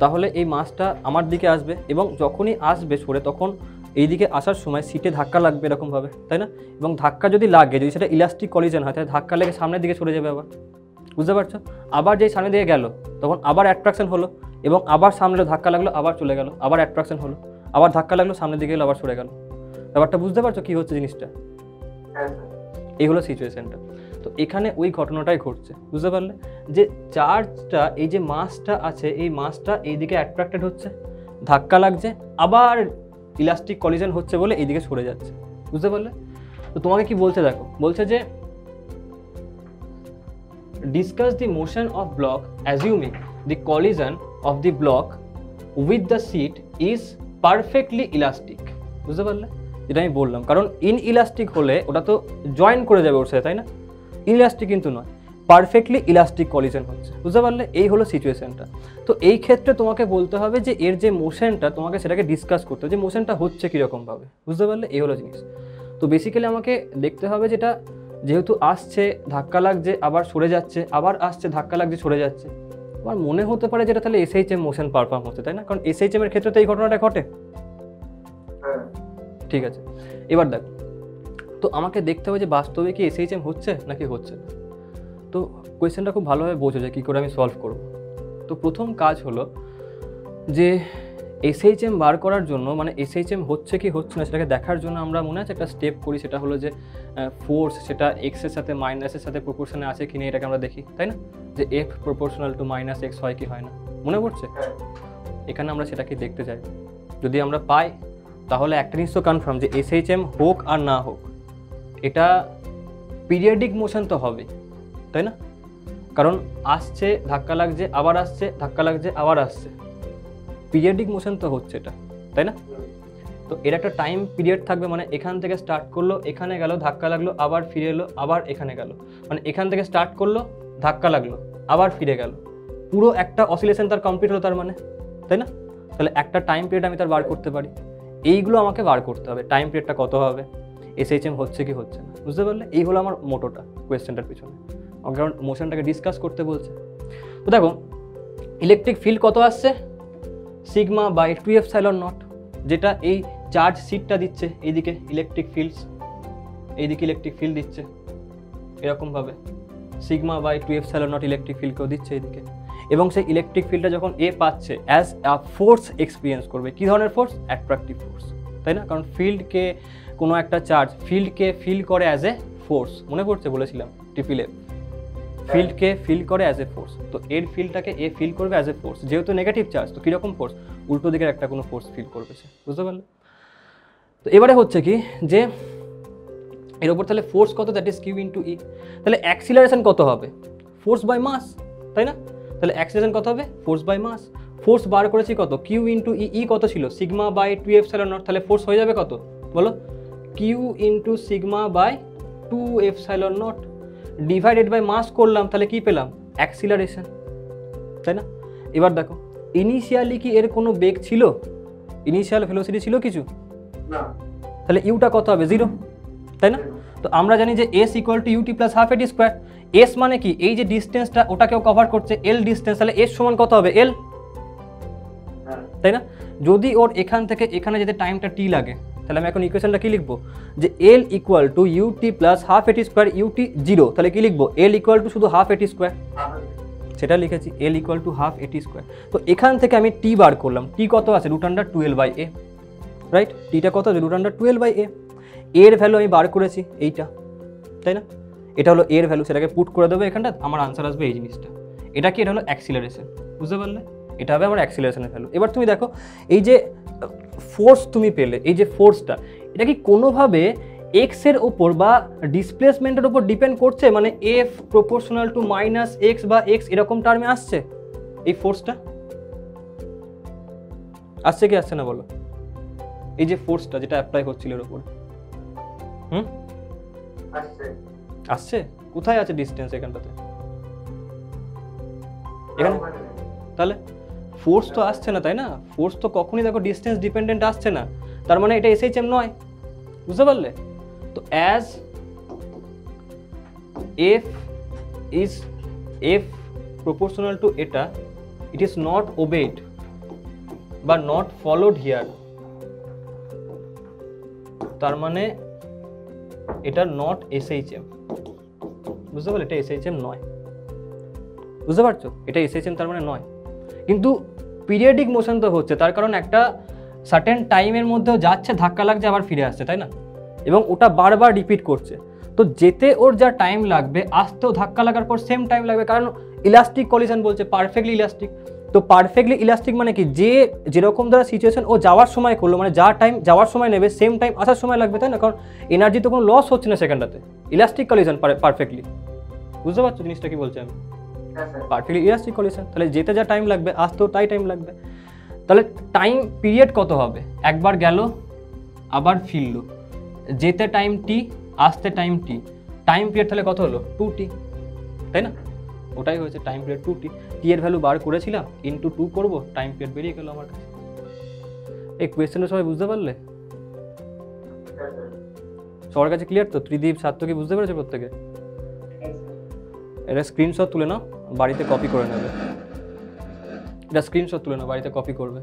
তাহলে এই মাসটা আমার দিকে আসবে, এবং যখনই আসবে সরে, তখন এই দিকে আসার সময় সিটে ধাক্কা লাগবে এরকমভাবে, তাই না? এবং ধাক্কা যদি লাগে, যদি সেটা ইলাস্টিক কলিশন হয়, তাহলে ধাক্কা লেগে সামনের দিকে সরে যাবে আবার, বুঝতে পারছো? আবার যেই সামনের দিকে গেল তখন আবার অ্যাট্রাকশন হলো, এবং আবার সামনে ধাক্কা লাগলো, আবার চলে গেল, আবার অ্যাট্রাকশন হলো, আবার ধাক্কা লাগলো, সামনের দিকে গেলো, আবার সরে গেল। ব্যাপারটা বুঝতে পারছো কী হচ্ছে জিনিসটা? এই হলো সিচুয়েশনটা। তো এখানে ওই ঘটনাটাই ঘটছে, বুঝতে পারলে? যে চার্জটা, এই যে মাসটা আছে, এই মাসটা এইদিকে অ্যাট্রাক্টেড হচ্ছে, ধাক্কা লাগছে, আবার ইলাস্টিক কলিশন হচ্ছে বলে এইদিকে সরে যাচ্ছে, বুঝতে পারলে? তো তোমাকে কি বলছে দেখো, বলছে যে discuss the motion of block assuming the collision of the block with the seat is perfectly elastic. বুঝতে পারলে? যেটা আমি বললাম, কারণ ইনইলাস্টিক হলে ওটা তো জয়েন করে যাবে ওর সাথে, তাই না? ইনইলাস্টিক কিন্তু নয়, পারফেক্টলি ইলাস্টিক কলিশন হচ্ছে, বুঝতে পারলে? এই হলো সিচুয়েশনটা। তো এই ক্ষেত্রে তোমাকে বলতে হবে যে এর যে মোশনটা, তোমাকে সেটাকে ডিসকাস করতে হবে যে মোশনটা হচ্ছে কীরকমভাবে, বুঝতে পারলে? এই হলো জিনিস। তো বেসিক্যালি আমাকে দেখতে হবে যেটা, যেহেতু আসছে, ধাক্কা লাগছে, আবার সরে যাচ্ছে, আবার আসছে, ধাক্কা লাগছে, সরে যাচ্ছে, আমার মনে হতে পারে যেটা তাহলে এসএইচএম মোশন পারফর্ম হচ্ছে, তাই না? কারণ এসএইচএম এর ক্ষেত্রে তো এই ঘটনাটা ঘটে। ঠিক আছে, এবার দেখো, তো আমাকে দেখতে হবে যে বাস্তবে কি এসএইচএম হচ্ছে নাকি হচ্ছে না। তো কোয়েশ্চেনটা খুব ভালোভাবে বোঝো যে কী করে আমি সলভ করব। তো প্রথম কাজ হলো যে এসএইচএম বার করার জন্য, মানে এসএইচএম হচ্ছে কি হচ্ছে না সেটাকে দেখার জন্য আমরা মনে আছে একটা স্টেপ করি, সেটা হলো যে ফোর্স সেটা এক্সের সাথে মাইনাসের সাথে প্রপোর্শনে আছে কি না এটাকে আমরা দেখি, তাই না? যে F proportional to minus x হয় কি হয় না, মনে পড়ছে? এখানে আমরা সেটাকে দেখতে চাই। যদি আমরা পাই তাহলে একটা জিনিস তো কনফার্ম যে এসএইচএম হোক আর না হোক, এটা পিরিয়ডিক মোশন তো হবে, তাই না? কারণ আসছে, ধাক্কা লাগছে, আবার আসছে, ধাক্কা লাগছে, আবার আসছে, পিরিয়ডিক মোশন তো হচ্ছে এটা, তাই না? তো এর একটা টাইম পিরিয়ড থাকবে, মানে এখান থেকে স্টার্ট করলো, এখানে গেল, ধাক্কা লাগলো, আবার ফিরে এলো, আবার এখানে গেল, মানে এখান থেকে স্টার্ট করলো, ধাক্কা লাগলো, আবার ফিরে গেল, পুরো একটা অসিলেশন তার কমপ্লিট হলো তার মানে, তাই না? তাহলে একটা টাইম পিরিয়ড আমি তার বার করতে পারি। এইগুলো আমাকে বার করতে হবে, টাইম পিরিয়ডটা কত হবে, এসএইচএম হচ্ছে কি হচ্ছে না, বুঝতে পারলে? এই হলো আমার মোটোটা কোয়েশ্চেনটার পিছনে, কারণ মোশনটাকে ডিসকাস করতে বলছে। তো দেখো, ইলেকট্রিক ফিল্ড কত আসছে, সিগমা বাই 2ε0, যেটা এই চার্জ সিটটা দিচ্ছে এইদিকে ইলেকট্রিক ফিল্ডস, এইদিকে ইলেকট্রিক ফিল্ড দিচ্ছে এরকমভাবে, সিগমা বাই 2ε0 ইলেকট্রিক ফিল্ডকেও দিচ্ছে এইদিকে, এবং সেই ইলেকট্রিক ফিল্ডটা যখন এ পাচ্ছে অ্যাজ আ ফোর্স এক্সপিরিয়েন্স করবে। কী ধরনের ফোর্স? অ্যাট্রাকটিভ ফোর্স, তাই না? কারণ ফিল্ডকে, কোনো একটা চার্জ ফিল্ডকে ফিল করে অ্যাজ এ ফোর্স, মনে পড়ছে বলেছিলাম টিপিলে, ফিল্ডকে ফিল করে অ্যাজ এ ফোর্স। তো এর ফিল্ডটাকে এ ফিল করবে অ্যাজ এ ফোর্স, যেহেতু নেগেটিভ চার্জ, তো কীরকম ফোর্স? উল্টো দিকের একটা কোনো ফোর্স ফিল করবে সে, বুঝতে পারলে? তো এবারে হচ্ছে কি যে এর ওপর তাহলে ফোর্স কত, দ্যাট ইজ কিউ ইন্টু ই। তাহলে অ্যাক্সিলারেশন কত হবে? ফোর্স বাই মাস, তাই না? তাহলে অ্যাক্সিলারেশন কত হবে? Force by mass. ফোর্স বার করেছি কত? Q into E. ই কত ছিল? Sigma by 2ε0। তাহলে ফোর্স হয়ে যাবে কত বলো? Q into sigma by 2ε0 divided by mass করলাম, তাহলে কি পেলাম? অ্যাক্সিলারেশন, তাই না? এবার দেখো, ইনিশিয়ালি কি এর কোনো বেগ ছিল? ইনিশিয়াল ভেলোসিটি ছিল কিছু না, তাহলে ইউটা কত হবে? 0, তাই না? তো আমরা জানি যে S equal to UT plus half AT square. S মানে কি? এই যে ডিস্টেন্সটা ওটাকেও কভার করছে, এল ডিস্টেন্স, তাহলে এস সমান কত হবে? এল, তাই না? যদি ওর এখান থেকে এখানে যেতে টাইমটা টি লাগে, তাহলে আমি এখন ইকুয়েশনটা কি লিখবো? যে L equal to UT plus half AT square, UT 0, তাহলে কি লিখবো? এল ইকুয়াল টু শুধু হাফ এটি স্কোয়ার, সেটা লিখেছি, L equal to half AT square. তো এখান থেকে আমি টি বার করলাম, টি কত আছে? √12/a, right? টিটা কত আছে? √12/a। এর ভ্যালু আমি বার করেছি এইটা, তাই না? এটা হলো এর ভ্যালু, সেটাকে পুট করে দেবো এখানটা, আমার আনসার আসবে এই জিনিসটা। এটা কি? এটা হলো অ্যাক্সিলারেশন, বুঝতে পারলে? এটা হবে আমার অ্যাক্সিলারেশনের ভ্যালু। এবার তুমি দেখো এই যে ফোর্স তুমি পেলে, এই যে ফোর্সটা, এটা কি কোনোভাবে এক্স এর ওপর বা ডিসপ্লেসমেন্টের ওপর ডিপেন্ড করছে? মানে F proportional to minus x বা এক্স এরকম টার্মে আসছে এই ফোর্সটা? আসছে কি আসছে না বলো? এই যে ফোর্সটা যেটা অ্যাপ্লাই হচ্ছিল এর ওপর, আসছে? কোথায় আছে ডিস্টেন্স এখানটাতে? এখানে? তাহলে ফোর্স তো আসছে না, তাই না? ফোর্স তো কখনই দেখো ডিস্টেন্স ডিপেন্ডেন্ট আসছে না, তার মানে এটা এসএইচএম নয়, বুঝতে পারলে? তো as F is F proportional to এটা, ইট ইজ নট ওবেড বা নট ফলোড হিয়ার, তার মানে এটা নট এসএইচএম, বুঝতে পারলে? এটা এসএইচএম নয়, বুঝতে পারছো? এটা এসএইচএম তার মানে নয়। কিন্তু পিরিয়ডিক মোশন তো হচ্ছে, তার কারণ একটা সার্টেন টাইমের মধ্যেও যাচ্ছে, ধাক্কা লাগছে, আবার ফিরে আসছে, তাই না? এবং ওটা বারবার রিপিট করছে, তো যেতে ওর যা টাইম লাগবে, আসতেও ধাক্কা লাগার পর সেম টাইম লাগবে, কারণ ইলাস্টিক কলিশন বলছে, পারফেক্টলি ইলাস্টিক। তো পারফেক্টলি ইলাস্টিক মানে কি? যে যেরকম দ্বারা সিচুয়েশন ও যাওয়ার সময় করলো, মানে যা টাইম যাওয়ার সময় নেবে সেম টাইম আসার সময় লাগবে, তাই না? কারণ এনার্জি তো কোনো লস হচ্ছে না সেখানটাতে, ইলাস্টিক কলিশন পারফেক্টলি, বুঝতে পারছো জিনিসটা কি বলছি আমি? পারফেক্টলি ইলাস্টিক কলিশন, তাহলে যেতে যা টাইম লাগবে আসতেও তাই টাইম লাগবে। তাহলে টাইম পিরিয়ড কত হবে? একবার গেল আবার ফিরলো, যেতে টাইম টি, আসতে টাইম টি, টাইম পিরিয়ড তাহলে কত হলো? 2t, তাই না? ওটাই হয়েছে টাইম পিরিয়ড 2t। টি এর ভ্যালু বার করেছিলাম, ইন্টু 2 করবো, টাইম পিরিয়ড বেরিয়ে গেল আমার কাছে। এই কোয়েশ্চেনটা সবাই বুঝতে পারলে? সবার কাছে ক্লিয়ার তো? ত্রিদীপ, সার্থকী বুঝতে পেরেছে প্রত্যেকে? এটা স্ক্রিনশট তুলে নাও, বাড়িতে কপি করে নেবে। এটা স্ক্রিনশট তুলে নাও, বাড়িতে কপি করবে।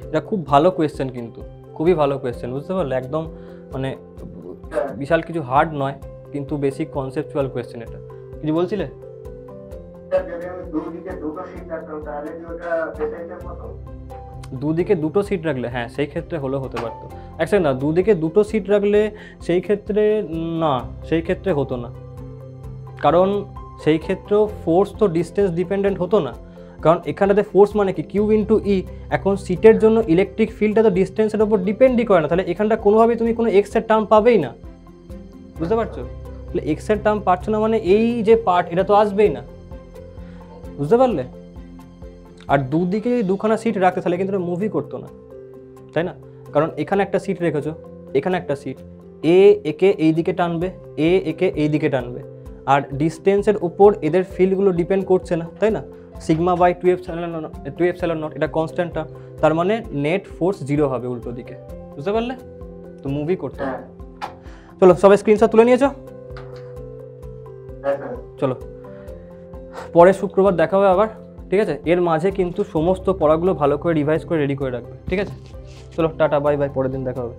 এটা খুব ভালো কোয়েশ্চেন, কিন্তু খুবই ভালো কোয়েশ্চেন, বুঝতে পারলে? একদম মানে বিশাল কিছু হার্ড নয়, কিন্তু বেসিক কনসেপচুয়াল কোয়েশ্চেন। এটা কিছু বলছিলে? দুদিকে দুটো সিট রাখলে, হ্যাঁ সেই ক্ষেত্রে হলেও হতে পারতো। এক সেকেন্ড না, দুদিকে দুটো সিট রাখলে সেই ক্ষেত্রে না, সেই ক্ষেত্রে হতো না, কারণ সেই ক্ষেত্রেও ফোর্স তো ডিস্টেন্স ডিপেন্ডেন্ট হতো না, কারণ এখানটাতে ফোর্স মানে কি? কিউ ইন্টু ই। এখন সিটের জন্য ইলেকট্রিক ফিল্ডটা তো ডিস্টেন্সের ওপর ডিপেন্ডই করে না, তাহলে এখানটা কোনোভাবেই তুমি কোনো এক্সের টার্ম পাবেই না, বুঝতে পারছো? তাহলে এক্সের টার্ম পাচ্ছ না মানে এই যে পার্ট, এটা তো আসবেই না, বুঝতে পারলে? আর দুদিকে যদি দুখানা সিট রাখতে তাহলে কিন্তু মুভি করতো না, তাই না? কারণ এখানে একটা সিট রেখেছো, এখানে একটা সিট, একে এই দিকে টানবে, একে এই দিকে টানবে, আর ডিস্টেন্সের উপর এদের ফিল্ডগুলো ডিপেন্ড করছে না, তাই না? সিগমা বাই 2ε0, এটা কনস্ট্যান্টটা, তার মানে নেট ফোর্স 0 হবে উল্টো দিকে, বুঝতে পারলে? তো মুভি করতে হবে। চলো সবাই স্ক্রিনশট তুলে নিয়েছো? চলো পরের শুক্রবার দেখা হবে আবার, ঠিক আছে? এর মাঝে কিন্তু সমস্ত পড়াগুলো ভালো করে রিভাইজ করে রেডি করে রাখবে, ঠিক আছে? চলো টাটা, বাই বাই, পরের দিন দেখা হবে।